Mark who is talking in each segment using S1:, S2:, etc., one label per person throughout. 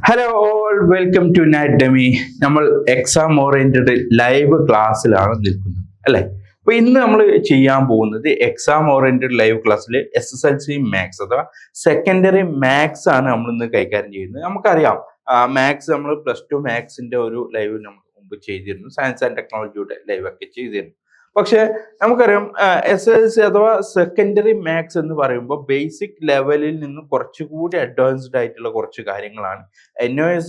S1: Hello all welcome to നൈറ്റ് ഡെമി. നമ്മൾ എക്സാം ഓറിയന്റഡ് ലൈവ് ക്ലാസ്സിലാണ് നിൽക്കുന്നത് അല്ലെ. അപ്പൊ ഇന്ന് നമ്മൾ ചെയ്യാൻ പോകുന്നത് എക്സാം ഓറിയന്റഡ് ലൈവ് ക്ലാസ്സിൽ SSLC മാത്സ് അഥവാ സെക്കൻഡറി മാത്സ് ആണ് നമ്മൾ ഇന്ന് കൈകാര്യം ചെയ്യുന്നത്. നമുക്കറിയാം മാത്സ് നമ്മൾ +2 മാത്സിന്റെ ഒരു ലൈവ് നമ്മൾ മുമ്പ് ചെയ്തിരുന്നു, സയൻസ് ആൻഡ് ടെക്നോളജിയുടെ ലൈവ് ഒക്കെ ചെയ്തിരുന്നു. പക്ഷെ നമുക്കറിയാം SSLC അഥവാ സെക്കൻഡറി മാത്സ് എന്ന് പറയുമ്പോൾ ബേസിക് ലെവലിൽ നിന്ന് കുറച്ചുകൂടി അഡ്വാൻസ്ഡ് ആയിട്ടുള്ള കുറച്ച് കാര്യങ്ങളാണ് NOS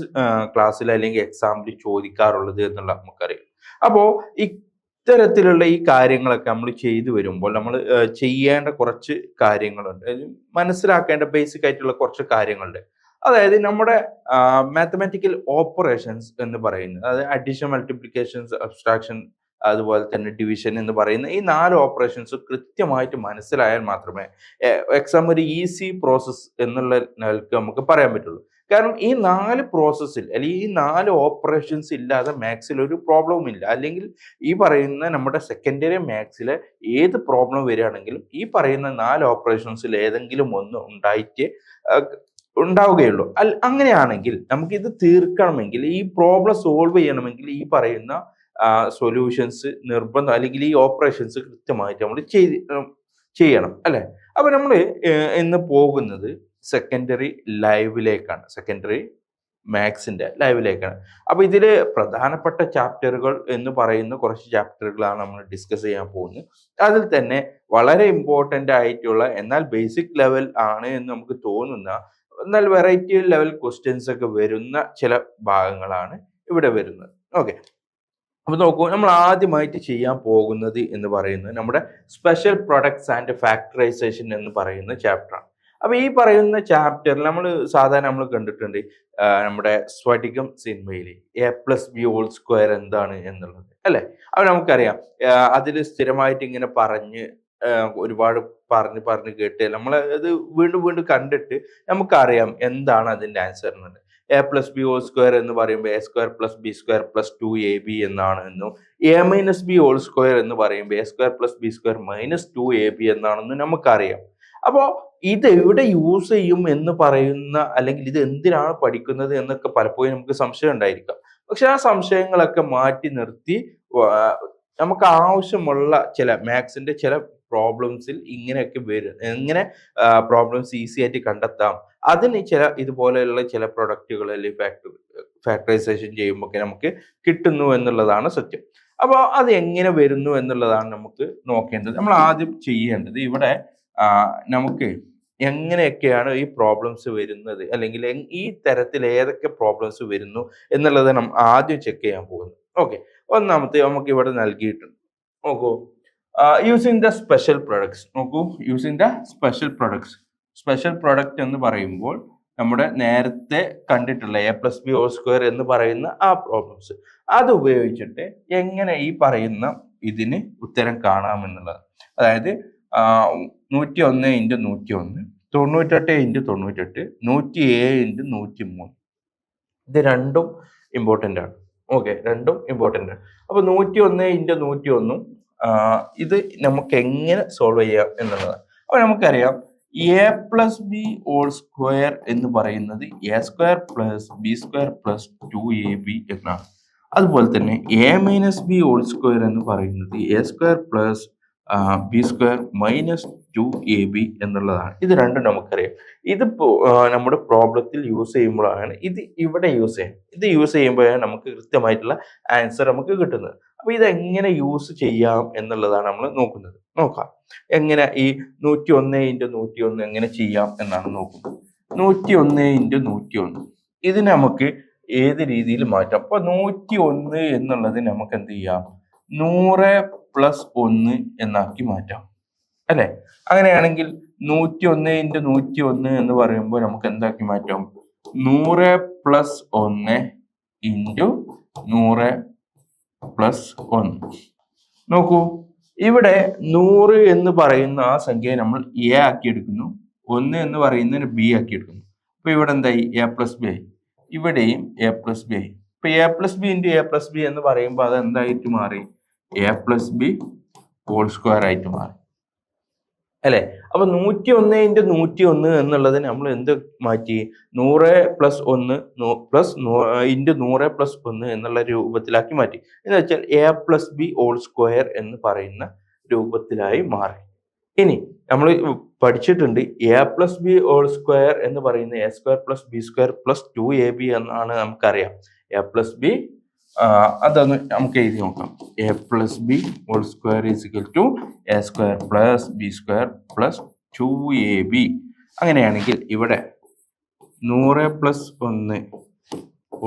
S1: ക്ലാസ്സിൽ അല്ലെങ്കിൽ എക്സാമിൽ ചോദിക്കാറുള്ളത് എന്നുള്ള നമുക്കറിയാം. അപ്പോൾ ഇത്തരത്തിലുള്ള ഈ കാര്യങ്ങളൊക്കെ നമ്മൾ ചെയ്തു വരുമ്പോൾ നമ്മൾ ചെയ്യേണ്ട കുറച്ച് കാര്യങ്ങളുണ്ട്, മനസ്സിലാക്കേണ്ട ബേസിക് ആയിട്ടുള്ള കുറച്ച് കാര്യങ്ങളുണ്ട്. അതായത് നമ്മുടെ മാത്തമാറ്റിക്കൽ ഓപ്പറേഷൻസ് എന്ന് പറയുന്നത്, അതായത് അഡീഷൻ, മൾട്ടിപ്ലിക്കേഷൻസ്, അബ്സ്ട്രാക്ഷൻ, അതുപോലെ തന്നെ ഡിവിഷൻ എന്ന് പറയുന്ന ഈ 4 ഓപ്പറേഷൻസ് കൃത്യമായിട്ട് മനസ്സിലായാൽ മാത്രമേ എക്സാം ഒരു ഈസി പ്രോസസ്സ് എന്നുള്ള നിലക്ക് നമുക്ക് പറയാൻ പറ്റുള്ളൂ. കാരണം ഈ 4 പ്രോസസ്സിൽ അല്ലെങ്കിൽ ഈ 4 ഓപ്പറേഷൻസ് ഇല്ലാതെ മാത്സിൽ ഒരു പ്രോബ്ലവും ഇല്ല. അല്ലെങ്കിൽ ഈ പറയുന്ന നമ്മുടെ സെക്കൻഡറി മാത്സിലെ ഏത് പ്രോബ്ലം വരികയാണെങ്കിലും ഈ പറയുന്ന 4 ഓപ്പറേഷൻസിൽ ഏതെങ്കിലും ഒന്ന് ഉണ്ടാവുകയുള്ളൂ. അങ്ങനെയാണെങ്കിൽ നമുക്കിത് തീർക്കണമെങ്കിൽ, ഈ പ്രോബ്ലം സോൾവ് ചെയ്യണമെങ്കിൽ ഈ പറയുന്ന സൊല്യൂഷൻസ് നിർബന്ധം, അല്ലെങ്കിൽ ഈ ഓപ്പറേഷൻസ് കൃത്യമായിട്ട് നമ്മൾ ചെയ്യണം അല്ലെ. അപ്പൊ നമ്മൾ ഇന്ന് പോകുന്നത് സെക്കൻഡറി ലൈവിലേക്കാണ്, സെക്കൻഡറി മാത്സിന്റെ ലൈവിലേക്കാണ്. അപ്പൊ ഇതില് പ്രധാനപ്പെട്ട ചാപ്റ്ററുകൾ എന്ന് പറയുന്ന കുറച്ച് ചാപ്റ്ററുകളാണ് നമ്മൾ ഡിസ്കസ് ചെയ്യാൻ പോകുന്നത്. അതിൽ തന്നെ വളരെ ഇമ്പോർട്ടൻ്റ് ആയിട്ടുള്ള, എന്നാൽ ബേസിക് ലെവൽ ആണ് എന്ന് നമുക്ക് തോന്നുന്ന, എന്നാൽ വെറൈറ്റി ലെവൽ ക്വസ്റ്റ്യൻസ് ഒക്കെ വരുന്ന ചില ഭാഗങ്ങളാണ് ഇവിടെ വരുന്നത്. ഓക്കെ, അപ്പൊ നോക്കൂ, നമ്മൾ ആദ്യമായിട്ട് ചെയ്യാൻ പോകുന്നത് എന്ന് പറയുന്നത് നമ്മുടെ സ്പെഷ്യൽ പ്രൊഡക്ട്സ് ആൻഡ് ഫാക്ടറൈസേഷൻ എന്ന് പറയുന്ന ചാപ്റ്ററാണ്. അപ്പൊ ഈ പറയുന്ന ചാപ്റ്ററിൽ നമ്മൾ കണ്ടിട്ടുണ്ട് നമ്മുടെ സ്ഫടികം സിനിമയിൽ A+B² എന്താണ് എന്നുള്ളത് അല്ലെ. അപ്പൊ നമുക്കറിയാം അതിൽ സ്ഥിരമായിട്ട് ഇങ്ങനെ ഒരുപാട് പറഞ്ഞ് കേട്ട് നമ്മൾ അത് വീണ്ടും വീണ്ടും കണ്ടിട്ട് നമുക്കറിയാം എന്താണ് അതിന്റെ ആൻസർ എന്നുള്ളത്. A+B² എന്ന് പറയുമ്പോൾ A²+B²+2AB എന്നാണ് എന്നും A-B² എന്ന് പറയുമ്പോൾ A²+B² -2AB എന്നാണെന്നും നമുക്കറിയാം. അപ്പോൾ ഇത് എവിടെ യൂസ് ചെയ്യും എന്ന് പറയുന്ന, അല്ലെങ്കിൽ ഇത് എന്തിനാണ് പഠിക്കുന്നത് എന്നൊക്കെ പലപ്പോഴും നമുക്ക് സംശയം ഉണ്ടായിരിക്കാം. പക്ഷെ ആ സംശയങ്ങളൊക്കെ മാറ്റി നിർത്തി നമുക്ക് ആവശ്യമുള്ള ചില മാത്സിന്റെ ചില പ്രോബ്ലംസിൽ ഇങ്ങനെയൊക്കെ വരും, എങ്ങനെ പ്രോബ്ലംസ് ഈസി ആയിട്ട് കണ്ടെത്താം, അതിന് ഇതുപോലെയുള്ള ചില പ്രൊഡക്റ്റുകൾ അല്ലെങ്കിൽ ഫാക്ടറൈസേഷൻ ചെയ്യുമ്പോൾ നമുക്ക് കിട്ടുന്നു എന്നുള്ളതാണ് സത്യം. അപ്പോൾ അത് എങ്ങനെ വരുന്നു എന്നുള്ളതാണ് നമുക്ക് നോക്കേണ്ടത്. നമ്മൾ ആദ്യം ചെയ്യേണ്ടത്, ഇവിടെ നമുക്ക് എങ്ങനെയൊക്കെയാണ് ഈ പ്രോബ്ലംസ് വരുന്നത്, അല്ലെങ്കിൽ ഈ തരത്തിൽ ഏതൊക്കെ പ്രോബ്ലംസ് വരുന്നു എന്നുള്ളത് നമ്മൾ ആദ്യം ചെക്ക് ചെയ്യാൻ പോകുന്നത്. ഓക്കെ, ഒന്നാമത്തെ നമുക്ക് ഇവിടെ നൽകിയിട്ടുണ്ട്. നോക്കൂ, യൂസിങ് ദ സ്പെഷ്യൽ പ്രൊഡക്ട്സ്. നോക്കൂ, യൂസിങ് ദ സ്പെഷ്യൽ പ്രൊഡക്റ്റ് എന്ന് പറയുമ്പോൾ നമ്മുടെ നേരത്തെ കണ്ടിട്ടുള്ള A+B² എന്ന് പറയുന്ന ആ പ്രോബ്ലംസ്, അത് ഉപയോഗിച്ചിട്ട് എങ്ങനെ ഈ പറയുന്ന ഇതിന് ഉത്തരം കാണാമെന്നുള്ളത്. അതായത് 101 × 101, 98 × 98, 107 × 103, ഇത് രണ്ടും ഇമ്പോർട്ടൻ്റ് ആണ്. ഓക്കെ, രണ്ടും ഇമ്പോർട്ടൻ്റ് ആണ്. അപ്പൊ 101 × 101 ഇത് നമുക്ക് എങ്ങനെ സോൾവ് ചെയ്യാം എന്നുള്ളതാണ്. അപ്പൊ നമുക്കറിയാം A+B² എന്ന് പറയുന്നത് A²+B²+2AB എന്നാണ്. അതുപോലെ തന്നെ A-B² എന്ന് പറയുന്നത് A²+B²-2AB എന്നുള്ളതാണ്. ഇത് രണ്ടും നമുക്കറിയാം. ഇതിപ്പോ നമ്മുടെ പ്രോബ്ലത്തിൽ യൂസ് ചെയ്യുമ്പോഴാണ് ഇത് ഇവിടെ യൂസ് ചെയ്യുമ്പോഴാണ് നമുക്ക് കൃത്യമായിട്ടുള്ള ആൻസർ നമുക്ക് കിട്ടുന്നത്. അപ്പൊ ഇതെങ്ങനെ യൂസ് ചെയ്യാം എന്നുള്ളതാണ് നമ്മൾ നോക്കാം. എങ്ങനെ ഈ 101 × 101 എങ്ങനെ ചെയ്യാം എന്നാണ് നോക്കുന്നത്. 101 × 101 ഇത് നമുക്ക് ഏത് രീതിയിൽ മാറ്റാം. അപ്പൊ 101 എന്നുള്ളത് നമുക്ക് എന്ത് ചെയ്യാം, 100+1 എന്നാക്കി മാറ്റാം അല്ലെ. അങ്ങനെയാണെങ്കിൽ 101 × 101 എന്ന് പറയുമ്പോൾ നമുക്ക് എന്താക്കി മാറ്റാം, 100+1 × 100+1. നോക്കൂ, ഇവിടെ 100 എന്ന് പറയുന്ന ആ സംഖ്യയെ നമ്മൾ A ആക്കി എടുക്കുന്നു, 1 എന്ന് പറയുന്നതിന് B ആക്കി എടുക്കുന്നു. അപ്പൊ ഇവിടെ എന്തായി, A+B ആയി. ഇവിടെയും A+B ആയി. ഇപ്പൊ A+B × A+B എന്ന് പറയുമ്പോൾ അത് എന്തായിട്ട് മാറി, A+B² ആയിട്ട് മാറി. അല്ലെ? അപ്പൊ 101 × 101 എന്നുള്ളത് നമ്മൾ എന്ത് മാറ്റി? 100 + 1 പ്ലസ് ഇൻറ്റു 100 + 1 എന്നുള്ള രൂപത്തിലാക്കി മാറ്റി. എന്ന് വെച്ചാൽ a+b² എന്ന് പറയുന്ന രൂപത്തിലായി മാറി. ഇനി നമ്മൾ പഠിച്ചിട്ടുണ്ട് a+b² എന്ന് പറയുന്ന a² + b² + 2ab എന്നാണ് നമുക്കറിയാം. a+b അതൊന്ന് നമുക്ക് എഴുതി നോക്കാം. a+b² = a² + b² + 2ab. അങ്ങനെയാണെങ്കിൽ ഇവിടെ 100 + 1² =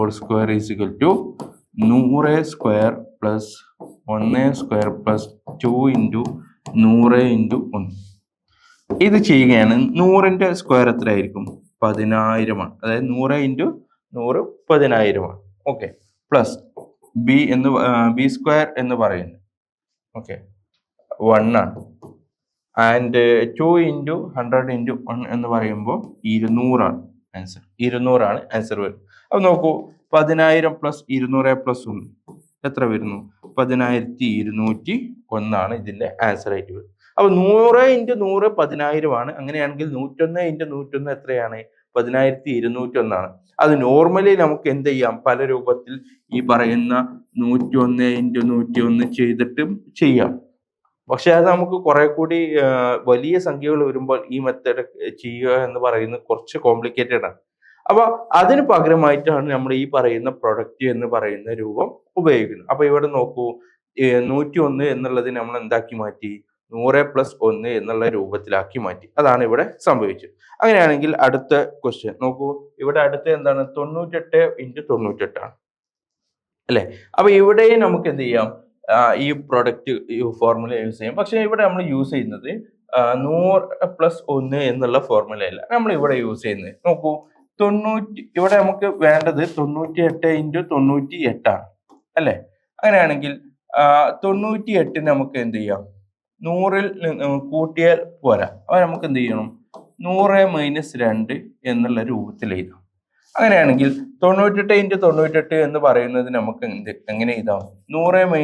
S1: 100² + 1² + 2 × 100 × 1. ഇത് ചെയ്യുകയാണ് 100ന്റെ സ്ക്വയർ എത്രയായിരിക്കും? 10,000 ആണ്. അതായത് 100 × 100 10,000 ആണ്. ഓക്കെ. പ്ലസ് b² എന്ന് പറയുന്നത് ഓക്കെ 1 ആണ്. ആൻഡ് 2 × 100 × 1 എന്ന് പറയുമ്പോൾ 200 ആണ് ആൻസർ. 200 ആണ് ആൻസർ വരുന്നത്. അപ്പൊ നോക്കൂ 10,000 + 200 + 1 എത്ര വരുന്നു? 10,201 ആണ് ഇതിന്റെ ആൻസർ ആയിട്ട് വരുന്നത്. അപ്പൊ 100 × 100 10,000 ആണ്. അങ്ങനെയാണെങ്കിൽ 101 × 101 എത്രയാണ്? 10,201 ആണ്. അത് നോർമലി നമുക്ക് എന്ത് ചെയ്യാം? പല രൂപത്തിൽ ഈ പറയുന്ന 101 × 101 ചെയ്തിട്ടും ചെയ്യാം. പക്ഷെ അത് നമുക്ക് കുറെ കൂടി വലിയ സംഖ്യകൾ വരുമ്പോൾ ഈ മെത്തേഡ് ചെയ്യുക എന്ന് പറയുന്നത് കുറച്ച് കോംപ്ലിക്കേറ്റഡ് ആണ്. അപ്പൊ അതിന് പകരമായിട്ടാണ് നമ്മൾ ഈ പറയുന്ന പ്രൊഡക്റ്റ് എന്ന് പറയുന്ന രൂപം ഉപയോഗിക്കുന്നത്. അപ്പൊ ഇവിടെ നോക്കൂ 101 എന്നുള്ളതിനെ നമ്മൾ എന്താക്കി മാറ്റി? 100 + 1 എന്നുള്ള രൂപത്തിലാക്കി മാറ്റി. അതാണ് ഇവിടെ സംഭവിച്ചത്. അങ്ങനെയാണെങ്കിൽ അടുത്ത ക്വസ്റ്റ്യൻ നോക്കൂ. ഇവിടെ അടുത്ത എന്താണ്? 98 × 98 ആണ് അല്ലെ? അപ്പൊ ഇവിടെയും നമുക്ക് എന്ത് ചെയ്യാം? ഈ പ്രൊഡക്റ്റ് ഫോർമുല യൂസ് ചെയ്യാം. പക്ഷെ ഇവിടെ നമ്മൾ യൂസ് ചെയ്യുന്നത് 100 + 1 എന്നുള്ള ഫോർമുല അല്ല നമ്മൾ ഇവിടെ യൂസ് ചെയ്യുന്നത്. നോക്കൂ 90 ഇവിടെ നമുക്ക് വേണ്ടത് 98 × 98 ആണ് അല്ലെ? അങ്ങനെയാണെങ്കിൽ 98 നമുക്ക് എന്ത് ചെയ്യാം? 100ൽ കൂട്ടിയാൽ പോരാ. അപ്പൊ നമുക്ക് എന്ത് ചെയ്യണം? 100 - 2 എന്നുള്ള രൂപത്തിൽ എഴുതാം. അങ്ങനെയാണെങ്കിൽ 98 × 98 എന്ന് പറയുന്നത് നമുക്ക് എങ്ങനെ എഴുതാം? 100 - 2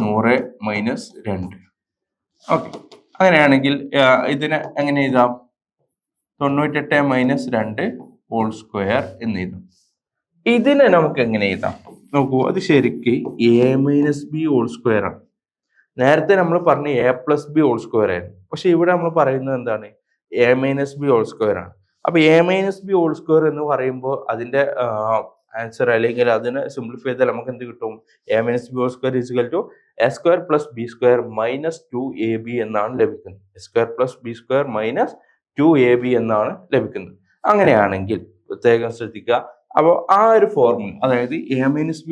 S1: × 100 - 2. ഓക്കെ. അങ്ങനെയാണെങ്കിൽ ഇതിനെ എങ്ങനെ എഴുതാം? 98 - 2 2 എന്ന് എഴുതാം. ഇതിനെ നമുക്ക് എങ്ങനെ എഴുതാം? നോക്കൂ അത് ശരിക്ക് a - b² ആണ്. നേരത്തെ നമ്മൾ പറഞ്ഞ a+b² ആയിരുന്നു. പക്ഷെ ഇവിടെ നമ്മൾ പറയുന്നത് എന്താണ്? a - b² ആണ്. അപ്പൊ a - b² എന്ന് പറയുമ്പോൾ അതിന്റെ ആൻസർ അല്ലെങ്കിൽ അതിനെ സിംപ്ലിഫൈ ചെയ്താൽ നമുക്ക് എന്ത് കിട്ടും? a - b² = a² + b² - 2ab എന്നാണ് ലഭിക്കുന്നത്. a² + b² - 2ab എന്നാണ് ലഭിക്കുന്നത്. അങ്ങനെയാണെങ്കിൽ പ്രത്യേകം ശ്രദ്ധിക്കുക. അപ്പോൾ ആ ഒരു ഫോർമുല അതായത് a - b²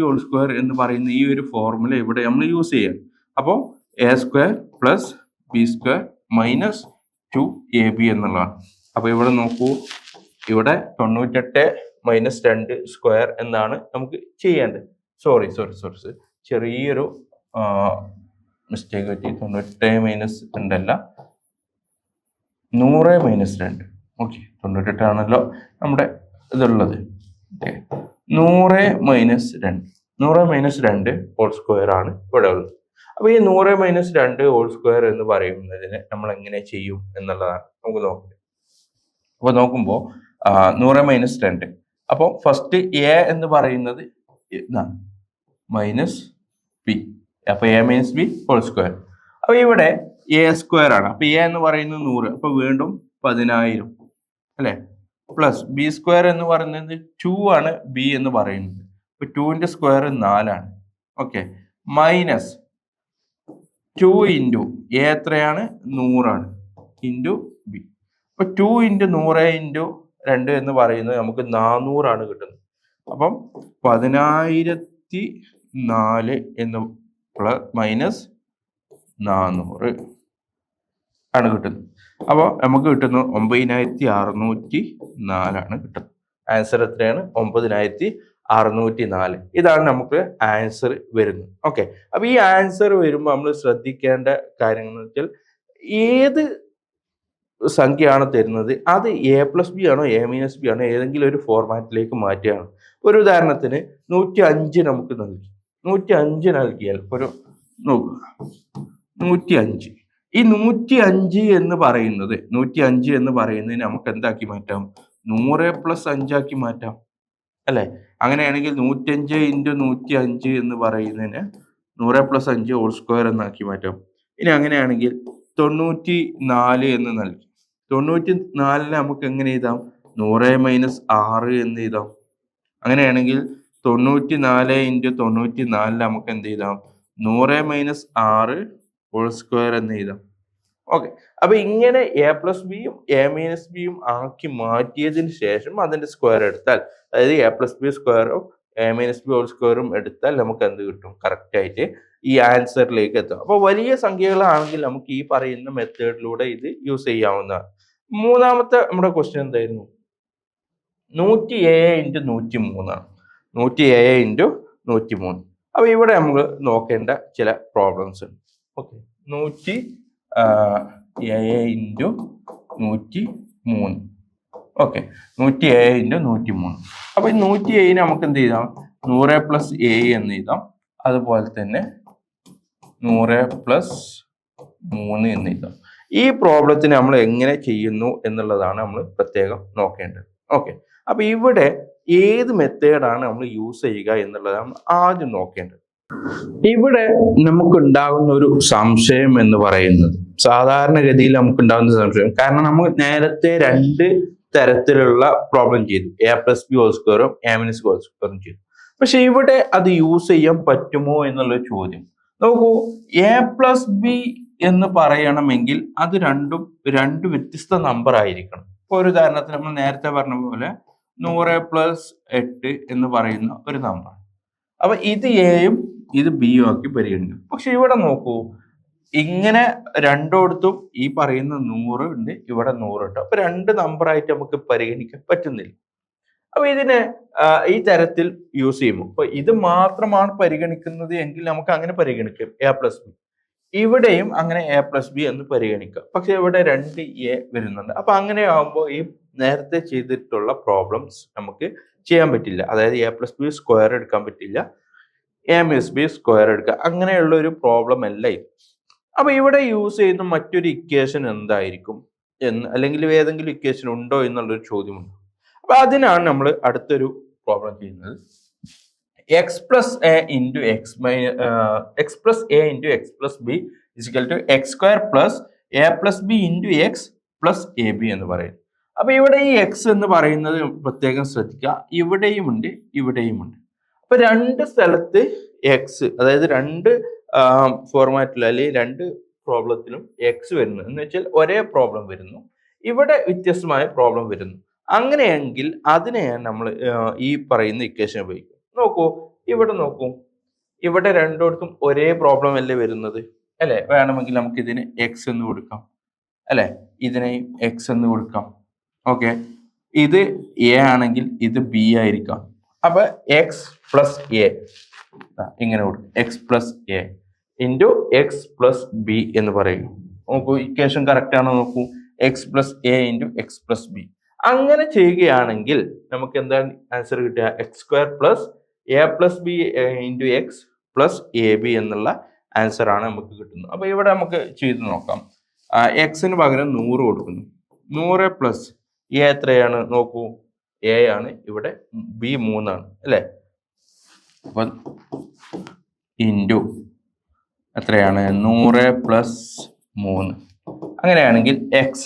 S1: എന്ന് പറയുന്ന ഈ ഒരു ഫോർമുല ഇവിടെ നമ്മൾ യൂസ് ചെയ്യാം. അപ്പോൾ a² + b² - 2ab എന്നുള്ളതാണ്. അപ്പൊ ഇവിടെ നോക്കൂ ഇവിടെ 98 - 2² എന്നാണ് നമുക്ക് ചെയ്യേണ്ടത്. സോറി ചെറിയൊരു മിസ്റ്റേക്ക് പറ്റി. 98 - 2 അല്ല 100 - 2. ഓക്കെ 98 ആണല്ലോ നമ്മുടെ ഇതുള്ളത്. 100 - 2 100 - 2 2 ആണ് ഇവിടെ ഉള്ളത്. അപ്പൊ ഈ 100 - 2 2 എന്ന് പറയുന്നതിനെ നമ്മൾ എങ്ങനെ ചെയ്യും എന്നുള്ളതാണ് നമുക്ക് നോക്കുന്നത്. അപ്പൊ നോക്കുമ്പോൾ 100 - 2 അപ്പോൾ ഫസ്റ്റ് a എന്ന് പറയുന്നത് ഇതാണ് -b. അപ്പൊ a - b² അപ്പൊ ഇവിടെ a² ആണ്. അപ്പൊ a എന്ന് പറയുന്നത് 100. അപ്പൊ വീണ്ടും 10,000 അല്ലെ? പ്ലസ് b² എന്ന് പറയുന്നത് 2 ആണ് b എന്ന് പറയുന്നത്. അപ്പൊ 2ന്റെ സ്ക്വയർ 4 ആണ്. ഓക്കെ മൈനസ് 2 × a എത്രയാണ്? 100 ആണ് ഇൻറ്റു ബി. അപ്പൊ 2 × 100 × 2 എന്ന് പറയുന്നത് നമുക്ക് 400 ആണ് കിട്ടുന്നത്. അപ്പം 10,004 എന്ന് മൈനസ് 400 ആണ് കിട്ടുന്നത്. അപ്പോൾ നമുക്ക് കിട്ടുന്നത് 9,604 ആണ് കിട്ടുന്നത്. ആൻസർ എത്രയാണ്? 9,604. ഇതാണ് നമുക്ക് ആൻസർ വരുന്നത്. ഓക്കെ. അപ്പൊ ഈ ആൻസർ വരുമ്പോൾ നമ്മൾ ശ്രദ്ധിക്കേണ്ട കാര്യങ്ങൾ എന്ന് വെച്ചാൽ ഏത് സംഖ്യയാണ് തരുന്നത് അത് a+b ആണോ a - b ആണോ ഏതെങ്കിലും ഒരു ഫോർമാറ്റിലേക്ക് മാറ്റുകയാണ്. ഒരു ഉദാഹരണത്തിന് 105 നമുക്ക് നൽകി. 105 നൽകിയാൽ ഒരു നോക്കുക 105 ഈ 105 എന്ന് പറയുന്നതിന് നമുക്ക് എന്താക്കി മാറ്റാം? 100+5 ആക്കി മാറ്റാം അല്ലേ? അങ്ങനെയാണെങ്കിൽ 105 × 105 എന്ന് പറയുന്നതിന് 100+5 ഹോൾ സ്ക്വയർ എന്നാക്കി മാറ്റാം. ഇനി അങ്ങനെയാണെങ്കിൽ 94 എന്ന് നൽകി. 94നെ നമുക്ക് എങ്ങനെ എഴുതാം? 100 - 6 എന്ന് എഴുതാം. അങ്ങനെയാണെങ്കിൽ 94 × 94 നമുക്ക് എന്ത് എഴുതാം? 100 - 6 ഹോൾ സ്ക്വയർ എന്ന് എഴുതാം. ഓക്കെ, അപ്പൊ ഇങ്ങനെ a+bയും a-bയും ആക്കി മാറ്റിയതിന് ശേഷം അതിന്റെ സ്ക്വയർ എടുത്താൽ, അതായത് a+b സ്ക്വയറും a-b ഹോൾ സ്ക്വയറും എടുത്താൽ നമുക്ക് എന്ത് കിട്ടും? കറക്റ്റ് ആയിട്ട് ഈ ആൻസറിലേക്ക് എത്താം. അപ്പൊ വലിയ സംഖ്യകളാണെങ്കിൽ നമുക്ക് ഈ പറയുന്ന മെത്തേഡിലൂടെ ഇത് യൂസ് ചെയ്യാവുന്നതാണ്. മൂന്നാമത്തെ നമ്മുടെ ക്വസ്റ്റ്യൻ എന്തായിരുന്നു? 107 × 103 ആണ്. 107 × 103. അപ്പൊ ഇവിടെ നമുക്ക് നോക്കേണ്ട ചില പ്രോബ്ലംസ് ഉണ്ട്. ഓക്കെ, 107 × 103. ഓക്കെ, 107 × 103. അപ്പൊ ഈ 107 നമുക്ക് എന്ത് ചെയ്താം? 100+7 എന്ന് എഴുതാം. അതുപോലെ തന്നെ 100+3 എന്ന് എഴുതാം. ഈ പ്രോബ്ലത്തിന് നമ്മൾ എങ്ങനെ ചെയ്യുന്നു എന്നുള്ളതാണ് നമ്മൾ പ്രത്യേകം നോക്കേണ്ടത്. ഓക്കെ, അപ്പൊ ഇവിടെ ഏത് മെത്തേഡാണ് നമ്മൾ യൂസ് ചെയ്യുക എന്നുള്ളതാണ് ആദ്യം നോക്കേണ്ടത്. ഇവിടെ നമുക്ക് ഉണ്ടാകുന്ന ഒരു സംശയം എന്ന് പറയുന്നത്, സാധാരണഗതിയിൽ നമുക്ക് ഉണ്ടാകുന്ന സംശയം, കാരണം നമ്മൾ നേരത്തെ 2 തരത്തിലുള്ള പ്രോബ്ലം ചെയ്തു, a+b ഹോൾ സ്ക്വയറും a-b ഹോൾ സ്ക്വയറും ചെയ്തു. പക്ഷെ ഇവിടെ അത് യൂസ് ചെയ്യാൻ പറ്റുമോ എന്നുള്ള ചോദ്യം. നോക്കൂ, a+b എന്ന് പറയണമെങ്കിൽ അത് രണ്ട് വ്യത്യസ്ത നമ്പർ ആയിരിക്കണം. ഇപ്പൊ ഒരു ഉദാഹരണത്തിന് നമ്മൾ നേരത്തെ പറഞ്ഞ പോലെ 100+8 എന്ന് പറയുന്ന ഒരു നമ്പർ. അപ്പൊ ഇത് എയും ഇത് ബിയും ആക്കി പരിഗണിക്കും. പക്ഷെ ഇവിടെ നോക്കൂ, ഇങ്ങനെ രണ്ടോടത്തും ഈ പറയുന്ന 100 ഉണ്ട്, ഇവിടെ 100 ഉണ്ട്. അപ്പൊ 2 നമ്പറായിട്ട് നമുക്ക് പരിഗണിക്കാൻ പറ്റുന്നില്ല. അപ്പൊ ഇതിനെ ഈ തരത്തിൽ യൂസ് ചെയ്യുമ്പോൾ, ഇപ്പൊ ഇത് മാത്രമാണ് പരിഗണിക്കുന്നത് എങ്കിൽ നമുക്ക് അങ്ങനെ പരിഗണിക്കാം, a+b. ഇവിടെയും അങ്ങനെ a+b എന്ന് പരിഗണിക്കാം. പക്ഷെ ഇവിടെ 2a വരുന്നുണ്ട്. അപ്പൊ അങ്ങനെ ആകുമ്പോൾ ഈ നേരത്തെ ചെയ്തിട്ടുള്ള പ്രോബ്ലംസ് നമുക്ക് ചെയ്യാൻ പറ്റില്ല. അതായത് a+b സ്ക്വയർ എടുക്കാൻ പറ്റില്ല, a-b സ്ക്വയർ എടുക്കുക, അങ്ങനെയുള്ള ഒരു പ്രോബ്ലം അല്ല ഇത്. അപ്പൊ ഇവിടെ യൂസ് ചെയ്യുന്ന മറ്റൊരു ഇക്വേഷൻ എന്തായിരിക്കും എന്ന്, അല്ലെങ്കിൽ ഏതെങ്കിലും ഇക്വേഷൻ ഉണ്ടോ എന്നുള്ളൊരു ചോദ്യമുണ്ട്. അപ്പൊ അതിനാണ് നമ്മൾ അടുത്തൊരു പ്രോബ്ലം ചെയ്യുന്നത്. x + a × x+b = x² + a+b × x + ab എന്ന് പറയും. അപ്പൊ ഇവിടെ ഈ x എന്ന് പറയുന്നത് പ്രത്യേകം ശ്രദ്ധിക്കുക, ഇവിടെയുമുണ്ട് ഇവിടെയുമുണ്ട്. അപ്പൊ 2 സ്ഥലത്ത് x, അതായത് 2 ഫോർമാറ്റിൽ അല്ലെങ്കിൽ 2 പ്രോബ്ലത്തിലും x വരുന്നു എന്ന് വെച്ചാൽ ഒരേ പ്രോബ്ലം വരുന്നു, ഇവിടെ വ്യത്യസ്തമായ പ്രോബ്ലം വരുന്നു. അങ്ങനെയെങ്കിൽ അതിനെയാണ് നമ്മൾ ഈ പറയുന്ന ഇക്വേഷൻ ഉപയോഗിക്കും. നോക്കൂ, ഇവിടെ നോക്കൂ, ഇവിടെ രണ്ടിടത്തും ഒരേ പ്രോബ്ലം അല്ലേ വരുന്നത് അല്ലെ? വേണമെങ്കിൽ നമുക്ക് ഇതിന് x എന്ന് കൊടുക്കാം അല്ലെ, ഇതിനെയും x എന്ന് കൊടുക്കാം. ഓക്കെ, ഇത് a ആണെങ്കിൽ ഇത് b ആയിരിക്കാം. അപ്പൊ x + a ഇങ്ങനെ കൊടുക്കും, x + a × x + b എന്ന് പറയും. നോക്കൂ, ഇക്വേഷൻ കറക്റ്റ് ആണോ നോക്കൂ, x + a × x + b. അങ്ങനെ ചെയ്യുകയാണെങ്കിൽ നമുക്ക് എന്താണ് ആൻസർ കിട്ടുക? x² + a+b × x + ab എന്നുള്ള ആൻസർ ആണ് നമുക്ക് കിട്ടുന്നത്. അപ്പൊ ഇവിടെ നമുക്ക് ചെയ്ത് നോക്കാം. എക്സിന് പകരം 100 കൊടുക്കുന്നു. 100 + a എത്രയാണ് നോക്കൂ, a ആണ്, ഇവിടെ b 3 ആണ് അല്ലെ? അപ്പൊ ഇൻറ്റു എത്രയാണ്? 100 + 3. അങ്ങനെയാണെങ്കിൽ x²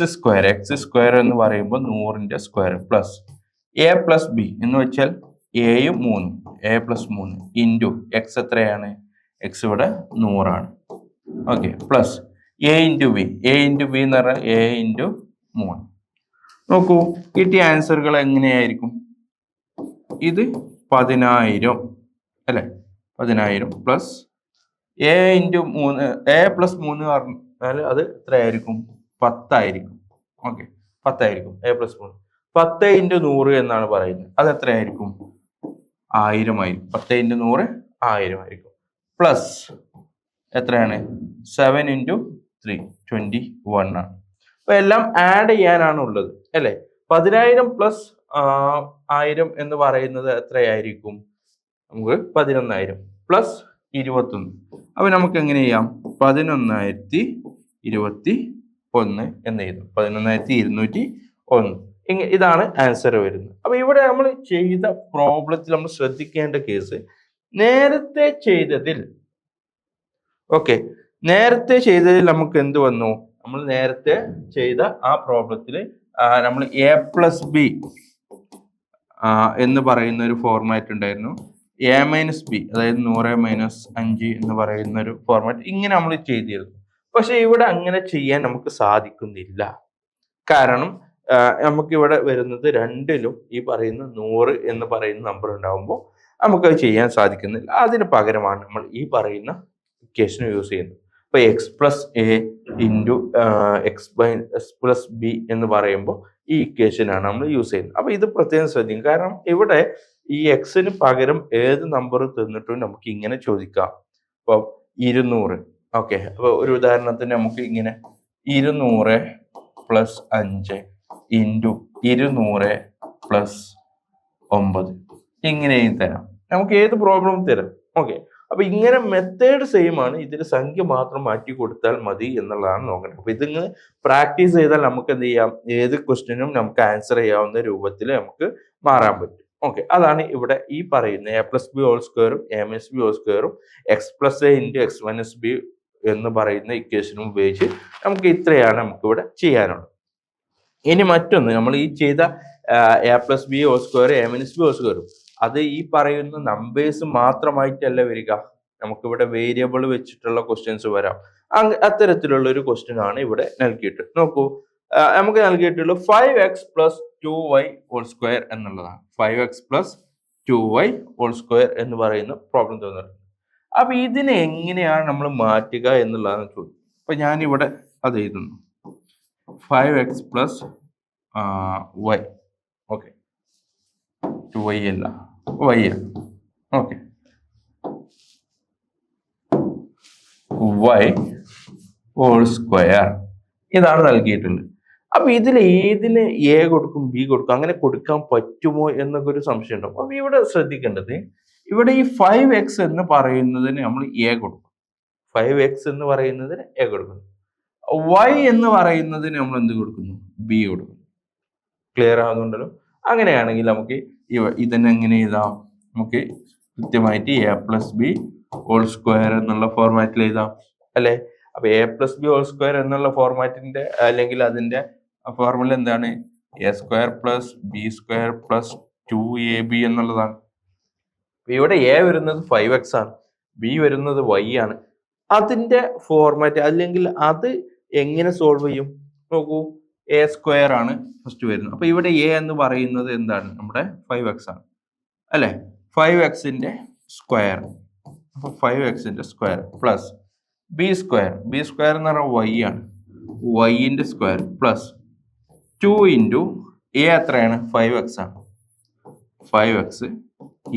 S1: എന്ന് പറയുമ്പോൾ 100ന്റെ സ്ക്വയർ പ്ലസ് a+b എന്ന് വെച്ചാൽ aയും 3, a + 3 ഇൻറ്റു x എത്രയാണ്? x ഇവിടെ 100 ആണ്. ഓക്കെ, പ്ലസ് a × b എന്ന് പറഞ്ഞാൽ a × 3. നോക്കൂ, കിട്ടിയ ആൻസറുകൾ എങ്ങനെയായിരിക്കും? ഇത് 10,000 അല്ലെ? 10,000 പ്ലസ് a × 3, a + 3 പറഞ്ഞാൽ അത് എത്രയായിരിക്കും? 10 ആയിരിക്കും. ഓക്കെ, 10 ആയിരിക്കും. a + 3 10 × 100 എന്നാണ് പറയുന്നത്. അത് എത്രയായിരിക്കും? 1000 ആയിരിക്കും. 10 × 100 1000 ആയിരിക്കും. പ്ലസ് എത്രയാണ്? 7 × 3 21 ആണ്. അപ്പൊ എല്ലാം ആഡ് ചെയ്യാനാണ് ഉള്ളത് അല്ലെ? 10,000 + 1000 എന്ന് പറയുന്നത് എത്രയായിരിക്കും? നമുക്ക് 11,000 പ്ലസ് 21. അപ്പൊ നമുക്ക് എങ്ങനെ ചെയ്യാം? 11,020 11 എന്ന് എഴുതും. 11,201. ഇതാണ് ആൻസർ വരുന്നത്. അപ്പൊ ഇവിടെ നമ്മൾ ചെയ്ത പ്രോബ്ലത്തിൽ നമ്മൾ ശ്രദ്ധിക്കേണ്ട കേസ്, നേരത്തെ ചെയ്തതിൽ നമുക്ക് എന്ത് വന്നു? നമ്മൾ നേരത്തെ ചെയ്ത ആ പ്രോബ്ലത്തിൽ നമ്മൾ A+B എന്ന് പറയുന്ന ഒരു ഫോർമാറ്റ് ഉണ്ടായിരുന്നു. A-B, അതായത് 100-5 എന്ന് പറയുന്ന ഒരു ഫോർമാറ്റ്, ഇങ്ങനെ നമ്മൾ ചെയ്തിരുന്നു. പക്ഷെ ഇവിടെ അങ്ങനെ ചെയ്യാൻ നമുക്ക് സാധിക്കുന്നില്ല. കാരണം നമുക്കിവിടെ വരുന്നത് രണ്ടിലും ഈ പറയുന്ന 100 എന്ന് പറയുന്ന നമ്പർ ഉണ്ടാകുമ്പോൾ നമുക്കത് ചെയ്യാൻ സാധിക്കുന്നില്ല. അതിന് പകരമാണ് നമ്മൾ ഈ പറയുന്ന ഇക്വേഷൻ യൂസ് ചെയ്യുന്നത്. അപ്പോൾ x+a ഇൻറ്റു x+b എന്ന് പറയുമ്പോൾ ഈ ഇക്വേഷനാണ് നമ്മൾ യൂസ് ചെയ്യുന്നത്. അപ്പോൾ ഇത് പ്രത്യേകം ശ്രദ്ധിക്കും. കാരണം ഇവിടെ ഈ എക്സിന് പകരം ഏത് നമ്പർ തന്നിട്ടും നമുക്ക് ഇങ്ങനെ ചോദിക്കാം. അപ്പോൾ 200. ഓക്കെ, അപ്പോൾ ഒരു ഉദാഹരണത്തിന് നമുക്ക് ഇങ്ങനെ 200 + 5 ഇൻറ്റു 200 + 9 ഇങ്ങനെയും തരാം. നമുക്ക് ഏത് പ്രോബ്ലം തരാം. ഓക്കെ, അപ്പൊ ഇങ്ങനെ മെത്തേഡ് സെയിം ആണ്. ഇതിൽ സംഖ്യ മാത്രം മാറ്റി കൊടുത്താൽ മതി എന്നുള്ളതാണ് നോക്കുന്നത്. അപ്പൊ ഇതിങ്ങനെ പ്രാക്ടീസ് ചെയ്താൽ നമുക്ക് എന്ത് ചെയ്യാം? ഏത് ക്വസ്റ്റ്യനും നമുക്ക് ആൻസർ ചെയ്യാവുന്ന രൂപത്തിൽ നമുക്ക് മാറാൻ പറ്റും. ഓക്കെ, അതാണ് ഇവിടെ ഈ പറയുന്ന A+B² A-B² x+a into x-b എന്ന് പറയുന്ന ഇക്വേഷനും ഉപയോഗിച്ച് നമുക്ക് ഇത്രയാണ് നമുക്കിവിടെ ചെയ്യാനുള്ളത്. ഇനി മറ്റൊന്ന്, നമ്മൾ ഈ ചെയ്ത A+B² A-B² അത് ഈ പറയുന്ന നമ്പേഴ്സ് മാത്രമായിട്ടല്ല വരിക. നമുക്കിവിടെ വേരിയബിൾ വെച്ചിട്ടുള്ള ക്വസ്റ്റ്യൻസ് വരാം. അത്തരത്തിലുള്ള ഒരു ക്വസ്റ്റ്യൻ ആണ് ഇവിടെ നൽകിയിട്ട്. നോക്കൂ, നമുക്ക് നൽകിയിട്ടുള്ള 5x + 2y² എന്നുള്ളതാണ്. 5x + 2y² എന്ന് പറയുന്ന പ്രോബ്ലം തോന്നുന്നത്. അപ്പൊ ഇതിനെ എങ്ങനെയാണ് നമ്മൾ മാറ്റുക എന്നുള്ളതാണ് ചോദ്യം. അപ്പൊ ഞാനിവിടെ അത് എഴുതുന്നു. 5x + y. ഓക്കെ, 2y അല്ല, y. ഓക്കെ, y² ഇതാണ് നൽകിയിട്ടുള്ളത്. അപ്പൊ ഇതിൽ ഏതിന് A കൊടുക്കും, B കൊടുക്കും, അങ്ങനെ കൊടുക്കാൻ പറ്റുമോ എന്നൊക്കെ ഒരു സംശയം ഉണ്ടാവും. അപ്പൊ ഇവിടെ ശ്രദ്ധിക്കേണ്ടത്, ഇവിടെ ഈ 5x എന്ന് പറയുന്നതിന് നമ്മൾ A കൊടുക്കും. 5x എന്ന് പറയുന്നതിന് A കൊടുക്കുന്നു. y എന്ന് പറയുന്നതിന് നമ്മൾ എന്ത് കൊടുക്കുന്നു? B കൊടുക്കുന്നു. ക്ലിയർ ആകുന്നുണ്ടല്ലോ? അങ്ങനെയാണെങ്കിൽ നമുക്ക് ഇതിനെ എങ്ങനെ എഴുതാം? നമുക്ക് കൃത്യമായിട്ട് A+B² എന്നുള്ള ഫോർമാറ്റിൽ എഴുതാം അല്ലെ? അപ്പൊ A+B² എന്നുള്ള ഫോർമാറ്റിന്റെ അല്ലെങ്കിൽ അതിന്റെ ഫോർമുല എന്താണ്? A² + B² + 2ab എന്നുള്ളതാണ്. ഇവിടെ A വരുന്നത് 5x ആണ്, B വരുന്നത് y ആണ്. അതിന്റെ ഫോർമാറ്റ് അല്ലെങ്കിൽ അത് എങ്ങനെ സോൾവ് ചെയ്യും? നോക്കൂ, A² ആണ് ഫസ്റ്റ് വരുന്നത്. അപ്പൊ ഇവിടെ A എന്ന് പറയുന്നത് എന്താണ്? നമ്മുടെ 5x ആണ് അല്ലെ? 5xന്റെ സ്ക്വയർ. അപ്പൊ 5xന്റെ സ്ക്വയർ പ്ലസ് B² എന്ന് പറഞ്ഞാൽ y ആണ്, yന്റെ സ്ക്വയർ പ്ലസ് 2 ഇൻറ്റു A എത്രയാണ്? 5x ആണ്. 5x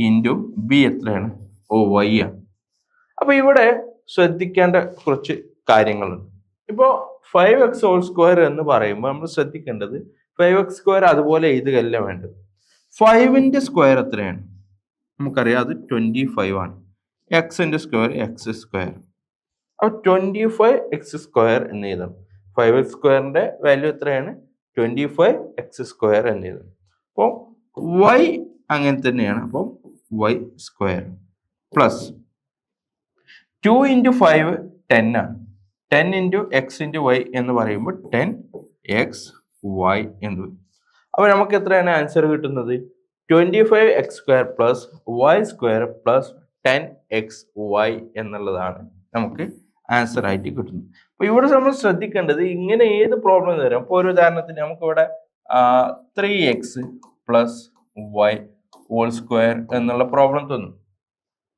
S1: ഇൻറ്റു B എത്രയാണ്? y ആണ്. അപ്പൊ ഇവിടെ ശ്രദ്ധിക്കേണ്ട കുറച്ച് കാര്യങ്ങളുണ്ട്. ഇപ്പോ 5x² എന്ന് പറയുമ്പോൾ നമ്മൾ ശ്രദ്ധിക്കേണ്ടത് 5x² അതുപോലെ എഴുതുകയല്ല വേണ്ടത്. 5ന്റെ സ്ക്വയർ എത്രയാണ്? നമുക്കറിയാം, അത് 25 ആണ്. എക്സിന്റെ സ്ക്വയർ x². അപ്പൊ 25x² എന്ന് എഴുതണം. 5x² വാല്യൂ എത്രയാണ്? 25x² എന്ന് എഴുതണം. അപ്പോൾ y അങ്ങനെ തന്നെയാണ്. അപ്പോൾ y² പ്ലസ് 2 ഇൻറ്റു 5 10 ആണ്. 10 ഇൻറ്റു x ഇൻറ്റു y എന്ന് പറയുമ്പോൾ 10xy എന്ന് വരും. അപ്പൊ നമുക്ക് എത്രയാണ് ആൻസർ കിട്ടുന്നത്? 25x² plus y² plus 10xy എന്നുള്ളതാണ് നമുക്ക് ആൻസർ ആയിട്ട് കിട്ടുന്നത്. അപ്പൊ ഇവിടെ നമ്മൾ ശ്രദ്ധിക്കേണ്ടത്, ഇങ്ങനെ ഏത് പ്രോബ്ലം തരാം. ഇപ്പൊ ഒരു ഉദാഹരണത്തിന് നമുക്കിവിടെ 3x + y² എന്നുള്ള പ്രോബ്ലം തന്നു.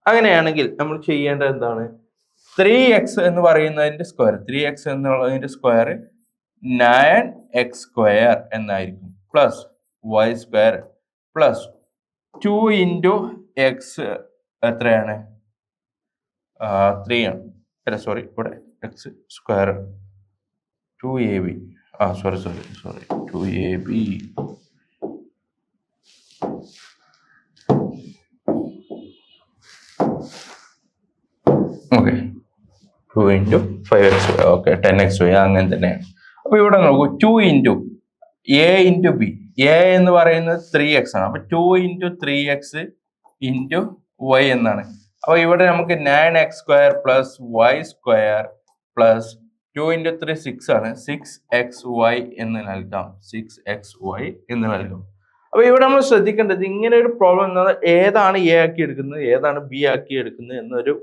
S1: അങ്ങനെയാണെങ്കിൽ നമ്മൾ ചെയ്യേണ്ടത് എന്താണ്? 3x എന്ന് പറയുന്നതിന്റെ സ്ക്വയർ, 3x എന്നുള്ളതിന്റെ സ്ക്വയർ 9x² എന്നായിരിക്കും plus y² plus 2 into x എത്രയാണ്? 3 ആണ്. അല്ല സോറി, ഇവിടെ x² 2ab. Sorry 2ab. Okay, 2 into 5xy. Okay, 10xy അങ്ങനെ തന്നെയാണ്. അപ്പൊ ഇവിടെ നോക്കൂ, 2 into a into b. a എന്ന് പറയുന്നത് 3x ആണ്. അപ്പൊ 2 into 3x into y എന്നാണ്. അപ്പൊ ഇവിടെ നമുക്ക് 9x² plus y² plus 2 into 3 6 ആണ്. 6xy എന്ന് നൽകാം. 6xy എന്ന് നൽകാം. അപ്പൊ ഇവിടെ നമ്മൾ ശ്രദ്ധിക്കേണ്ടത്, ഇങ്ങനെ ഒരു പ്രോബ്ലം എന്നാൽ ഏതാണ് എ ആക്കി എടുക്കുന്നത്, ഏതാണ് ബി ആക്കി എടുക്കുന്നത് എന്നൊരു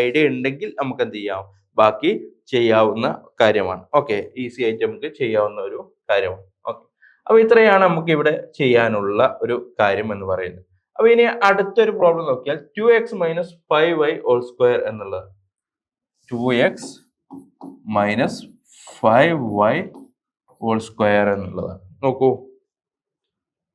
S1: ഐഡിയ ഉണ്ടെങ്കിൽ നമുക്ക് എന്ത് ചെയ്യാം, ബാക്കി ചെയ്യാവുന്ന കാര്യമാണ്. ഓക്കെ, ഈസി ആയിട്ട് നമുക്ക് ചെയ്യാവുന്ന ഒരു കാര്യമാണ്. ഓക്കെ, അപ്പൊ ഇത്രയാണ് നമുക്ക് ഇവിടെ ചെയ്യാനുള്ള ഒരു കാര്യം എന്ന് പറയുന്നത്. അപ്പൊ ഇനി അടുത്തൊരു പ്രോബ്ലം നോക്കിയാൽ 2x minus 5y whole square എന്നുള്ളത്. 2x minus 5y whole square എന്നുള്ളതാണ്. നോക്കൂ,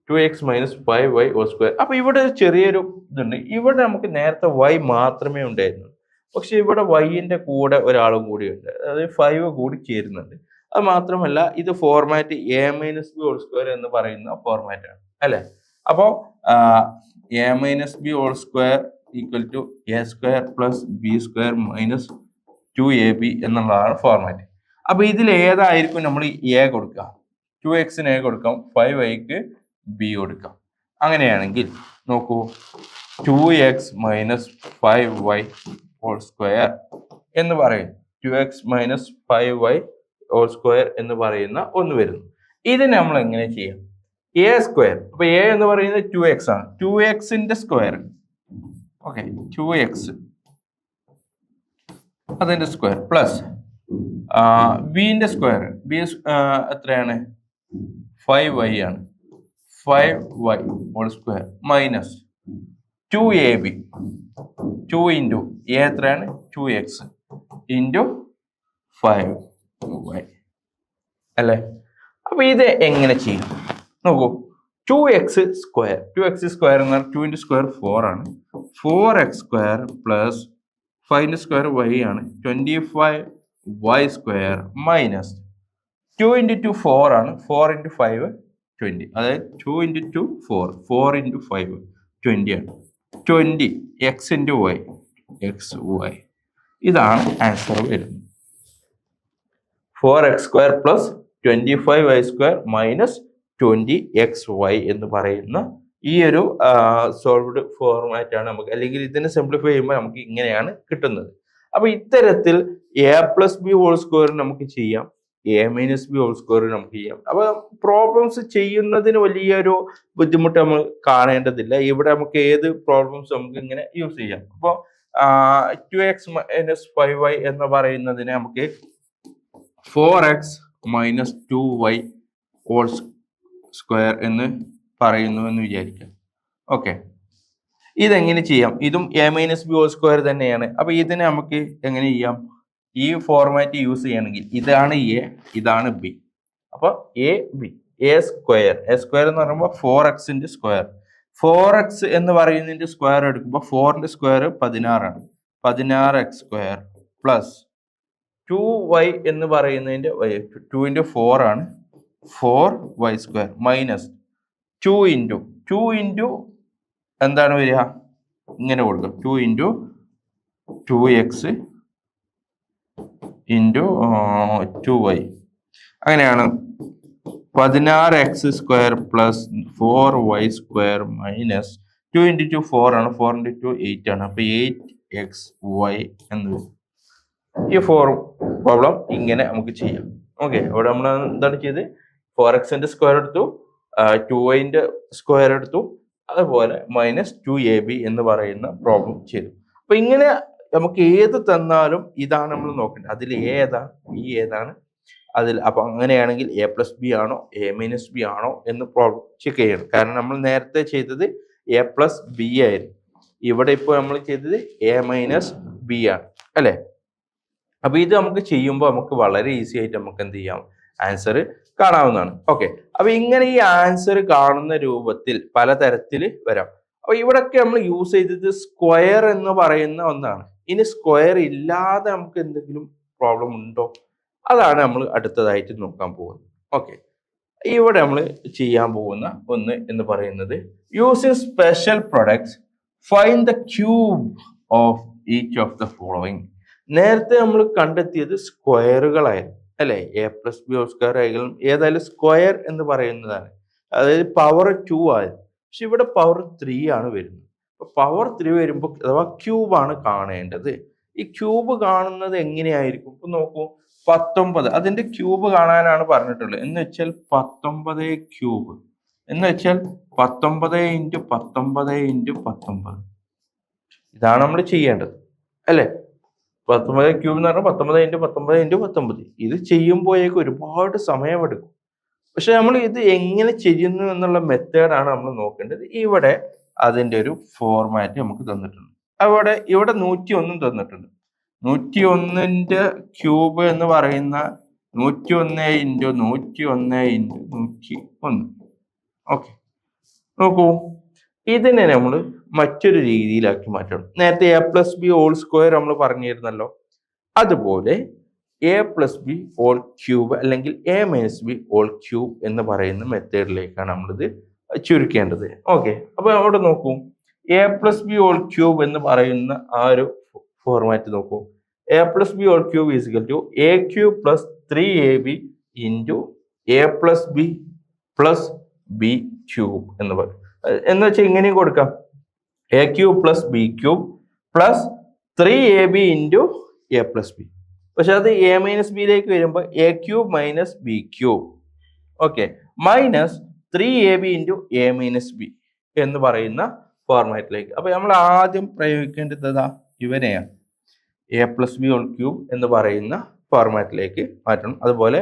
S1: 2x minus 5y whole square. അപ്പൊ ഇവിടെ ചെറിയൊരു ഇതുണ്ട്. ഇവിടെ നമുക്ക് നേരത്തെ y മാത്രമേ ഉണ്ടായിരുന്നു, പക്ഷെ ഇവിടെ y-ന്റെ കൂടെ ഒരാളും കൂടി ഉണ്ട്, അതായത് 5 കൂടി ചേരുന്നുണ്ട്. അത് മാത്രമല്ല, ഇത് format a minus b whole square എന്ന് പറയുന്ന ഫോർമാറ്റ് ആണ്, അല്ലെ? അപ്പോ a minus b whole square equal to a square plus b square minus 2ab എന്നുള്ളതാണ് ഫോർമാറ്റ്. അപ്പൊ ഇതിൽ ഏതായിരിക്കും നമ്മൾ a കൊടുക്കുക? 2x-ന് a കൊടുക്കാം, 5y-ക്ക് b കൊടുക്കാം. അങ്ങനെയാണെങ്കിൽ നോക്കൂ, 2x minus 5y whole square എന്ന് പറയും. 2x minus 5y whole square എന്ന് പറയുന്ന ഒന്ന് വരുന്നു. ഇതിനെ നമ്മൾ എങ്ങനെ ചെയ്യാം? a square. അപ്പൊ a എന്ന് പറയുന്നത് 2x ആണ്. 2x-ന്റെ സ്ക്വയർ, ഓക്കെ, 2x അതിന്റെ സ്ക്വയർ പ്ലസ് ബിന്റെ സ്ക്വയർ. ബി എത്രയാണ്? 5y ആണ്. 5y whole square minus 2ab. 2 into a എത്രയാണ്? 2x into 5y അല്ലേ? അപ്പൊ ഇത് എങ്ങനെ ചെയ്യും നോക്കൂ. 2x square. 2x സ്ക്വയർ എന്നാൽ 2 into സ്ക്വയർ 4 ആണ്. 4x square plus 5 square y ആണ്. 25y സ്ക്വയർ മൈനസ് 2 into 2 4 ആണ്. 4 into 5 20. അതായത് 2 into 2 4, 4 into 5 20 ആണ്. 20 x into y, xy. ഇതാണ് ആൻസർ വരുന്നത്. 4x square plus 25y square minus 20xy എന്ന് പറയുന്ന ഈ ഒരു സോൾവ്ഡ് ഫോർമാറ്റ് ആണ് നമുക്ക്, അല്ലെങ്കിൽ ഇതിനെ സിംപ്ലിഫൈ ചെയ്യുമ്പോൾ നമുക്ക് ഇങ്ങനെയാണ് കിട്ടുന്നത്. അപ്പൊ ഇത്തരത്തിൽ a plus B whole square നമുക്ക് ചെയ്യാം, a minus B whole square നമുക്ക് ചെയ്യാം. അപ്പൊ പ്രോബ്ലംസ് ചെയ്യുന്നതിന് വലിയൊരു ബുദ്ധിമുട്ട് നമ്മൾ കാണേണ്ടതില്ല. ഇവിടെ നമുക്ക് ഏത് പ്രോബ്ലംസ് നമുക്ക് ഇങ്ങനെ യൂസ് ചെയ്യാം. അപ്പോൾ 2x minus 5y എന്ന് പറയുന്നതിനെ നമുക്ക് 4x minus 2y whole square എന്ന് പറയുന്നു എന്ന് വിചാരിക്കാം. ഓക്കെ, ഇതെങ്ങനെ ചെയ്യാം? ഇതും a minus B whole square തന്നെയാണ്. അപ്പൊ ഇതിനെ നമുക്ക് എങ്ങനെ ചെയ്യാം? ഈ ഫോർമാറ്റ് യൂസ് ചെയ്യണമെങ്കിൽ ഇതാണ് a, ഇതാണ് b. അപ്പൊ a b, a square. a square എന്ന് പറയുമ്പോൾ 4x-ന്റെ സ്ക്വയർ. 4x എന്ന് പറയുന്നതിന്റെ സ്ക്വയർ എടുക്കുമ്പോൾ 4-ന്റെ സ്ക്വയർ 16 ആണ്. 16x സ്ക്വയർ പ്ലസ് 2y എന്ന് പറയുന്നതിന്റെ 2 into 4 ആണ്. 4y സ്ക്വയർ മൈനസ് 2 into എന്താണ് വരിക? ഇങ്ങനെ കൊടുക്കും, 2 into 2x into 2y. അങ്ങനെയാണ് 16x square plus 4y square minus 2 into 2 4 ആണ്. 4 into 2 8 ആണ്. അപ്പൊ 8xy എന്ന് വരും. ഈ പ്രോബ്ലം ഇങ്ങനെ നമുക്ക് ചെയ്യാം. ഓക്കെ, അവിടെ നമ്മൾ എന്താണ് ചെയ്ത്? 4x-ന്റെ സ്ക്വയർ എടുത്തു, 2y-ന്റെ സ്ക്വയർ എടുത്തു, അതുപോലെ മൈനസ് 2ab എന്ന് പറയുന്ന പ്രോബ്ലം ചെയ്തു. അപ്പൊ ഇങ്ങനെ നമുക്ക് ഏത് തന്നാലും ഇതാണ് നമ്മൾ നോക്കേണ്ടത്. അതിൽ a ഏതാണ്, b ഏതാണ്, അതിൽ അപ്പൊ അങ്ങനെയാണെങ്കിൽ a പ്ലസ് ബി ആണോ a മൈനസ് ബി ആണോ എന്ന് പ്രോബ്ലം ചെക്ക് ചെയ്യണം. കാരണം നമ്മൾ നേരത്തെ ചെയ്തത് a പ്ലസ് ബി ആയിരുന്നു. ഇവിടെ ഇപ്പോൾ നമ്മൾ ചെയ്തത് a മൈനസ് ബി ആണ്, അല്ലെ? അപ്പൊ ഇത് നമുക്ക് ചെയ്യുമ്പോൾ നമുക്ക് വളരെ ഈസി ആയിട്ട് നമുക്ക് എന്ത് ചെയ്യാം? ആൻസർ കാണാവുന്നതാണ്. ഓക്കെ, അപ്പൊ ഇങ്ങനെ ഈ ആൻസർ കാണുന്ന രൂപത്തിൽ പലതരത്തിൽ വരാം. അപ്പൊ ഇവിടൊക്കെ നമ്മൾ യൂസ് ചെയ്തത് സ്ക്വയർ എന്ന് പറയുന്ന ഒന്നാണ്. ഇനി സ്ക്വയർ ഇല്ലാതെ നമുക്ക് എന്തെങ്കിലും പ്രോബ്ലം ഉണ്ടോ? അതാണ് നമ്മൾ അടുത്തതായിട്ട് നോക്കാൻ പോകുന്നത്. ഓക്കെ, ഇവിടെ നമ്മൾ ചെയ്യാൻ പോകുന്ന ഒന്ന് എന്ന് പറയുന്നത് using special products find the cube of each of the following. നേരത്തെ നമ്മൾ കണ്ടെത്തിയത് സ്ക്വയറുകളായിരുന്നു അല്ലെ? A plus B whole square ആയാലും ഏതായാലും സ്ക്വയർ എന്ന് പറയുന്നതാണ്. അതായത് പവർ 2 ആയിരുന്നു. പക്ഷെ ഇവിടെ പവർ 3 ആണ് വരുന്നത്. അപ്പൊ പവർ 3 വരുമ്പോൾ അഥവാ ക്യൂബ് ആണ് കാണേണ്ടത്. ഈ ക്യൂബ് കാണുന്നത് എങ്ങനെയായിരിക്കും? ഇപ്പൊ നോക്കൂ, 19 അതിന്റെ ക്യൂബ് കാണാനാണ് പറഞ്ഞിട്ടുള്ളത്. എന്ന് വെച്ചാൽ 19 ക്യൂബ് എന്ന് വെച്ചാൽ 19 ഇൻറ്റു 19 ഇൻറ്റു 19. ഇതാണ് നമ്മൾ ചെയ്യേണ്ടത് അല്ലെ? 19 ക്യൂബ് എന്ന് പറഞ്ഞാൽ 19 ഇൻറ്റു 19 ഇൻറ്റു 19. ഇത് ചെയ്യുമ്പോഴേക്കും ഒരുപാട് സമയമെടുക്കും. പക്ഷെ നമ്മൾ ഇത് എങ്ങനെ ചെയ്യുന്നു എന്നുള്ള മെത്തേഡാണ് നമ്മൾ നോക്കേണ്ടത്. ഇവിടെ അതിന്റെ ഒരു ഫോർമാറ്റ് നമുക്ക് തന്നിട്ടുണ്ട്. ഇവിടെ 101 തന്നിട്ടുണ്ട്. 101ന്റെ ക്യൂബ് എന്ന് പറയുന്ന 101 ഇൻറ്റു 101 ഇൻറ്റു 101. ഓക്കെ, നോക്കൂ, ഇതിനെ നമ്മൾ മറ്റൊരു രീതിയിലാക്കി മാറ്റണം. നേരത്തെ a plus B whole square നമ്മൾ പറഞ്ഞിരുന്നല്ലോ. അതുപോലെ a plus B whole cube അല്ലെങ്കിൽ a minus B whole cube എന്ന് പറയുന്ന മെത്തേഡിലേക്കാണ് നമ്മളിത് ചുരുക്കേണ്ടത്. ഓക്കെ, അപ്പൊ അവിടെ നോക്കൂ, a plus B whole cube എന്ന് പറയുന്ന ആ ഒരു ഫോർമാറ്റ് നോക്കൂ. A plus B whole cube is equal to a cube plus 3ab into A plus b plus B cube എന്ന് പറയും. എന്ന് വെച്ചാൽ ഇങ്ങനെയും കൊടുക്കാം, a cube plus B cube plus 3ab into A plus b. പക്ഷെ അത് എ മൈനസ് ബിയിലേക്ക് വരുമ്പോൾ a cube minus B cube, okay, minus 3ab into A minus B എന്ന് പറയുന്ന ഫോർമാറ്റിലേക്ക്. അപ്പൊ നമ്മൾ ആദ്യം പ്രയോഗിക്കേണ്ടത് ഇവനെയാണ്, a plus B whole cube എന്ന് പറയുന്ന ഫോർമാറ്റിലേക്ക് മാറ്റണം. അതുപോലെ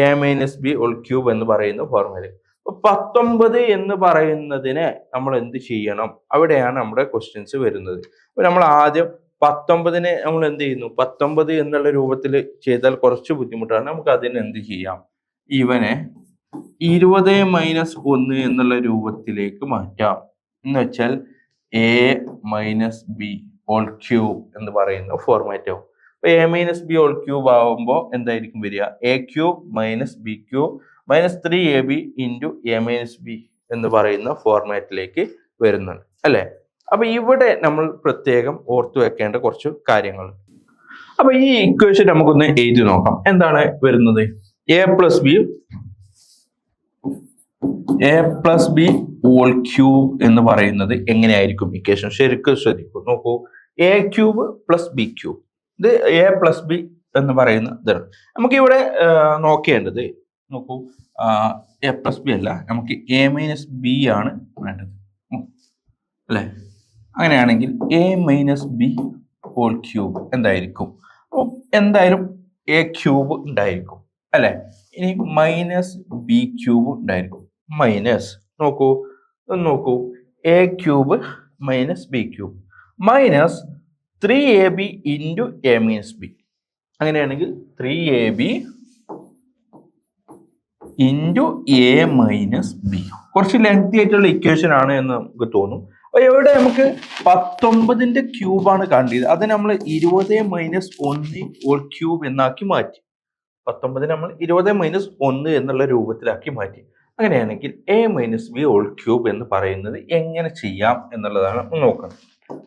S1: a minus B whole cube എന്ന് പറയുന്ന ഫോർമാറ്റ്. 19 എന്ന് പറയുന്നതിനെ നമ്മൾ എന്ത് ചെയ്യണം? അവിടെയാണ് നമ്മുടെ ക്വസ്റ്റ്യൻസ് വരുന്നത്. അപ്പൊ നമ്മൾ ആദ്യം 19നെ നമ്മൾ എന്ത് ചെയ്യുന്നു? 19 എന്നുള്ള രൂപത്തിൽ ചെയ്താൽ കുറച്ച് ബുദ്ധിമുട്ടാണ്. നമുക്ക് അതിന് എന്ത് ചെയ്യാം? ഇവനെ 20 മൈനസ് 1 എന്നുള്ള രൂപത്തിലേക്ക് മാറ്റാം. എന്ന് വെച്ചാൽ A minus B whole cube എന്ന് പറയുന്ന ഫോർമാറ്റ് ആവും. അപ്പൊ A minus B whole cube ആവുമ്പോൾ എന്തായിരിക്കും വരിക? A cube minus B cube minus 3ab into A minus B എന്ന് പറയുന്ന ഫോർമാറ്റിലേക്ക് വരുന്നുണ്ട് അല്ലെ? അപ്പൊ ഇവിടെ നമ്മൾ പ്രത്യേകം ഓർത്തു വെക്കേണ്ട കുറച്ച് കാര്യങ്ങൾ. അപ്പൊ ഈ ഇക്വേഷൻ നമുക്കൊന്ന് എഴുതി നോക്കാം. എന്താണ് വരുന്നത്? A plus B whole cube എന്ന് പറയുന്നത് എങ്ങനെയായിരിക്കും ഇക്വേഷൻ? ശരിക്കും ശ്രദ്ധിക്കൂ, നോക്കൂ, A cube plus B cube, ഇത് എ പ്ലസ് ബി എന്ന് പറയുന്ന ഇതാണ്. നമുക്ക് ഇവിടെ നോക്കേണ്ടത്, നോക്കൂ, എ പ്ലസ് ബി അല്ല, നമുക്ക് എ മൈനസ് ബി ആണ് വേണ്ടത് അല്ലെ? അങ്ങനെയാണെങ്കിൽ A minus B whole cube എന്തായിരിക്കും? എന്തായാലും എ ക്യൂബ് ഉണ്ടായിരിക്കും അല്ലെ? ഇനി മൈനസ് ബി ക്യൂബ് ഉണ്ടായിരിക്കും. മൈനസ് നോക്കൂ, A cube minus B cube minus 3ab into A minus B. അങ്ങനെയാണെങ്കിൽ 3ab into A minus B. കുറച്ച് ലെങ്തി ആയിട്ടുള്ള ഇക്വേഷൻ ആണ് എന്ന് നമുക്ക് തോന്നും. അപ്പൊ ഇവിടെ നമുക്ക് 19ന്റെ ക്യൂബാണ് കണ്ടത്. അത് നമ്മൾ 20 മൈനസ് 1 ഹോൾ ക്യൂബ് എന്നാക്കി മാറ്റി. 19 നമ്മൾ 20 മൈനസ് 1 എന്നുള്ള രൂപത്തിലാക്കി മാറ്റി. അങ്ങനെയാണെങ്കിൽ A minus B whole cube എന്ന് പറയുന്നത് എങ്ങനെ ചെയ്യാം എന്നുള്ളതാണ് നോക്കുന്നത്.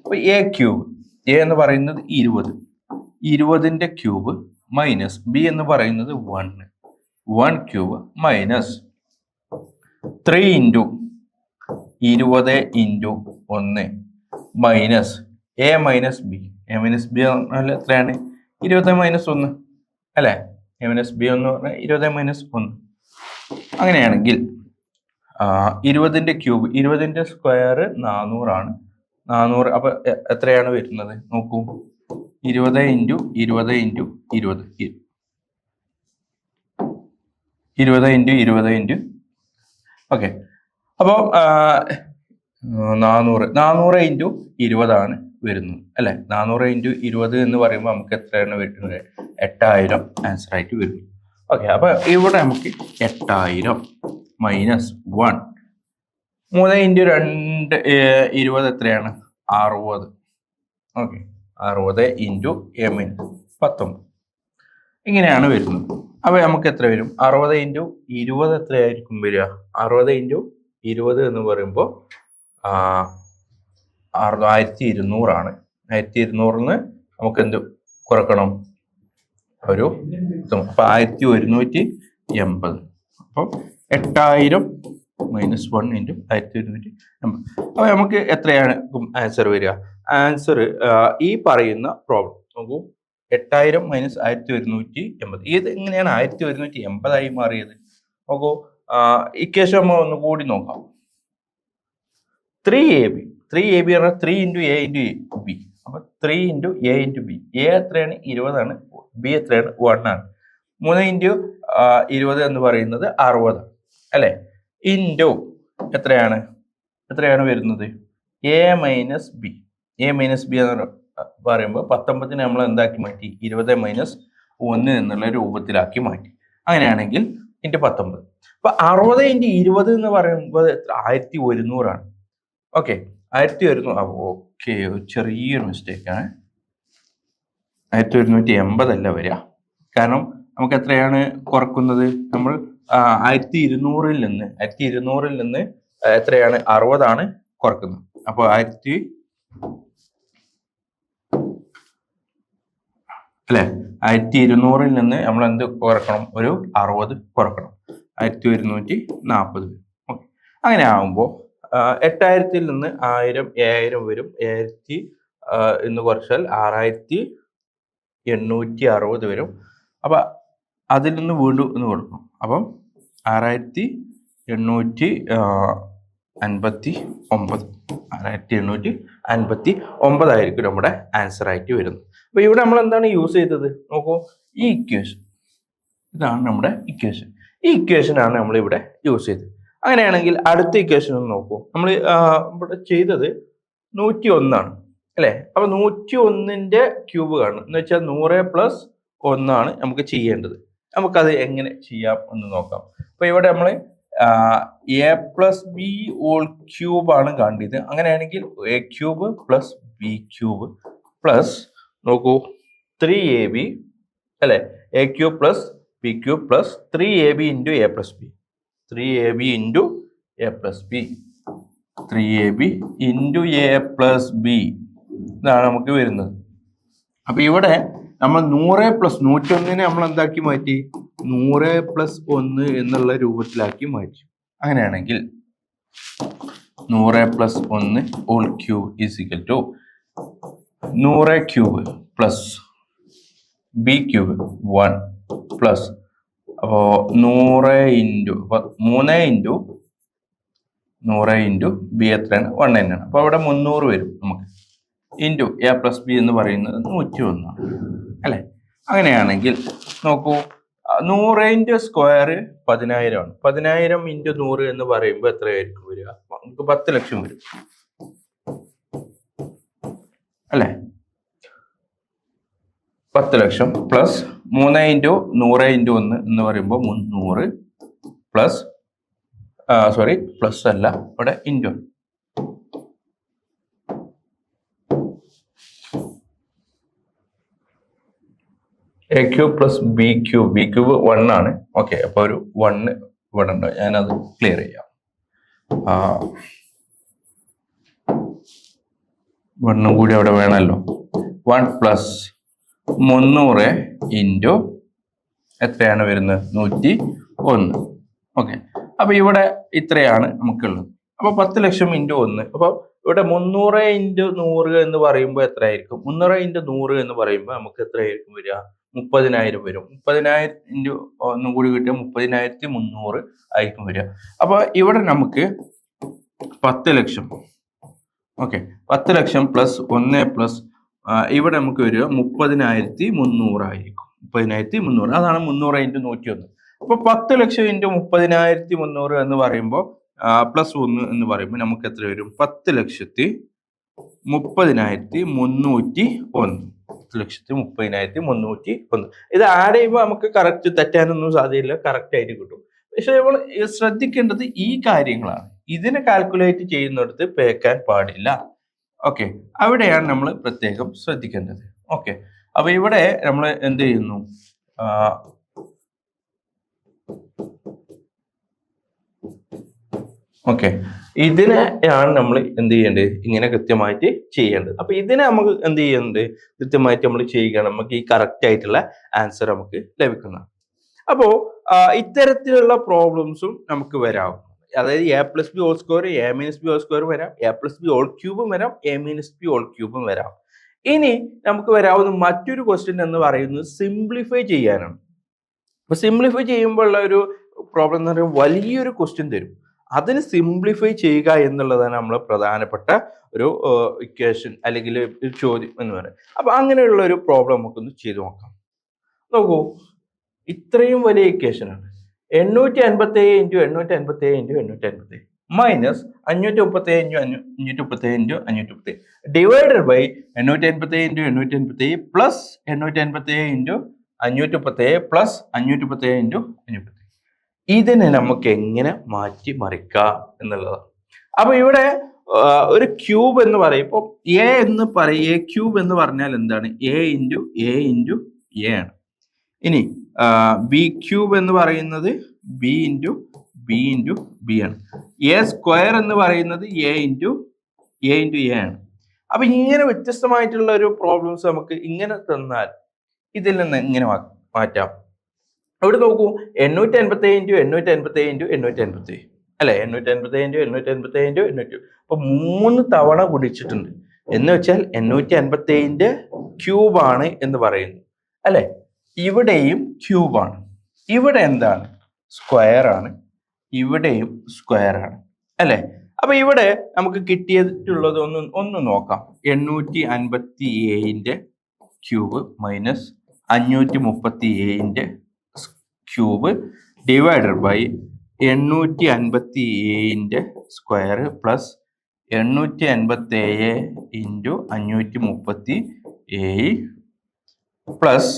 S1: അപ്പൊ എ ക്യൂബ്, എ എന്ന് പറയുന്നത് 20ന്റെ ക്യൂബ് മൈനസ് ബി എന്ന് പറയുന്നത് 1 cube minus 3 into 20 into 1 minus A minus B. A minus B എത്രയാണ്? 20 മൈനസ് 1 അല്ലെ? എ മൈനസ് ബി എന്ന് പറഞ്ഞാൽ 20 മൈനസ് 1. അങ്ങനെയാണെങ്കിൽ 20ന്റെ ക്യൂബ്, 20ന്റെ സ്ക്വയർ 400 ആണ്. 400 അപ്പൊ എത്രയാണ് വരുന്നത്? നോക്കൂ, 20 ഇൻറ്റു 20 ഇൻറ്റു 20 ഇൻറ്റു ഓക്കെ. അപ്പോൾ 400 ഇൻറ്റു 20 ആണ് വരുന്നത് അല്ലെ? 400 ഇൻറ്റു 20 എന്ന് പറയുമ്പോൾ നമുക്ക് എത്രയാണ് വരുന്നത്? 8000 ആൻസർ ആയിട്ട് വരുന്നു. ഓക്കെ, അപ്പൊ ഇവിടെ നമുക്ക് 8000 മൈനസ് 1, 3 ഇൻറ്റു 2 20 എത്രയാണ്? 60. ഓക്കെ, 60 ഇൻറ്റു എ മൈനസ് 19 ഇങ്ങനെയാണ് വരുന്നത്. അപ്പൊ നമുക്ക് എത്ര വരും? 60 ഇൻറ്റു 20 എത്രയായിരിക്കും വരിക? 60 ഇൻറ്റു 20 എന്ന് പറയുമ്പോൾ 1200 ആണ്. 1200 നമുക്ക് എന്ത് കുറക്കണം ഒരു, അപ്പൊ 1180. അപ്പം 8000 മൈനസ് 1 ഇൻറ്റു 1180. അപ്പൊ നമുക്ക് എത്രയാണ് ആൻസർ വരിക? ആൻസർ ഈ പറയുന്ന പ്രോബ്ലം നോക്കൂ, 8000 മൈനസ് 1180. ഇത് എങ്ങനെയാണ് 1180 മാറിയത്? നോക്കൂ, ഇക്വേഷൻ നമ്മൾ ഒന്നുകൂടി നോക്കാം. 3AB പറഞ്ഞാൽ 3 ഇൻറ്റു എ ഇൻറ്റു ബി. അപ്പൊ 3 into A into B. A എത്രയാണ്? 20 ആണ്. ബി എത്രയാണ്? 1 ആണ്. 3 ഇൻറ്റു 20 എന്ന് പറയുന്നത് 60 അല്ലെ? ഇൻറ്റു എത്രയാണ് വരുന്നത്? A minus B. A minus B എന്ന് പറയുമ്പോൾ 19 നമ്മൾ എന്താക്കി മാറ്റി? 20 മൈനസ് 1 എന്നുള്ള രൂപത്തിലാക്കി മാറ്റി. അങ്ങനെയാണെങ്കിൽ ഇൻറ്റു 19. അപ്പൊ 60 ഇൻറ്റു 20 എന്ന് പറയുമ്പോൾ 1100 ആണ്. ഓക്കെ, 1100. ഓക്കെ, ചെറിയൊരു മിസ്റ്റേക്ക് ആണ്. 1180 അല്ല വരിക. കാരണം നമുക്ക് എത്രയാണ് കുറക്കുന്നത്? നമ്മൾ 1200 നിന്ന് എത്രയാണ്? 60 ആണ് കുറക്കുന്നത്. അപ്പൊ 1200 നിന്ന് നമ്മൾ എന്ത് കുറക്കണം? ഒരു 60 കുറക്കണം. 1240. ഓക്കെ, അങ്ങനെ ആകുമ്പോൾ 8000 നിന്ന് 1000 7000 വരും. 7000 എന്ന് കുറച്ചാൽ 6860 വരും. അപ്പൊ അതിൽ നിന്ന് വീണ്ടും ഒന്ന് കൊടുക്കണം. അപ്പം 6859 ആയിരിക്കും നമ്മുടെ ആൻസർ ആയിട്ട് വരുന്നത്. അപ്പൊ ഇവിടെ നമ്മൾ എന്താണ് യൂസ് ചെയ്തത്? നോക്കൂ, ഈ ഇക്വേഷൻ, ഇതാണ് നമ്മുടെ ഇക്വേഷൻ. ഈ ഇക്വേഷൻ ആണ് നമ്മൾ ഇവിടെ യൂസ് ചെയ്തത്. അങ്ങനെയാണെങ്കിൽ അടുത്ത ഇക്വേഷൻ ഒന്ന് നോക്കൂ. നമ്മൾ ഇവിടെ ചെയ്തത് 101 ആണ് അല്ലെ? അപ്പൊ 101ന്റെ ക്യൂബ് കാണും എന്ന് വെച്ചാൽ 100 പ്ലസ് 1 ആണ് നമുക്ക് ചെയ്യേണ്ടത്. നമുക്കത് എങ്ങനെ ചെയ്യാം എന്ന് നോക്കാം. അപ്പൊ ഇവിടെ നമ്മൾ A plus B whole cube ആണ് കണ്ടത്. അങ്ങനെയാണെങ്കിൽ A cube plus B cube plus നോക്കൂ 3ab അല്ലെ? A cube plus B cube plus 3ab into A plus B. 3ab into A plus B. 3ab into A plus B. ഇതാണ് നമുക്ക് വരുന്നത്. അപ്പൊ ഇവിടെ നമ്മൾ 100 പ്ലസ് 101 നമ്മൾ എന്താക്കി മാറ്റി? 100 പ്ലസ് 1 എന്നുള്ള രൂപത്തിലാക്കി മാറ്റി. അങ്ങനെയാണെങ്കിൽ 100 plus 1 whole cube is equal to 100 cube plus B cube 1 plus അപ്പോ 100 ഇൻറ്റു 3 ഇൻറ്റു 100 ഇൻറ്റു ബി എത്രയാണ്? 1 തന്നെയാണ്. അപ്പൊ അവിടെ 300 വരും നമുക്ക്. ഇൻറ്റു എ പ്ലസ് ബി എന്ന് പറയുന്നത് 101 ആണ് അല്ലെ? അങ്ങനെയാണെങ്കിൽ നോക്കൂ, 100ന്റെ സ്ക്വയർ 10,000 ആണ്. 10,000 ഇൻറ്റു 100 എന്ന് പറയുമ്പോൾ എത്രയായിരിക്കും വരിക? നമുക്ക് 10 ലക്ഷം വരും അല്ലെ? 10 ലക്ഷം പ്ലസ് 3 ഇൻറ്റു 100 ഇൻറ്റു 1 എന്ന് പറയുമ്പോൾ 300 പ്ലസ് പ്ലസ് അല്ല, ഇവിടെ into A cube plus B cube. B cube 1 ആണ്. ഓക്കെ, അപ്പൊ ഒരു 1 ഇവിടെ ഉണ്ട്. ഞാനത് ക്ലിയർ ചെയ്യാം. 1 കൂടി അവിടെ വേണമല്ലോ. 1 പ്ലസ് 300 ഇൻറ്റു എത്രയാണ് വരുന്നത്? 101. ഓക്കെ, അപ്പൊ ഇവിടെ ഇത്രയാണ് നമുക്കുള്ളത്. അപ്പൊ 10 ലക്ഷം ഇൻറ്റു 1. അപ്പൊ ഇവിടെ 300 ഇൻറ്റു 100 എന്ന് പറയുമ്പോൾ എത്രയായിരിക്കും? 300 ഇൻറ്റു 100 എന്ന് പറയുമ്പോൾ നമുക്ക് എത്രയായിരിക്കും വരിക? 30,000 വരും. 30,000 ഇൻറ്റു 1 കൂടി കിട്ടിയ 30,300 ആയിരിക്കും വരിക. അപ്പൊ ഇവിടെ നമുക്ക് 10 ലക്ഷം. ഓക്കെ, 10 ലക്ഷം പ്ലസ് 1 പ്ലസ് ഇവിടെ നമുക്ക് വരിക 30,300 ആയിരിക്കും. 30,300, അതാണ് 300 ഇൻറ്റു 101. അപ്പൊ 10 ലക്ഷം ഇൻറ്റു 30,300 എന്ന് പറയുമ്പോൾ പ്ലസ് 1 എന്ന് പറയുമ്പോൾ നമുക്ക് എത്ര വരും? 10,30,301. 10,30,301. ഇത് ആഡ് ചെയ്യുമ്പോൾ നമുക്ക് കറക്റ്റ് തെറ്റാനൊന്നും സാധ്യതയില്ല, കറക്റ്റ് ആയിട്ട് കിട്ടും. പക്ഷെ നമ്മൾ ശ്രദ്ധിക്കേണ്ടത് ഈ കാര്യങ്ങളാണ്. ഇതിനെ കാൽക്കുലേറ്റ് ചെയ്യുന്നിടത്ത് പേക്കാൻ പാടില്ല. ഓക്കെ, അവിടെയാണ് നമ്മൾ പ്രത്യേകം ശ്രദ്ധിക്കേണ്ടത്. ഓക്കെ, അപ്പൊ ഇവിടെ നമ്മൾ എന്ത് ചെയ്യുന്നു? ഓക്കെ, ഇതിനെയാണ് നമ്മൾ എന്ത് ചെയ്യേണ്ടത്, ഇങ്ങനെ കൃത്യമായിട്ട് ചെയ്യേണ്ടത്. അപ്പൊ ഇതിനെ നമുക്ക് എന്ത് ചെയ്യുന്നുണ്ട്, കൃത്യമായിട്ട് നമ്മൾ ചെയ്യുകയാണ്, നമുക്ക് ഈ കറക്റ്റ് ആയിട്ടുള്ള ആൻസർ നമുക്ക് ലഭിക്കുന്നതാണ്. അപ്പോ ഇത്തരത്തിലുള്ള പ്രോബ്ലംസും നമുക്ക് വരാം. അതായത് A plus B whole square, A minus B whole square വരാം, എ പ്ലസ് ബി ഹോൾ ക്യൂബും വരാം, എ മൈനസ് ബി ഹോൾ ക്യൂബും വരാം. ഇനി നമുക്ക് വരാവുന്ന മറ്റൊരു ക്വസ്റ്റ്യൻ എന്ന് പറയുന്നത് സിംപ്ലിഫൈ ചെയ്യാനാണ്. അപ്പൊ സിംപ്ലിഫൈ ചെയ്യുമ്പോൾ ഉള്ള ഒരു പ്രോബ്ലം എന്ന് പറയുമ്പോൾ വലിയൊരു ക്വസ്റ്റ്യൻ തരും, അതിന് സിംപ്ലിഫൈ ചെയ്യുക എന്നുള്ളതാണ് നമ്മൾ പ്രധാനപ്പെട്ട ഒരു ഇക്വേഷൻ അല്ലെങ്കിൽ ഒരു ചോദ്യം എന്ന് പറയുന്നത്. അപ്പൊ അങ്ങനെയുള്ള ഒരു പ്രോബ്ലം നമുക്കൊന്ന് ചെയ്തു നോക്കാം. നോക്കൂ, ഇത്രയും വലിയ ഇക്വേഷനാണ്. 857 into 857 into 857 minus 537 into 537 into 537 divided by 857 into 857 plus 857 into 537 plus 537 into 537. ഇതിനെ നമുക്ക് എങ്ങനെ മാറ്റി മറിക്കാം എന്നുള്ളതാണ്. അപ്പൊ ഇവിടെ ഒരു ക്യൂബ് എന്ന് പറയുമ്പോൾ എ എന്ന് പറയും, എ ക്യൂബ് എന്ന് പറഞ്ഞാൽ എന്താണ്, A into A into A ആണ്. ഇനി ബി ക്യൂബ് എന്ന് പറയുന്നത് B into B into B ആണ്. എ സ്ക്വയർ എന്ന് പറയുന്നത് എ ഇൻറ്റു എ ആണ്. അപ്പൊ ഇങ്ങനെ വ്യത്യസ്തമായിട്ടുള്ള ഒരു പ്രോബ്ലംസ് നമുക്ക് ഇങ്ങനെ തന്നാൽ ഇതിൽ നിന്ന് എങ്ങനെ മാറ്റാം. ഇവിടെ നോക്കൂ, 857 ഇൻറ്റു 857 ഇൻറ്റു 857 അല്ലെ, 857 ഇൻറ്റു 857 ഇൻറ്റു 800. അപ്പൊ 3 തവണ ഗുണിച്ചിട്ടുണ്ട് എന്ന് വെച്ചാൽ 857ന്റെ ക്യൂബാണ് എന്ന് പറയുന്നു അല്ലെ. ഇവിടെയും ക്യൂബാണ്, ഇവിടെ എന്താണ്, സ്ക്വയർ ആണ്, ഇവിടെയും സ്ക്വയർ ആണ് അല്ലെ. അപ്പൊ ഇവിടെ നമുക്ക് കിട്ടിയിട്ടുള്ളത് ഒന്ന് നോക്കാം. 857ന്റെ ക്യൂബ് മൈനസ് 537ന്റെ ക്യൂബ് ഡിവൈഡഡ് ബൈ 857ന്റെ സ്ക്വയർ പ്ലസ് 857 ഇൻറ്റു 537 പ്ലസ്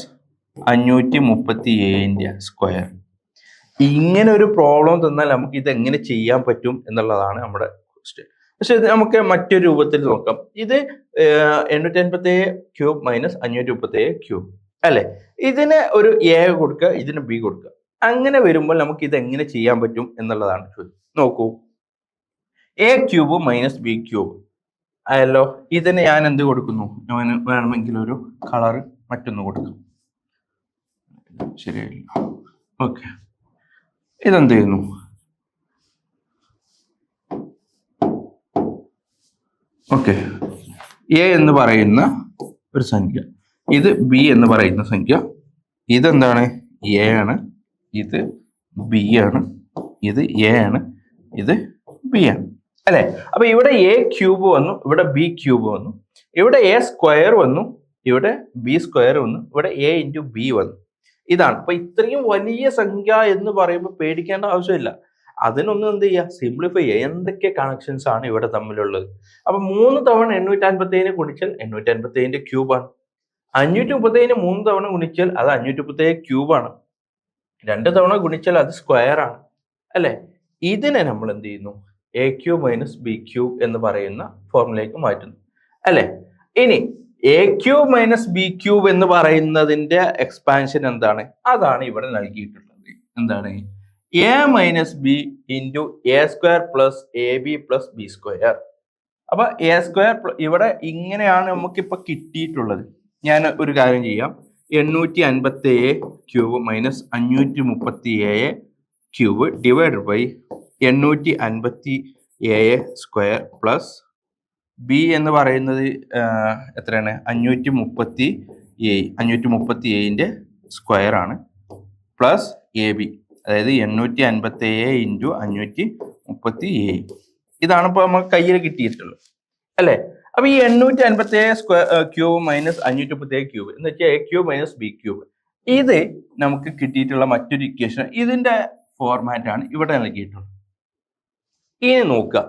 S1: 537ന്റെ സ്ക്വയർ. ഇങ്ങനെ ഒരു പ്രോബ്ലം തന്നാൽ നമുക്ക് ഇത് എങ്ങനെ ചെയ്യാൻ പറ്റും എന്നുള്ളതാണ് നമ്മുടെ ക്വസ്റ്റ്യൻ. പക്ഷെ ഇത് നമുക്ക് മറ്റൊരു രൂപത്തിൽ നോക്കാം. ഇത് 857 ക്യൂബ് മൈനസ് 537 ക്യൂബ് അല്ലെ. ഇതിന് ഒരു എ കൊടുക്കുക, ഇതിന് ബി കൊടുക്കുക. അങ്ങനെ വരുമ്പോൾ നമുക്ക് ഇത് എങ്ങനെ ചെയ്യാൻ പറ്റും എന്നുള്ളതാണ് ചോദ്യം. നോക്കൂ, A cube minus B cube ആയല്ലോ. ഇതിന് ഞാൻ എന്ത് കൊടുക്കുന്നു, ഞാൻ വേണമെങ്കിൽ ഒരു കളർ മറ്റൊന്ന് കൊടുക്കും, ശരിയല്ല. ഓക്കെ, ഇതെന്ത് ചെയ്യുന്നു, ഓക്കെ, എ എന്ന് പറയുന്ന ഒരു സംഖ്യ, ഇത് ബി എന്ന് പറയുന്ന സംഖ്യ, ഇതെന്താണ്, എ ആണ്, ഇത് ബി ആണ്, ഇത് എ ആണ്, ഇത് ബി ആണ് അല്ലെ. അപ്പൊ ഇവിടെ എ ക്യൂബ് വന്നു, ഇവിടെ ബി ക്യൂബ് വന്നു, ഇവിടെ എ സ്ക്വയർ വന്നു, ഇവിടെ ബി സ്ക്വയർ വന്നു, ഇവിടെ എ ഇൻറ്റു ബി വന്നു. ഇതാണ്. അപ്പൊ ഇത്രയും വലിയ സംഖ്യ എന്ന് പറയുമ്പോൾ പേടിക്കേണ്ട ആവശ്യമില്ല. അതിനൊന്നും എന്ത് ചെയ്യുക, സിംപ്ലിഫൈ ചെയ്യുക. എന്തൊക്കെ കണക്ഷൻസ് ആണ് ഇവിടെ തമ്മിലുള്ളത്. അപ്പൊ 3 തവണ 857 ഗുണിച്ചാൽ 857ന്റെ ക്യൂബാണ്. 537 3 തവണ ഗുണിച്ചാൽ അത് 537 ക്യൂബാണ്. 2 തവണ ഗുണിച്ചാൽ അത് സ്ക്വയർ ആണ് അല്ലെ. ഇതിനെ നമ്മൾ എന്ത് ചെയ്യുന്നു, A cube minus B cube എന്ന് പറയുന്ന ഫോർമുലയിലേക്ക് മാറ്റുന്നു അല്ലെ. ഇനി A cube minus B cube എന്ന് പറയുന്നതിന്റെ എക്സ്പാൻഷൻ എന്താണ്, അതാണ് ഇവിടെ നൽകിയിട്ടുള്ളത്. എന്താണ്, A minus B into A square plus A B plus B square. അപ്പൊ എ സ്ക്വയർ ഇവിടെ ഇങ്ങനെയാണ് നമുക്കിപ്പൊ കിട്ടിയിട്ടുള്ളത്. ഞാൻ ഒരു കാര്യം ചെയ്യാം, 857 cube minus 537 cube divide by 857 square plus B എന്ന് പറയുന്നത് എത്രയാണ്, 537ന്റെ സ്ക്വയർ ആണ് പ്ലസ് എ ബി, അതായത് 857 ഇൻറ്റു 537. ഇതാണ് ഇപ്പോൾ നമുക്ക് കയ്യിൽ കിട്ടിയിട്ടുള്ളത് അല്ലേ. അപ്പൊ ഈ 857 സ്ക്വയർ ക്യൂബ് മൈനസ് 537 ക്യൂബ് എന്ന് വെച്ചാൽ A cube minus B cube, ഇത് നമുക്ക് കിട്ടിയിട്ടുള്ള മറ്റൊരു ഇക്വേഷൻ. ഇതിന്റെ ഫോർമാറ്റ് ആണ് ഇവിടെ നൽകിയിട്ടുള്ളത്. ഇനി നോക്കുക,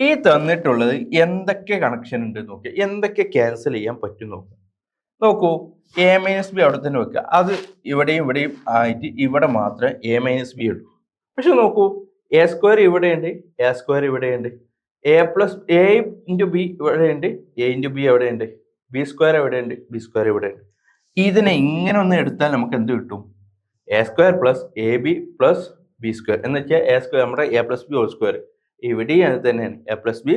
S1: ഈ തന്നിട്ടുള്ളത് എന്തൊക്കെ കണക്ഷൻ ഉണ്ട് നോക്കുക, എന്തൊക്കെ ക്യാൻസൽ ചെയ്യാൻ പറ്റും നോക്കുക. നോക്കൂ, എ മൈനസ് ബി അവിടെ തന്നെ വെക്കുക, അത് ഇവിടെയും ഇവിടെയും ആയിട്ട് ഇവിടെ മാത്രമേ എ മൈനസ് ബി ഉള്ളൂ. പക്ഷെ നോക്കൂ, എ സ്ക്വയർ ഇവിടെയുണ്ട്, എ സ്ക്വയർ ഇവിടെയുണ്ട്, A plus A into B ഇവിടെയുണ്ട്, എ ഇൻറ്റു ബി എവിടെയുണ്ട്, ബി സ്ക്വയർ എവിടെയുണ്ട്, ബി സ്ക്വയർ ഇവിടെയുണ്ട്. ഇതിനെ ഇങ്ങനെ ഒന്ന് എടുത്താൽ നമുക്ക് എന്ത് കിട്ടും, A square plus A B plus B square എന്ന് വെച്ചാൽ എ സ്ക്വയർ നമ്മുടെ A plus B whole square, ഇവിടെയും അത് തന്നെയാണ് A plus B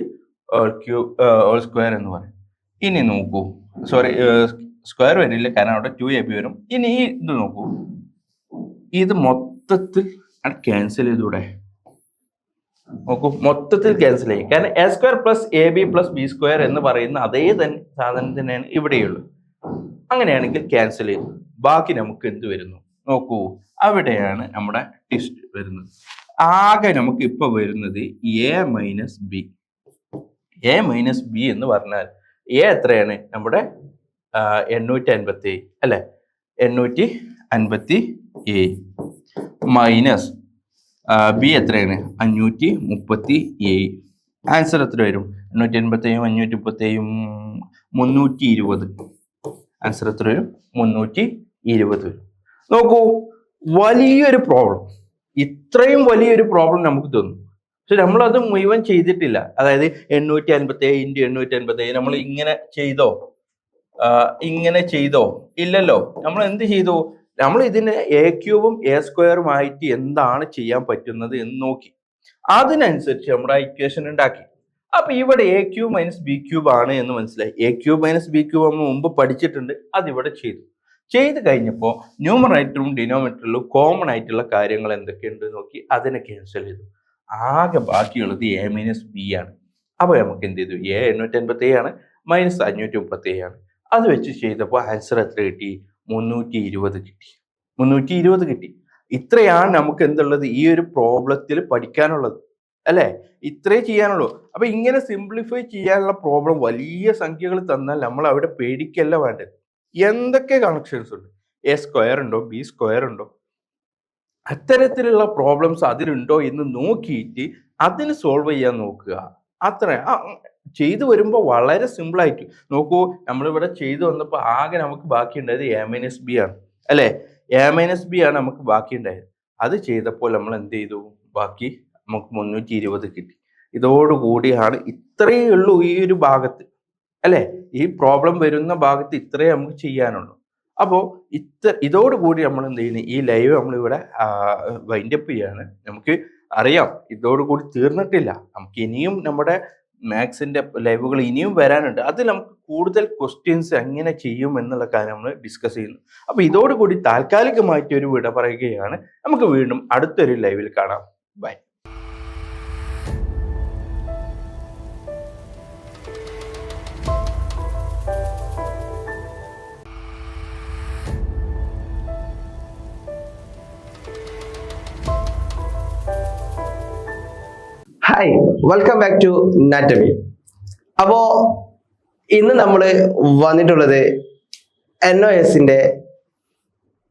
S1: whole square എന്ന് പറയും. ഇനി നോക്കൂ, സോറി സ്ക്വയർ വരില്ല കാരണം അവിടെ 2ab വരും. ഇനി ഈ ഇത് നോക്കൂ, ഇത് മൊത്തത്തിൽ ക്യാൻസൽ ചെയ്തൂടെ? നോക്കൂ, മൊത്തത്തിൽ ക്യാൻസൽ ചെയ്യും. കാരണം A square plus A B plus B square എന്ന് പറയുന്ന അതേ തന്നെ സാധനം തന്നെയാണ് ഇവിടെയുള്ളത്. അങ്ങനെയാണെങ്കിൽ ക്യാൻസൽ ചെയ്തു. ബാക്കി നമുക്ക് എന്ത് വരുന്നു നോക്കൂ, അവിടെയാണ് നമ്മുടെ ട്വിസ്റ്റ് വരുന്നത്. ആകെ നമുക്ക് ഇപ്പൊ വരുന്നത് A minus B. A minus B എന്ന് പറഞ്ഞാൽ എ എത്രയാണ്? നമ്മുടെ 857 അല്ലെ, 857 മൈനസ് ബി എത്രയാണ്? 537. ആൻസർ എത്ര വരും? 887 537 320. ആൻസർ എത്ര വരും? 320 വരും. നോക്കൂ, വലിയൊരു പ്രോബ്ലം, ഇത്രയും വലിയൊരു പ്രോബ്ലം നമുക്ക് തോന്നും. പക്ഷെ നമ്മളത് മുഴുവൻ ചെയ്തിട്ടില്ല. അതായത് 857 × 857 നമ്മൾ ഇങ്ങനെ ചെയ്തോ? ഇല്ലല്ലോ. നമ്മൾ എന്ത് ചെയ്തു? നമ്മൾ ഇതിന് എ ക്യൂബും എ സ്ക്വയറും ആയിട്ട് എന്താണ് ചെയ്യാൻ പറ്റുന്നത് എന്ന് നോക്കി. അതിനനുസരിച്ച് നമ്മുടെ ഇക്വേഷൻ ഉണ്ടാക്കി. അപ്പൊ ഇവിടെ A cube minus B cube ആണ് എന്ന് മനസ്സിലായി. A cube minus B cube നമ്മൾ മുമ്പ് പഠിച്ചിട്ടുണ്ട്. അതിവിടെ ചെയ്ത് കഴിഞ്ഞപ്പോൾ ന്യൂമറേറ്ററും ഡിനോമിനേറ്ററിലും കോമൺ ആയിട്ടുള്ള കാര്യങ്ങൾ എന്തൊക്കെയുണ്ട് നോക്കി അതിനെ ക്യാൻസൽ ചെയ്തു. ആകെ ബാക്കിയുള്ളത് എ മൈനസ് ബി ആണ്. അപ്പൊ നമുക്ക് എന്ത് ചെയ്തു? എ 857 ആണ് മൈനസ് 537 ആണ്. അത് വെച്ച് ചെയ്തപ്പോൾ ആൻസർ എത്ര കിട്ടി? 320 കിട്ടി. 320 കിട്ടി. ഇത്രയാണ് നമുക്ക് എന്തുള്ളത് ഈ ഒരു പ്രോബ്ലത്തിൽ പഠിക്കാനുള്ളത്, അല്ലെ? ഇത്രേ ചെയ്യാനുള്ളൂ. അപ്പൊ ഇങ്ങനെ സിംപ്ലിഫൈ ചെയ്യാനുള്ള പ്രോബ്ലം വലിയ സംഖ്യകൾ തന്നാൽ നമ്മൾ അവിടെ പേടിക്കല്ല വേണ്ടത്. എന്തൊക്കെ കണക്ഷൻസ് ഉണ്ട്? എ സ്ക്വയർ ഉണ്ടോ? ബി സ്ക്വയർ ഉണ്ടോ? അത്തരത്തിലുള്ള പ്രോബ്ലംസ് അതിലുണ്ടോ എന്ന് നോക്കിയിട്ട് അതിന് സോൾവ് ചെയ്യാൻ നോക്കുക. അത്ര ചെയ്തു വരുമ്പോൾ വളരെ സിമ്പിൾ ആയിട്ട് നോക്കൂ. നമ്മളിവിടെ ചെയ്തു വന്നപ്പോൾ ആകെ നമുക്ക് ബാക്കി ഉണ്ടായത് എ മൈനസ് ബി ആണ്, അല്ലെ? എ മൈനസ് ബി ആണ് നമുക്ക് ബാക്കി ഉണ്ടായത്. അത് ചെയ്തപ്പോൾ നമ്മൾ എന്ത് ചെയ്തു? ബാക്കി നമുക്ക് 320 കിട്ടി. ഇതോടുകൂടിയാണ് ഇത്രയേ ഉള്ളൂ ഈ ഒരു ഭാഗത്ത്, അല്ലെ? ഈ പ്രോബ്ലം വരുന്ന ഭാഗത്ത് ഇത്രയേ നമുക്ക് ചെയ്യാനുള്ളൂ. അപ്പോൾ ഇതോടുകൂടി നമ്മൾ എന്ത് ചെയ്യുന്നത്? ഈ ലൈവ് നമ്മളിവിടെ വൈൻഡപ്പ് ചെയ്യാണ്. നമുക്ക് അറിയാം ഇതോടുകൂടി തീർന്നിട്ടില്ല. നമുക്ക് ഇനിയും നമ്മുടെ മാത്സിന്റെ ലൈവുകൾ ഇനിയും വരാനുണ്ട്. അതിൽ നമുക്ക് കൂടുതൽ ക്വസ്റ്റ്യൻസ് എങ്ങനെ ചെയ്യും എന്നുള്ള കാര്യം നമ്മൾ ഡിസ്കസ് ചെയ്യുന്നു. അപ്പൊ ഇതോടുകൂടി താൽക്കാലികമായിട്ട് ഒരു വിട പറയുകയാണ്. നമുക്ക് വീണ്ടും അടുത്തൊരു ലൈവിൽ കാണാം. Bye.
S2: Hi, welcome back to നാറ്റമി. അപ്പോ ഇന്ന് നമ്മൾ വന്നിട്ടുള്ളത് NOSന്റെ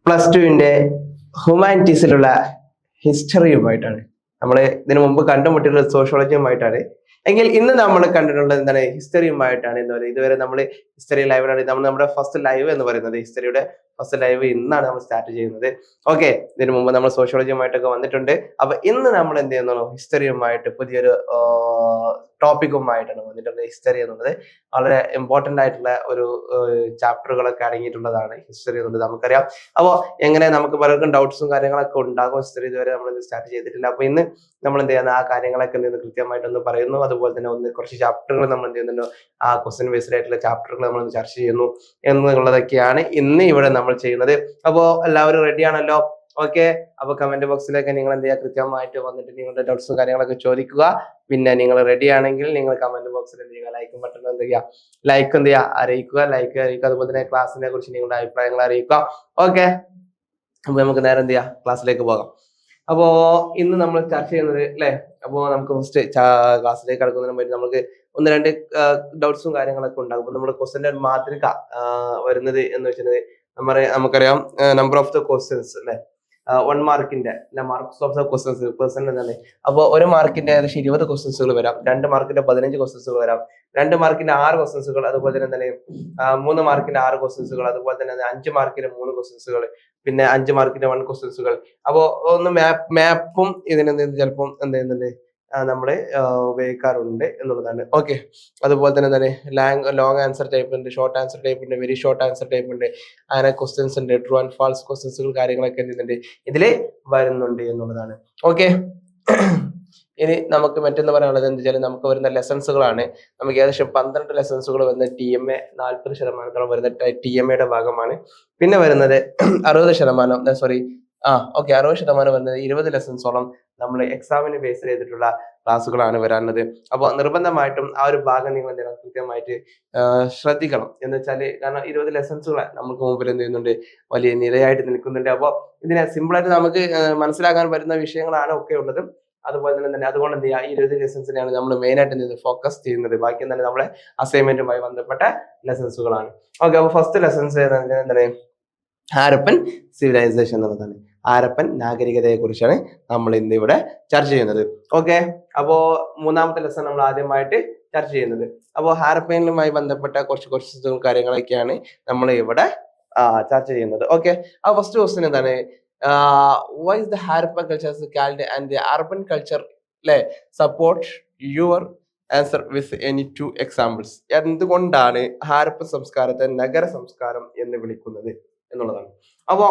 S2: +2ന്റെ ഹ്യൂമാനിറ്റീസിലുള്ള ഹിസ്റ്ററിയുമായിട്ടാണ്. നമ്മൾ ഇതിനു മുമ്പ് കണ്ടുമുട്ടിയിട്ടുള്ളത് സോഷ്യോളജിയുമായിട്ടാണ്. എങ്കിൽ ഇന്ന് നമ്മൾ കണ്ടിട്ടുള്ളത് എന്താണ്? ഹിസ്റ്ററിയുമായിട്ടാണ്. എന്ന് പറയുന്നത് ഇതുവരെ നമ്മൾ ഹിസ്റ്ററി ലൈവിലാണ്. നമ്മുടെ ഫസ്റ്റ് ലൈവ് എന്ന് പറയുന്നത് ഹിസ്റ്ററിയുടെ ഫസ്റ്റ് ലൈവ് ഇന്നാണ് നമ്മൾ സ്റ്റാർട്ട് ചെയ്യുന്നത്. ഓക്കെ, ഇതിനു മുമ്പ് നമ്മൾ സോഷ്യോളജിയുമായിട്ടൊക്കെ വന്നിട്ടുണ്ട്. അപ്പൊ ഇന്ന് നമ്മൾ എന്ത് ചെയ്യുന്നു? ഹിസ്റ്ററിയുമായിട്ട് പുതിയൊരു ടോപ്പിക്കുമായിട്ടാണ് വന്നിട്ടുള്ളത്. ഹിസ്റ്ററി എന്നുള്ളത് വളരെ ഇമ്പോർട്ടന്റ് ആയിട്ടുള്ള ഒരു ചാപ്റ്ററുകളൊക്കെ അടങ്ങിയിട്ടുള്ളതാണ് ഹിസ്റ്ററി എന്നുള്ളത് നമുക്കറിയാം. അപ്പോൾ എങ്ങനെ നമുക്ക് പലർക്കും ഡൗട്ട്സും കാര്യങ്ങളൊക്കെ ഉണ്ടാകും. ഹിസ്റ്ററി ഇതുവരെ നമ്മൾ സ്റ്റാർട്ട് ചെയ്തിട്ടില്ല. അപ്പൊ ഇന്ന് നമ്മൾ എന്ത് ചെയ്യുന്നത്? ആ കാര്യങ്ങളൊക്കെ കൃത്യമായിട്ടൊന്ന് പറയുന്നു. അതുപോലെ തന്നെ കുറച്ച് ചാപ്റ്ററുകൾ നമ്മൾ എന്ത് ചെയ്യുന്നുണ്ടോ ആ ക്വസ്റ്റ്യൻ ബേസ്ഡ് ആയിട്ടുള്ള ചാപ്റ്ററുകൾ നമ്മൾ ചർച്ച ചെയ്യുന്നു എന്നുള്ളതൊക്കെയാണ് ഇന്ന് ഇവിടെ നമ്മൾ ചെയ്യുന്നത്. അപ്പോൾ എല്ലാവരും റെഡി ആണല്ലോ? ഓക്കെ, അപ്പൊ കമന്റ് ബോക്സിലേക്ക് നിങ്ങൾ എന്ത് ചെയ്യുക? കൃത്യമായിട്ട് വന്നിട്ട് നിങ്ങളുടെ ഡൗട്ട്സും കാര്യങ്ങളൊക്കെ ചോദിക്കുക. പിന്നെ നിങ്ങൾ റെഡി ആണെങ്കിൽ നിങ്ങൾ കമന്റ് ബോക്സിൽ എന്ത് ചെയ്യുക? ലൈക്കും ബട്ടൺ എന്ത് ചെയ്യുക? ലൈക്ക് എന്ത് ചെയ്യുക? അറിയിക്കുക. അതുപോലെ തന്നെ ക്ലാസ്സിനെ കുറിച്ച് നിങ്ങളുടെ അഭിപ്രായങ്ങൾ അറിയിക്കുക. ഓക്കെ, അപ്പൊ നമുക്ക് നേരെ എന്ത് ചെയ്യാം? ക്ലാസ്സിലേക്ക് പോകാം. അപ്പോ ഇന്ന് നമ്മൾ ചർച്ച ചെയ്യുന്നത് അല്ലെ? അപ്പോ നമുക്ക് ഫസ്റ്റ് ക്ലാസ്സിലേക്ക് കടക്കുന്നതിന് മുമ്പ് നമുക്ക് ഒന്ന് രണ്ട് ഡൗട്ട്സും കാര്യങ്ങളൊക്കെ ഉണ്ടാകും. അപ്പൊ നമ്മുടെ ക്വസ്റ്റ്യന്റെ മാതൃക വരുന്നത് എന്ന് വെച്ചാൽ നമുക്കറിയാം നമ്പർ ഓഫ് ദ ക്വസ്റ്റ്യൻസ് അല്ലെ? 1 മാർക്കിന്റെ marks of the questions percent എന്താണ്? അപ്പോൾ 1 മാർക്കിന്റെ ഏകദേശം 20 ക്വസ്റ്റ്യൻസുകൾ വരാം. 2 മാർക്കിന്റെ 15 ക്വസ്റ്റ്യൻസുകൾ വരാം. 2 മാർക്കിന്റെ 6 ക്വസ്റ്റ്യൻസുകൾ. അതുപോലെ തന്നെ എന്താണ് 3 മാർക്കിന്റെ 6 ക്വസ്റ്റ്യൻസുകൾ. അതുപോലെ തന്നെ 5 മാർക്കിന്റെ 3 ക്വസ്റ്റ്യൻസുകൾ. പിന്നെ 5 മാർക്കിന്റെ 1 ക്വസ്റ്റ്യൻസുകൾ. അപ്പോൾ ഒന്ന് മാപ്പും ഇതിനെന്ത് ചിലപ്പം എന്ത് ചെയ്യുന്നുണ്ട് നമ്മള് ഉപയോഗിക്കാറുണ്ട് എന്നുള്ളതാണ്. ഓക്കെ, അതുപോലെ തന്നെ എന്താണ് ലോങ് ആൻസർ ടൈപ്പ് ഉണ്ട്, ഷോർട്ട് ആൻസർ ടൈപ്പ് ഉണ്ട്, വെരി ഷോർട്ട് ആൻസർ ടൈപ്പ് ഉണ്ട്. അങ്ങനെ ക്വസ്റ്റ്യൻസ് ഉണ്ട്, ട്രൂ ആൻഡ് ഫാൾസ് ക്വസ്റ്റ്യൻസുകൾ കാര്യങ്ങളൊക്കെ എന്ത് ചെയ്യുന്നുണ്ട് ഇതില് വരുന്നുണ്ട് എന്നുള്ളതാണ്. ഓക്കെ, ഇനി നമുക്ക് മറ്റൊന്ന് പറയാനുള്ളത് എന്താ വെച്ചാൽ നമുക്ക് വരുന്ന ലെസൺസുകളാണ്. നമുക്ക് ഏകദേശം 12 ലെസൺസുകൾ വരുന്ന TMA 40% വരുന്ന TMAയുടെ ഭാഗമാണ്. പിന്നെ വരുന്നത് 60% സോറി 60% വരുന്നത് 20 ലെസൺസോളം നമ്മൾ എക്സാമിന് ബേസ് ചെയ്തിട്ടുള്ള ക്ലാസ്സുകളാണ് വരാനുള്ളത്. അപ്പോൾ നിർബന്ധമായിട്ടും ആ ഒരു ഭാഗം നിങ്ങൾ എന്ത് ചെയ്യണം, കൃത്യമായിട്ട് ശ്രദ്ധിക്കണം. എന്ന് വെച്ചാൽ കാരണം 20 ലെസൺസുകൾ നമുക്ക് മുമ്പിൽ എന്ത് ചെയ്യുന്നുണ്ട്, വലിയ നിരയായിട്ട് നിൽക്കുന്നുണ്ട്. അപ്പോൾ ഇതിനെ സിമ്പിളായിട്ട് നമുക്ക് മനസ്സിലാക്കാൻ പറ്റുന്ന വിഷയങ്ങളാണ് ഒക്കെ ഉള്ളത്. അതുപോലെ തന്നെ അതുകൊണ്ട് എന്ത് ചെയ്യുക, ഈ 20 ലെസൺസിനെയാണ് നമ്മൾ മെയിൻ ആയിട്ട് എന്ത് ഫോക്കസ് ചെയ്യുന്നത്. ബാക്കി എന്താണ് നമ്മളെ അസൈൻമെന്റുമായി ബന്ധപ്പെട്ട ലെസൺസുകളാണ്. ഓക്കെ, അപ്പോൾ ഫസ്റ്റ് ലെസൺസ് എന്താണ്, ഹാരപ്പൻ സിവിലൈസേഷൻ എന്നുള്ളതാണ്. ഹാരപ്പൻ നാഗരികതയെ കുറിച്ചാണ് നമ്മൾ ഇന്ന് ഇവിടെ ചർച്ച ചെയ്യുന്നത്. ഓക്കെ, അപ്പോ മൂന്നാമത്തെ ലെസൺ നമ്മൾ ആദ്യമായിട്ട് ചർച്ച ചെയ്യുന്നത്. അപ്പോൾ ഹാരപ്പനുമായി ബന്ധപ്പെട്ട കുറച്ച് കാര്യങ്ങളൊക്കെയാണ് നമ്മൾ ഇവിടെ ചർച്ച ചെയ്യുന്നത്. ഓക്കെ, ആ ഫസ്റ്റ് ക്വസ്റ്റ്യൻ എന്താണ്, why is the Harappan culture called and the urban culture support your answer with any 2 examples? എന്തുകൊണ്ടാണ് ഹാരപ്പൻ സംസ്കാരത്തെ നഗര സംസ്കാരം എന്ന് വിളിക്കുന്നത് എന്നുള്ളതാണ്. അപ്പോ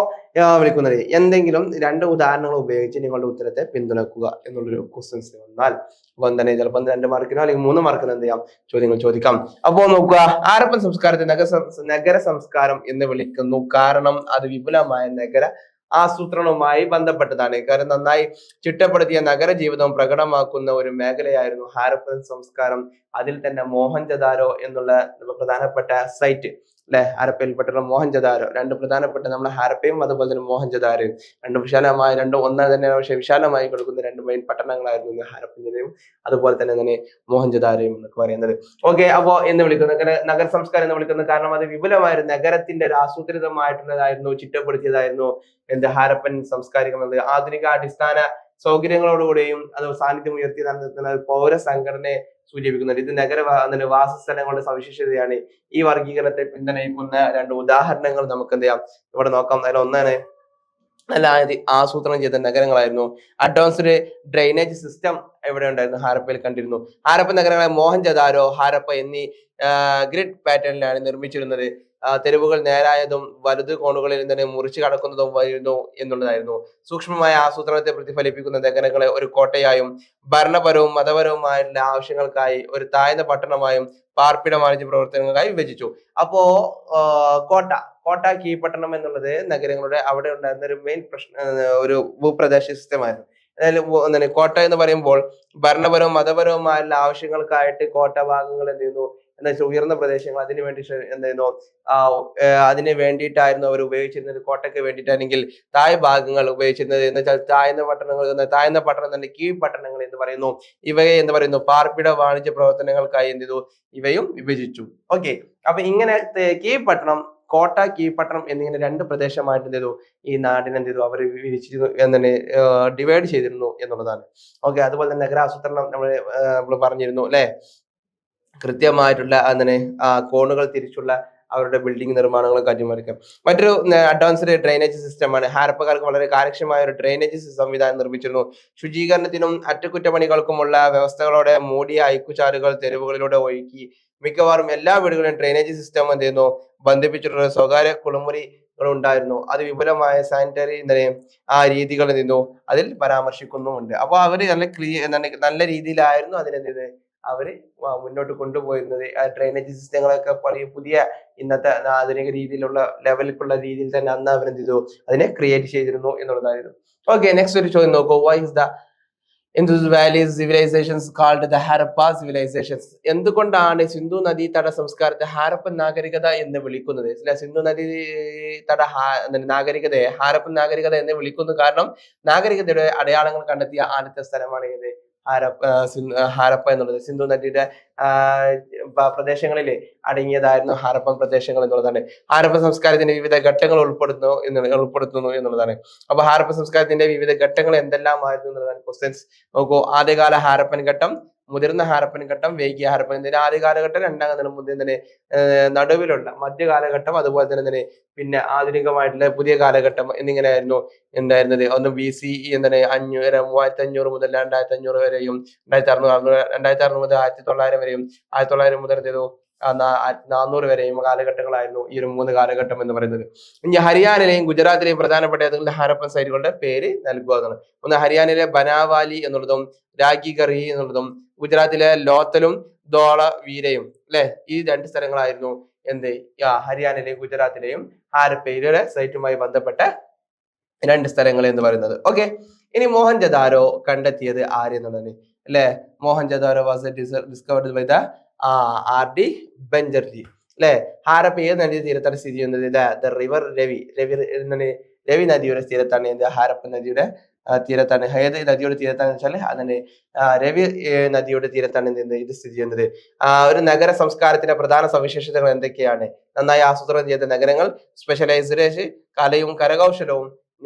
S2: വിളിക്കുന്നത് എന്തെങ്കിലും 2 ഉദാഹരണങ്ങൾ ഉപയോഗിച്ച് നിങ്ങളുടെ ഉത്തരത്തെ പിന്തുണക്കുക എന്നുള്ളൊരു ക്വസ്റ്റ്യൻസ് വന്നാൽ എന്താണ്, ചിലപ്പോൾ 2 മാർക്കിനോ അല്ലെങ്കിൽ 3 മാർക്കിനോ എന്ത് ചെയ്യാം, ചോദ്യങ്ങൾ ചോദിക്കാം. അപ്പോ നോക്കുക, ഹാരപ്പൻ സംസ്കാരത്തെ നഗര സംസ്കാരം എന്ന് വിളിക്കുന്നു കാരണം അത് വിപുലമായ നഗര ആസൂത്രണവുമായി ബന്ധപ്പെട്ടതാണ്. കാരണം നന്നായി ചിട്ടപ്പെടുത്തിയ നഗര ജീവിതം പ്രകടമാക്കുന്ന ഒരു മേഖലയായിരുന്നു ഹാരപ്പൻ സംസ്കാരം. അതിൽ തന്നെ മോഹൻജദാരോ എന്നുള്ള പ്രധാനപ്പെട്ട സൈറ്റ് ഹാരപ്പയിൽപ്പെട്ടുള്ള മോഹൻജദാരോ, 2 പ്രധാനപ്പെട്ട നമ്മുടെ ഹാരപ്പയും അതുപോലെ തന്നെ മോഹൻജദാരോയും, 2 വിശാലമായ ഒന്നാ തന്നെ പക്ഷേ വിശാലമായി കൊടുക്കുന്ന 2 മെയിൻ പട്ടണങ്ങളായിരുന്നു ഹാരപ്പനും അതുപോലെ തന്നെ മോഹൻജദാരോയും എന്നൊക്കെ പറയുന്നത്. ഓക്കെ, അപ്പോ എന്ന് വിളിക്കുന്നത് നഗര സംസ്കാരം എന്ന് വിളിക്കുന്നത് കാരണം അത് വിപുലമായ ഒരു നഗരത്തിന്റെ ഒരു ആസൂത്രിതമായിട്ടുള്ളതായിരുന്നു, ചിട്ടപ്പെടുത്തിയതായിരുന്നു ഹാരപ്പൻ സംസ്കാരികം എന്നത്. ആധുനിക അടിസ്ഥാന സൗകര്യങ്ങളോടുകൂടിയും അത് സാന്നിധ്യം ഉയർത്തി നിൽക്കുന്ന പൗര സംഘടനയെ സൂചിപ്പിക്കുന്നത്. ഇത് വാസസ്ഥലങ്ങളുടെ സവിശേഷതയാണ്. ഈ വർഗീകരണത്തെ പിന്തുണയ്ക്കുന്ന 2 ഉദാഹരണങ്ങൾ നമുക്ക് എന്ത് ചെയ്യാം, ഇവിടെ നോക്കാം. അതിൽ ഒന്നാണ് നല്ല ആസൂത്രണം ചെയ്ത നഗരങ്ങളായിരുന്നു. അഡ്വാൻസ്ഡ് ഡ്രെയിനേജ് സിസ്റ്റം എവിടെ ഉണ്ടായിരുന്നു, ഹാരപ്പയിൽ കണ്ടിരുന്നു. ഹാരപ്പൻ നഗരങ്ങളെ മോഹൻജദാരോ, ഹാരപ്പ എന്നീ ഗ്രിഡ് പാറ്റേണിലാണ് നിർമ്മിച്ചിരുന്നത്. തെരുവുകൾ നേരായതും വലുത് കോണുകളിൽ തന്നെ മുറിച്ചു കടക്കുന്നതും വരുന്നു എന്നുള്ളതായിരുന്നു. സൂക്ഷ്മമായ ആസൂത്രണത്തെ പ്രതിഫലിപ്പിക്കുന്ന നഗരങ്ങളെ ഒരു കോട്ടയായും ഭരണപരവും മതപരവുമായിട്ടുള്ള ആവശ്യങ്ങൾക്കായി ഒരു താഴ്ന്ന പട്ടണമായും പാർപ്പിട വാണിജ്യ പ്രവർത്തനങ്ങൾക്കായി വിഭജിച്ചു. അപ്പോ കോട്ട കീഴ്പട്ടണം എന്നുള്ളത് നഗരങ്ങളുടെ അവിടെ ഉണ്ടായിരുന്ന ഒരു മെയിൻ ഒരു ഭൂപ്രദേശ സിസ്റ്റമായിരുന്നു. അതായത് കോട്ട എന്ന് പറയുമ്പോൾ ഭരണപരവും മതപരവുമായുള്ള ആവശ്യങ്ങൾക്കായിട്ട് കോട്ട ഭാഗങ്ങൾ എന്ത് ചെയ്യുന്നു എന്താ വെച്ചാൽ ഉയർന്ന പ്രദേശങ്ങൾ അതിനു വേണ്ടി എന്തായിരുന്നു അതിന് വേണ്ടിയിട്ടായിരുന്നു അവർ ഉപയോഗിച്ചിരുന്നത്. കോട്ടയ്ക്ക് വേണ്ടിയിട്ടാണെങ്കിൽ താഴ് ഭാഗങ്ങൾ ഉപയോഗിച്ചിരുന്നത് എന്ന് വെച്ചാൽ താഴ്ന്ന പട്ടണം തന്നെ കീഴ്പട്ടണങ്ങൾ എന്ന് പറയുന്നു. ഇവയെ എന്ന് പറയുന്നു പാർപ്പിട വാണിജ്യ പ്രവർത്തനങ്ങൾക്കായി എന്ത് ചെയ്തു, ഇവയും വിഭജിച്ചു. ഓക്കെ, അപ്പൊ ഇങ്ങനെ കീഴ്പട്ടണം, കോട്ട, കീഴ്പട്ടണം എന്നിങ്ങനെ 2 പ്രദേശമായിട്ട് എന്ത് ചെയ്തു, ഈ നാടിനെ എന്ത് ചെയ്തു, അവർ വിഭജിച്ചിരുന്നു എന്നതിനെ ഡിവൈഡ് ചെയ്തിരുന്നു എന്നുള്ളതാണ്. ഓക്കെ, അതുപോലെ തന്നെ നഗരാസൂത്രണം നമ്മൾ പറഞ്ഞിരുന്നു അല്ലെ, കൃത്യമായിട്ടുള്ള കോണുകൾ തിരിച്ചുള്ള അവരുടെ ബിൽഡിംഗ് നിർമ്മാണങ്ങളും കാറ്റിമാറിക്കാം. മറ്റൊരു അഡ്വാൻസ്ഡ് ഡ്രെയിനേജ് സിസ്റ്റമാണ്. ഹാരപ്പക്കാർക്ക് വളരെ കാര്യക്ഷമമായ ഒരു ഡ്രെയിനേജ് സംവിധാനം നിർമ്മിച്ചിരുന്നു. ശുചീകരണത്തിനും അറ്റകുറ്റപ്പണികൾക്കുമുള്ള വ്യവസ്ഥകളോടെ മൂടിയ അയക്കുചാലുകൾ തെരുവുകളിലൂടെ ഒഴുക്കി മിക്കവാറും എല്ലാ വീടുകളിലും ഡ്രെയിനേജ് സിസ്റ്റം എന്ത് ചെയ്യുന്നു ബന്ധിപ്പിച്ചിട്ടുള്ള സ്വകാര്യ കുളിമുറികൾ ഉണ്ടായിരുന്നു. അത് വിപുലമായ സാനിറ്ററി രീതികൾ നിന്നു അതിൽ പരാമർശിക്കുന്നുമുണ്ട്. അപ്പൊ അവര് നല്ല രീതിയിലായിരുന്നു അതിനെന്ത് ചെയ്ത് അവര് മുന്നോട്ട് കൊണ്ടുപോയിരുന്നത്. ഡ്രെയിനേജ് സിസ്റ്റങ്ങളൊക്കെ പുതിയ ഇന്നത്തെ ആധുനിക രീതിയിലുള്ള ലെവലിലുള്ള രീതിയിൽ തന്നെ അന്ന് അവരെന്ത് ചെയ്തു അതിനെ ക്രിയേറ്റ് ചെയ്തിരുന്നു എന്നുള്ളതായിരുന്നു. ഓക്കെ, നെക്സ്റ്റ് ഒരു ചോദ്യം നോക്കൂ. Why is the Indus Valley civilizations called the Harappa civilizations? എന്തുകൊണ്ടാണ് സിന്ധു നദീതട സംസ്കാരത്തെ ഹാരപ്പൻ നാഗരികത എന്ന് വിളിക്കുന്നത്? സിന്ധു നദീ തട നാഗരികതയെ ഹാരപ്പൻ നാഗരികത എന്ന് വിളിക്കുന്നു കാരണം നാഗരികതയുടെ അടയാളങ്ങൾ കണ്ടെത്തിയ ആദ്യത്തെ സ്ഥലമാണ് ഇത് ഹാരപ്പ എന്നുള്ളത്. സിന്ധു നദിയുടെ പ്രദേശങ്ങളിൽ അടങ്ങിയതായിരുന്നു ഹാരപ്പൻ പ്രദേശങ്ങൾ എന്നുള്ളതാണ്. ഹാരപ്പൻ സംസ്കാരത്തിന്റെ വിവിധ ഘട്ടങ്ങൾ ഉൾപ്പെടുത്തുന്നു എന്നുള്ളതാണ്. അപ്പൊ ഹാരപ്പൻ സംസ്കാരത്തിന്റെ വിവിധ ഘട്ടങ്ങൾ എന്തെല്ലാമായിരുന്നു എന്നുള്ളതാണ് ക്വസ്റ്റ്യൻസ്. നോക്കൂ, ആദ്യകാല ഹാരപ്പൻ ഘട്ടം, മുതിർന്ന ഹാരപ്പൻ ഘട്ടം, വേഗിയ ഹാരപ്പൻ. ആദ്യ കാലഘട്ടം, രണ്ടാം നടുവിലുള്ള മധ്യകാലഘട്ടം, അതുപോലെ തന്നെ പിന്നെ ആധുനികമായിട്ടുള്ള പുതിയ കാലഘട്ടം എന്നിങ്ങനെയായിരുന്നു ഉണ്ടായിരുന്നത്. ഒന്ന് BC 3500 മുതൽ 2500 വരെയും 2600 മുതൽ 1900 വരെയും 1900 മുതൽ 400 വരെയും കാലഘട്ടങ്ങളായിരുന്നു ഈ ഒരു 3 കാലഘട്ടം എന്ന് പറയുന്നത്. ഇനി ഹരിയാനയിലെയും ഗുജറാത്തിലെയും പ്രധാനപ്പെട്ട ഏതെങ്കിലും ഹാരപ്പൻ സൈറ്റുകളുടെ പേര് നൽകുക എന്നാണ്. ഒന്ന് ഹരിയാനയിലെ ബനാവാലി എന്നുള്ളതും രാഗിഗറി എന്നുള്ളതും ഗുജറാത്തിലെ ലോത്തലും ധോളവീരയും അല്ലെ, ഈ 2 സ്ഥലങ്ങളായിരുന്നു എന്ത് ഹരിയാനയിലെയും ഗുജറാത്തിലെയും ഹാരപ്പയുടെ സൈറ്റുമായി ബന്ധപ്പെട്ട 2 സ്ഥലങ്ങൾ എന്ന് പറയുന്നത്. ഓക്കെ, ഇനി മോഹൻജദാരോ കണ്ടെത്തിയത് ആര് എന്നുള്ളത് അല്ലെ. Mohenjodaro was discovered by the R.D. Banerjee അല്ലെ. ഹാരപ്പ ഏത് നദീ തീരത്താണ് സ്ഥിതി ചെയ്യുന്നത്? ദ റിവർ രവി നദിയുടെ തീരത്താണ്. ഹാരപ്പ നദിയുടെ തീരത്താണ്. ഏത് നദിയുടെ തീരത്താണെന്ന് വെച്ചാൽ അതിന് രവി നദിയുടെ തീരത്താണ് ഇത് സ്ഥിതി ചെയ്യുന്നത്. ഒരു നഗര സംസ്കാരത്തിന്റെ പ്രധാന സവിശേഷതകൾ എന്തൊക്കെയാണ്? നന്നായി ആസൂത്രണം ചെയ്ത നഗരങ്ങൾ, സ്പെഷ്യലൈസ്ഡ് കലയും കരകൗശലവും,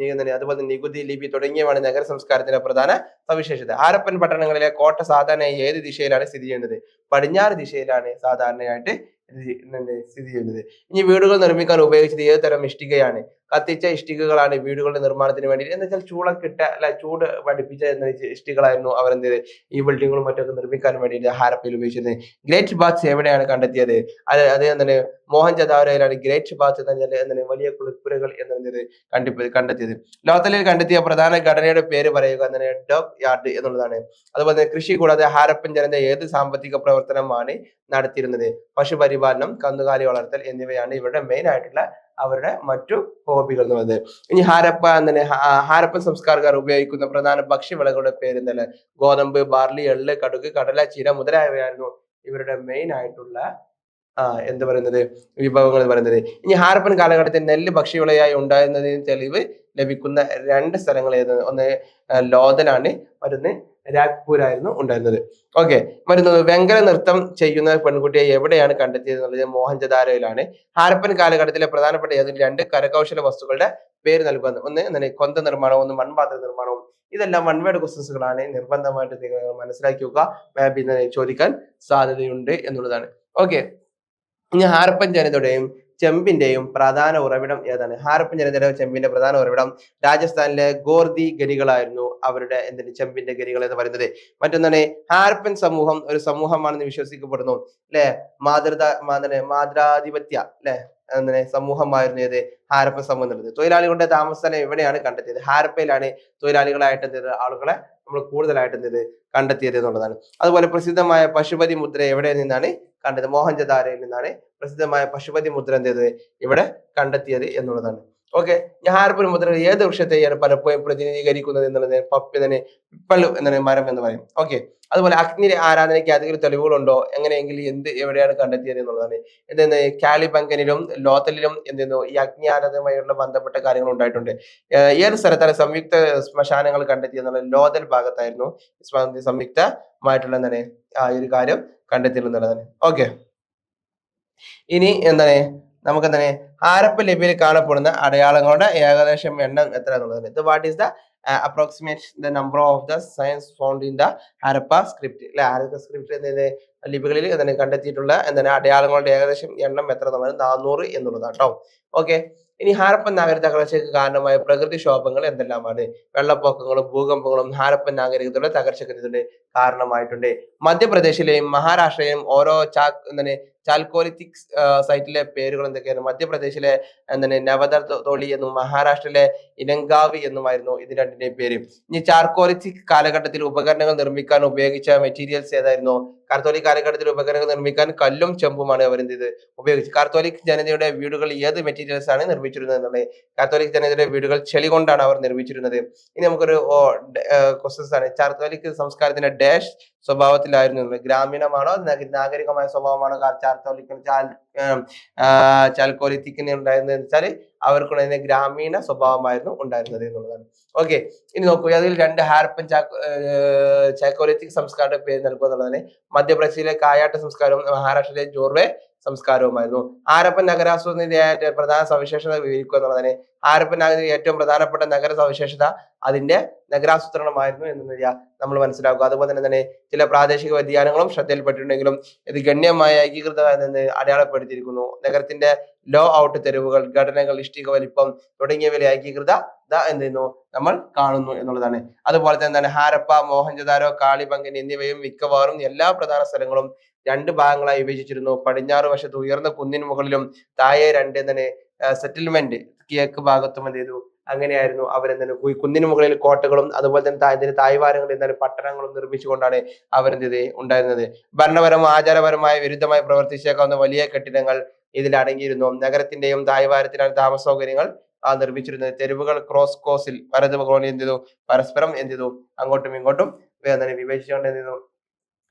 S2: അതുപോലെ നികുതി, ലിപി തുടങ്ങിയവയാണ് നഗര സംസ്കാരത്തിന്റെ പ്രധാന സവിശേഷത. ഹാരപ്പൻ പട്ടണങ്ങളിലെ കോട്ട സാധാരണയായി ഏത് ദിശയിലാണ് സ്ഥിതി ചെയ്യുന്നത്? പടിഞ്ഞാറ് ദിശയിലാണ് സാധാരണയായിട്ട് സ്ഥിതി ചെയ്യുന്നത്. ഇനി വീടുകൾ നിർമ്മിക്കാൻ ഉപയോഗിച്ചത് ഏത് തരം ഇഷ്ടികയാണ്? കത്തിച്ച ഇഷ്ടികകളാണ് വീടുകളുടെ നിർമ്മാണത്തിന് വേണ്ടി. എന്ന് വെച്ചാൽ ചൂളക്കിട്ട അല്ല ചൂട് പഠിപ്പിച്ച ഇഷ്ടികളായിരുന്നു അവർ ഈ ബിൽഡിങ്ങുകളും മറ്റൊക്കെ നിർമ്മിക്കാൻ വേണ്ടിയിട്ട് ഹാരപ്പയിൽ ഉപയോഗിച്ചിരുന്നത്. ഗ്രേറ്റ് ബാത്ത് എവിടെയാണ് കണ്ടെത്തിയത്? അത് എന്താണ് മോഹൻജദാരോയിലാണ് ഗ്രേറ്റ് ബാത്ത് എന്താണ് വലിയ കുളിപ്പുരകൾ എന്നത് കണ്ടെത്തിയത്. ലോത്തലിൽ കണ്ടെത്തിയ പ്രധാന ഘടനയുടെ പേര് പറയുക. എന്താണ് ഡോക്ക് യാർഡ് എന്നുള്ളതാണ്. അതുപോലെ തന്നെ കൃഷി കൂടാതെ ഹാരപ്പൻ ജനത ഏത് സാമ്പത്തിക പ്രവർത്തനമാണ് നടത്തിയിരുന്നത്? പശുപരിപാലനം, കന്നുകാലി വളർത്തൽ എന്നിവയാണ് ഇവരുടെ മെയിൻ ആയിട്ടുള്ള അവരുടെ മറ്റു ഹോബികൾ എന്ന് പറയുന്നത്. ഇനി ഹാരപ്പൻ സംസ്കാരക്കാർ ഉപയോഗിക്കുന്ന പ്രധാന ഭക്ഷ്യവിളകളുടെ പേര് എന്താണ്? ഗോതമ്പ്, ബാർലി, എള്ള്, കടുക്, കടല, ചീര മുതലായവയായിരുന്നു ഇവരുടെ മെയിൻ ആയിട്ടുള്ള എന്ത് പറയുന്നത് വിഭവങ്ങൾ എന്ന് പറയുന്നത്. ഇനി ഹാരപ്പൻ കാലഘട്ടത്തിൽ നെല്ല് ഭക്ഷ്യവിളയായി ഉണ്ടായിരുന്നതിന് തെളിവ് ലഭിക്കുന്ന 2 സ്ഥലങ്ങൾ ഏത്? ഒന്ന് ലോഥലാണ്, മറ്റൊന്ന് രാഗ്പൂരായിരുന്നു ഉണ്ടായിരുന്നത്. ഓക്കെ, മറ്റൊന്ന് വെങ്കല നൃത്തം ചെയ്യുന്ന പെൺകുട്ടിയെ എവിടെയാണ് കണ്ടെത്തിയത് എന്നുള്ളത്? മോഹൻജദാരോയിലാണ്. ഹാരപ്പൻ കാലഘട്ടത്തിലെ പ്രധാനപ്പെട്ട ഏതെങ്കിലും 2 കരകൗശല വസ്തുക്കളുടെ പേര് നൽകുന്നത്. ഒന്ന് കൊന്ത നിർമ്മാണവും, ഒന്ന് മൺപാത്ര നിർമ്മാണവും. ഇതെല്ലാം വൺ വേർഡ് ക്വസ്റ്റ്യൻസുകളാണ്. നിർബന്ധമായിട്ട് നിങ്ങൾ മനസ്സിലാക്കി വെക്കുക. മാപ്പിൽ ചോദിക്കാൻ സാധ്യതയുണ്ട് എന്നുള്ളതാണ്. ഓക്കെ, ഇനി ഹാരപ്പൻ ജനതയുടെയും ചെമ്പിന്റെയും പ്രധാന ഉറവിടം ഏതാണ്? ഹാരപ്പൻ ജനതയുടെ ചെമ്പിന്റെ പ്രധാന ഉറവിടം രാജസ്ഥാനിലെ ഗോർദി ഗരികളായിരുന്നു അവരുടെ ചെമ്പിന്റെ ഗരികൾ എന്ന് പറയുന്നത്. മറ്റൊന്നാണ് ഹാരപ്പൻ സമൂഹം ഒരു സമൂഹമാണെന്ന് വിശ്വസിക്കപ്പെടുന്നു അല്ലെ. മാതൃാധിപത്യ അല്ലെ സമൂഹമായിരുന്നു ഏത് ഹാരപ്പൻ സമൂഹം എന്നുള്ളത്. തൊഴിലാളികളുടെ താമസസ്ഥലം എവിടെയാണ് കണ്ടെത്തിയത്? ഹാരപ്പയിലാണ് തൊഴിലാളികളായിട്ട് ആളുകളെ നമ്മൾ കൂടുതലായിട്ട് കണ്ടെത്തിയത് എന്നുള്ളതാണ്. അതുപോലെ പ്രസിദ്ധമായ പശുപതി മുദ്ര എവിടെ നിന്നാണ് കണ്ടത്? മോഹൻജദാരോയിൽ നിന്നാണ് പ്രസിദ്ധമായ പശുപതി മുദ്ര ഇവിടെ കണ്ടെത്തിയത് എന്നുള്ളതാണ്. ഓക്കെ, ഹാരപ്പൻ മുദ്ര ഏത് വൃക്ഷത്തെയാണ് പലപ്പോഴും പ്രതിനിധീകരിക്കുന്നത് എന്നുള്ളത്? പിപ്പൽ എന്നൊരു മരം എന്ന് പറയും. ഓക്കെ, അതുപോലെ അഗ്നി ആരാധനയ്ക്ക് അധികം തെളിവുകളുണ്ടോ? എങ്ങനെയെങ്കിൽ എവിടെയാണ് കണ്ടെത്തിയത് എന്നുള്ളതാണ്. കാലിബംഗനിലും ലോത്തലിലും ഈ അഗ്നി ആരാധനയുമായുള്ള ബന്ധപ്പെട്ട കാര്യങ്ങൾ ഉണ്ടായിട്ടുണ്ട്. ഏത് സ്ഥലത്താണ് സംയുക്ത ശ്മശാനങ്ങൾ കണ്ടെത്തിയെന്നുള്ളത്? ലോതൽ ഭാഗത്തായിരുന്നു സംയുക്തമായിട്ടുള്ള ഈ ഒരു കാര്യം കണ്ടെത്തിയെന്നുള്ളതാണ്. ഓക്കെ, ഇനി നമുക്ക് ഹാരപ്പൻ ലിപിയിൽ കാണപ്പെടുന്ന അടയാളങ്ങളുടെ ഏകദേശം എണ്ണം എത്ര എന്നുള്ളത്? What is the approximate the number of the science found in the Harappa script അല്ലെ. ഹാരപ്പ സ്ക്രിപ്റ്റ് ലിപികളിൽ കണ്ടെത്തിയിട്ടുള്ള അടയാളങ്ങളുടെ ഏകദേശം എണ്ണം എത്ര എന്നുള്ളത്? 400 എന്നുള്ളതാണ് കേട്ടോ. ഓക്കെ, ഇനി ഹാരപ്പൻ നാഗരിക തകർച്ചയ്ക്ക് കാരണമായ പ്രകൃതിക്ഷോഭങ്ങൾ എന്തെല്ലാമാണ്? വെള്ളപ്പൊക്കങ്ങളും ഭൂകമ്പങ്ങളും ഹാരപ്പൻ നാഗരികതയുടെ തകർച്ചയ്ക്ക് കാരണമായിട്ടുണ്ട്. മധ്യപ്രദേശിലെയും മഹാരാഷ്ട്രയിലെയും ഓരോ ചാൽക്കോലിത്തിക് സൈറ്റിലെ പേരുകൾ എന്തൊക്കെയാണ്? മധ്യപ്രദേശിലെ നവദർ തോളി എന്നും മഹാരാഷ്ട്രയിലെ ഇനങ്കാവി എന്നുമായിരുന്നു ഇത് രണ്ടിന്റെയും പേര്. ഇനി ചാൽക്കോലിത്തിക് കാലഘട്ടത്തിൽ ഉപകരണങ്ങൾ നിർമ്മിക്കാൻ ഉപയോഗിച്ച മെറ്റീരിയൽസ് ഏതായിരുന്നു? കാത്തോലിക് കാലഘട്ടത്തിൽ ഉപകരണങ്ങൾ നിർമ്മിക്കാൻ കല്ലും ചെമ്പുമാണ് അവർ ഉപയോഗിച്ചത്. കാത്തോലിക് ജനതയുടെ വീടുകൾ ഏത് മെറ്റീരിയൽസ് ആണ് നിർമ്മിച്ചിരുന്നത് എന്നുള്ളത്? കാത്തോലിക് ജനതയുടെ വീടുകൾ ചെളി കൊണ്ടാണ് അവർ നിർമ്മിച്ചിരുന്നത്. ഇനി നമുക്കൊരു ക്വസ്റ്റ്യൻസ് ആണ്. കാത്തോലിക് സംസ്കാരത്തിന്റെ ഡാഷ് സ്വഭാവത്തിലായിരുന്നു? ഗ്രാമീണമാണോ നാഗരികമായ സ്വഭാവമാണോ ചാൽക്കോലിത്തിക്കിന് ഉണ്ടായിരുന്നത് വെച്ചാൽ അവർക്കുള്ള ഗ്രാമീണ സ്വഭാവമായിരുന്നു ഉണ്ടായിരുന്നത് എന്നുള്ളതാണ്. ഓക്കെ, ഇനി നോക്കൂ, അതിൽ 2 ഹാരപ്പൻ ചാൽക്കോലിത്തിക് സംസ്കാരയുടെ പേര് നൽകുക എന്നുള്ളതാണ്. മധ്യപ്രദേശിലെ കായാട്ട് സംസ്കാരവും മഹാരാഷ്ട്രയിലെ ജോർവെ സംസ്കാരവുമായിരുന്നു. ഹാരപ്പൻ നഗരാസൂത്രണത്തിന്റെ പ്രധാന സവിശേഷത വിവരിക്കുക എന്നുള്ളതാണ്. ഹാരപ്പൻ നഗരത്തിൽ ഏറ്റവും പ്രധാനപ്പെട്ട നഗര സവിശേഷത അതിന്റെ നഗരാസൂത്രണമായിരുന്നു എന്ന് നമ്മൾ മനസ്സിലാക്കുക. അതുപോലെ തന്നെ ചില പ്രാദേശിക വ്യതിയാനങ്ങളും ശ്രദ്ധയിൽപ്പെട്ടിട്ടുണ്ടെങ്കിലും ഇത് ഗണ്യമായ ഏകീകൃത അടയാളപ്പെടുത്തിയിരിക്കുന്നു. നഗരത്തിന്റെ ലോ ഔട്ട് തെരുവുകൾ, ഘടനകൾ, ഇഷ്ടിക വലിപ്പം തുടങ്ങിയവയിലെ ഏകീകൃത എന്ത് ചെയ്യുന്നു നമ്മൾ കാണുന്നു എന്നുള്ളതാണ്. അതുപോലെ തന്നെ എന്താണ് ഹാരപ്പ, മോഹൻജദാരോ, കാളിബംഗൻ എന്നിവയും മിക്കവാറും എല്ലാ പ്രധാന സ്ഥലങ്ങളും രണ്ട് ഭാഗങ്ങളായി വിഭജിച്ചിരുന്നു. പടിഞ്ഞാറ് വശത്ത് ഉയർന്ന കുന്നിന് മുകളിലും താഴെ രണ്ട് എന്താണ് സെറ്റിൽമെന്റ് കിഴക്ക് ഭാഗത്തും എന്ത് ചെയ്തു അങ്ങനെയായിരുന്നു. അവരെന്താണ് കുന്നിന് മുകളിൽ കോട്ടകളും അതുപോലെ തന്നെ തായ്വാരങ്ങളിൽ എന്താണ് പട്ടണങ്ങളും നിർമ്മിച്ചുകൊണ്ടാണ് അവരെന്ത് ചെയ്ത് ഉണ്ടായിരുന്നത്. ഭരണപരവും ആചാരപരമായ വിരുദ്ധമായി പ്രവർത്തിച്ചേക്കാവുന്ന വലിയ കെട്ടിടങ്ങൾ ഇതിൽ അടങ്ങിയിരുന്നു. നഗരത്തിന്റെയും തായ്വാരത്തിലാണ് താമസ സൗകര്യങ്ങൾ നിർമ്മിച്ചിരുന്നത്. തെരുവുകൾ ക്രോസ് കോസിൽ വലത് കോണിൽ എന്ത് ചെയ്തു പരസ്പരം എന്ത് ചെയ്തു അങ്ങോട്ടും ഇങ്ങോട്ടും എന്താണ് വിഭജിച്ചുകൊണ്ട് എന്ത് ചെയ്തു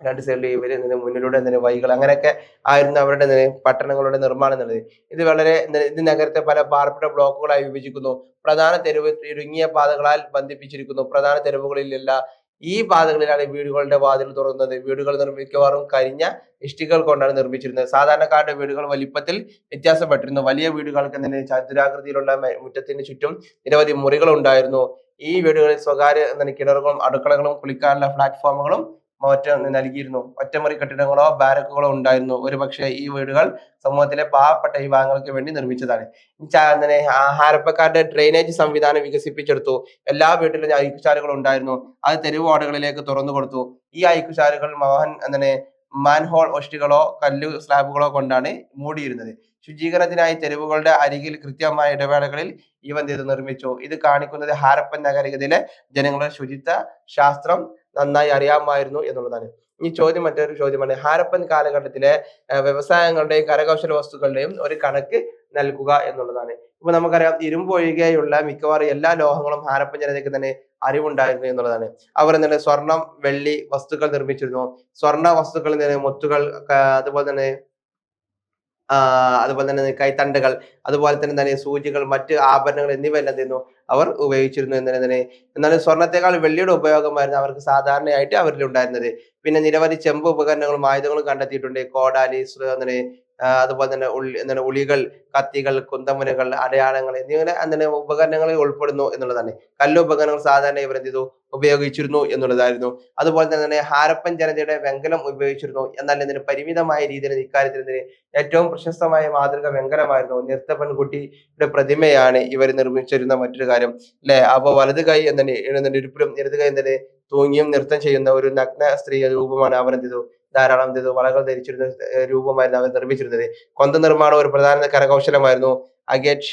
S2: രണ്ട് സൈഡിൽ ഇവര് മുന്നിലൂടെ വഴികൾ അങ്ങനെയൊക്കെ ആയിരുന്നു അവരുടെ പട്ടണങ്ങളുടെ നിർമ്മാണം എന്നുള്ളത്. ഇത് വളരെ ഇത് നഗരത്തെ പല പാർപ്പിട ബ്ലോക്കുകളായി വിഭജിക്കുന്നു. പ്രധാന തെരുവ് ഇടുങ്ങിയ പാതകളാൽ ബന്ധിപ്പിച്ചിരിക്കുന്നു. പ്രധാന തെരുവുകളിലല്ല ഈ പാതകളിലാണ് വീടുകളുടെ വാതിൽ തുറന്നത്. വീടുകൾ നിർമ്മിക്കുവാറും കരിഞ്ഞ ഇഷ്ടികകൾ കൊണ്ടാണ് നിർമ്മിച്ചിരുന്നത്. സാധാരണക്കാരുടെ വീടുകൾ വലിപ്പത്തിൽ വ്യത്യാസപ്പെട്ടിരുന്നു. വലിയ വീടുകൾക്ക് ചതുരാകൃതിയിലുള്ള മുറ്റത്തിന് ചുറ്റും നിരവധി മുറികൾ ഉണ്ടായിരുന്നു. ഈ വീടുകളിൽ സ്വകാര്യ കിണറുകളും അടുക്കളകളും കുളിക്കാനുള്ള പ്ലാറ്റ്ഫോമുകളും മാറ്റം നൽകിയിരുന്നു. ഒറ്റമുറി കെട്ടിടങ്ങളോ ബാരക്കുകളോ ഉണ്ടായിരുന്നു. ഒരുപക്ഷെ ഈ വീടുകൾ സമൂഹത്തിലെ പാവപ്പെട്ട വിഭാഗങ്ങൾക്ക് വേണ്ടി നിർമ്മിച്ചതാണ്. ഹാരപ്പക്കാരുടെ ഡ്രെയിനേജ് സംവിധാനം വികസിപ്പിച്ചെടുത്തു. എല്ലാ വീട്ടിലും അഴുക്കുചാലുകൾ ഉണ്ടായിരുന്നു. അത് തെരുവ് ഓടകളിലേക്ക് തുറന്നു കൊടുത്തു. ഈ അഴുക്കുചാലുകൾ മാൻഹോൾ ഒഷ്ടികളോ കല്ലു സ്ലാബുകളോ കൊണ്ടാണ് മൂടിയിരുന്നത്. ശുചീകരണത്തിനായി തെരുവുകളുടെ അരികിൽ കൃത്യമായ ഇടവേളകളിൽ ഇവ നിർമ്മിച്ചു. ഇത് കാണിക്കുന്നത് ഹാരപ്പൻ നാഗരികതയിലെ ജനങ്ങളുടെ ശുചിത്വ ശാസ്ത്രം നന്നായി അറിയാമായിരുന്നു എന്നുള്ളതാണ്. ഈ ചോദ്യം മറ്റൊരു ചോദ്യമാണ്. ഹാരപ്പൻ കാലഘട്ടത്തിലെ വ്യവസായങ്ങളുടെയും കരകൗശല വസ്തുക്കളുടെയും ഒരു കണക്ക് നൽകുക എന്നുള്ളതാണ്. ഇപ്പൊ നമുക്കറിയാം ഇരുമ്പ് ഒഴികെയുള്ള മിക്കവാറും എല്ലാ ലോഹങ്ങളും ഹാരപ്പൻ ജനതയ്ക്ക് തന്നെ അറിവുണ്ടായിരുന്നു എന്നുള്ളതാണ്. അവർ സ്വർണം, വെള്ളി വസ്തുക്കൾ നിർമ്മിച്ചിരുന്നു. സ്വർണ്ണ വസ്തുക്കളിൽ നിന്ന് മുത്തുകൾ, അതുപോലെ തന്നെ കൈത്തണ്ടകൾ, അതുപോലെ തന്നെ സൂചികൾ, മറ്റ് ആഭരണങ്ങൾ എന്നിവ എല്ലാം ചെയ്യുന്നു അവർ ഉപയോഗിച്ചിരുന്നു എന്നതിനെ. എന്നാൽ സ്വർണത്തെക്കാൾ വെള്ളിയുടെ ഉപയോഗമായിരുന്നു അവർക്ക് സാധാരണയായിട്ട് അവരിൽ ഉണ്ടായിരുന്നത്. പിന്നെ നിരവധി ചെമ്പ് ഉപകരണങ്ങളും ആയുധങ്ങളും കണ്ടെത്തിയിട്ടുണ്ട്. കോടാലി, അതുപോലെ തന്നെ ഉളികൾ, കത്തികൾ, കുന്തമുനകൾ, അടയാളങ്ങൾ എന്നിങ്ങനെ ഉപകരണങ്ങളിൽ ഉൾപ്പെടുന്നു എന്നുള്ളതാണ്. കല്ലുപകരണങ്ങൾ സാധാരണ ഇവർ എന്ത് ചെയ്തു ഉപയോഗിച്ചിരുന്നു എന്നുള്ളതായിരുന്നു. അതുപോലെ തന്നെ ഹാരപ്പൻ ജനതയുടെ വെങ്കലം ഉപയോഗിച്ചിരുന്നു. എന്നാൽ പരിമിതമായ രീതിയിൽ ഇക്കാര്യത്തിൽ ഏറ്റവും പ്രശസ്തമായ മാതൃക വെങ്കലമായിരുന്നു. നൃത്ത പെൺകുട്ടിയുടെ പ്രതിമയാണ് ഇവർ നിർമ്മിച്ചിരുന്ന മറ്റൊരു കാര്യം അല്ലെ. അപ്പൊ വലത് കൈ ഇരിപ്പിലും ഇടത് കൈ തൂങ്ങിയും നൃത്തം ചെയ്യുന്ന ഒരു നഗ്ന സ്ത്രീ രൂപമാണ് അവർ എന്ത് ചെയ്തു ധാരാളം വളകൾ ധരിച്ചിരുന്ന രൂപമായിരുന്നു അവർ നിർമ്മിച്ചിരുന്നത്. കൊന്ത നിർമ്മാണം ഒരു പ്രധാന കരകൗശലമായിരുന്നു. അഗേറ്റ്,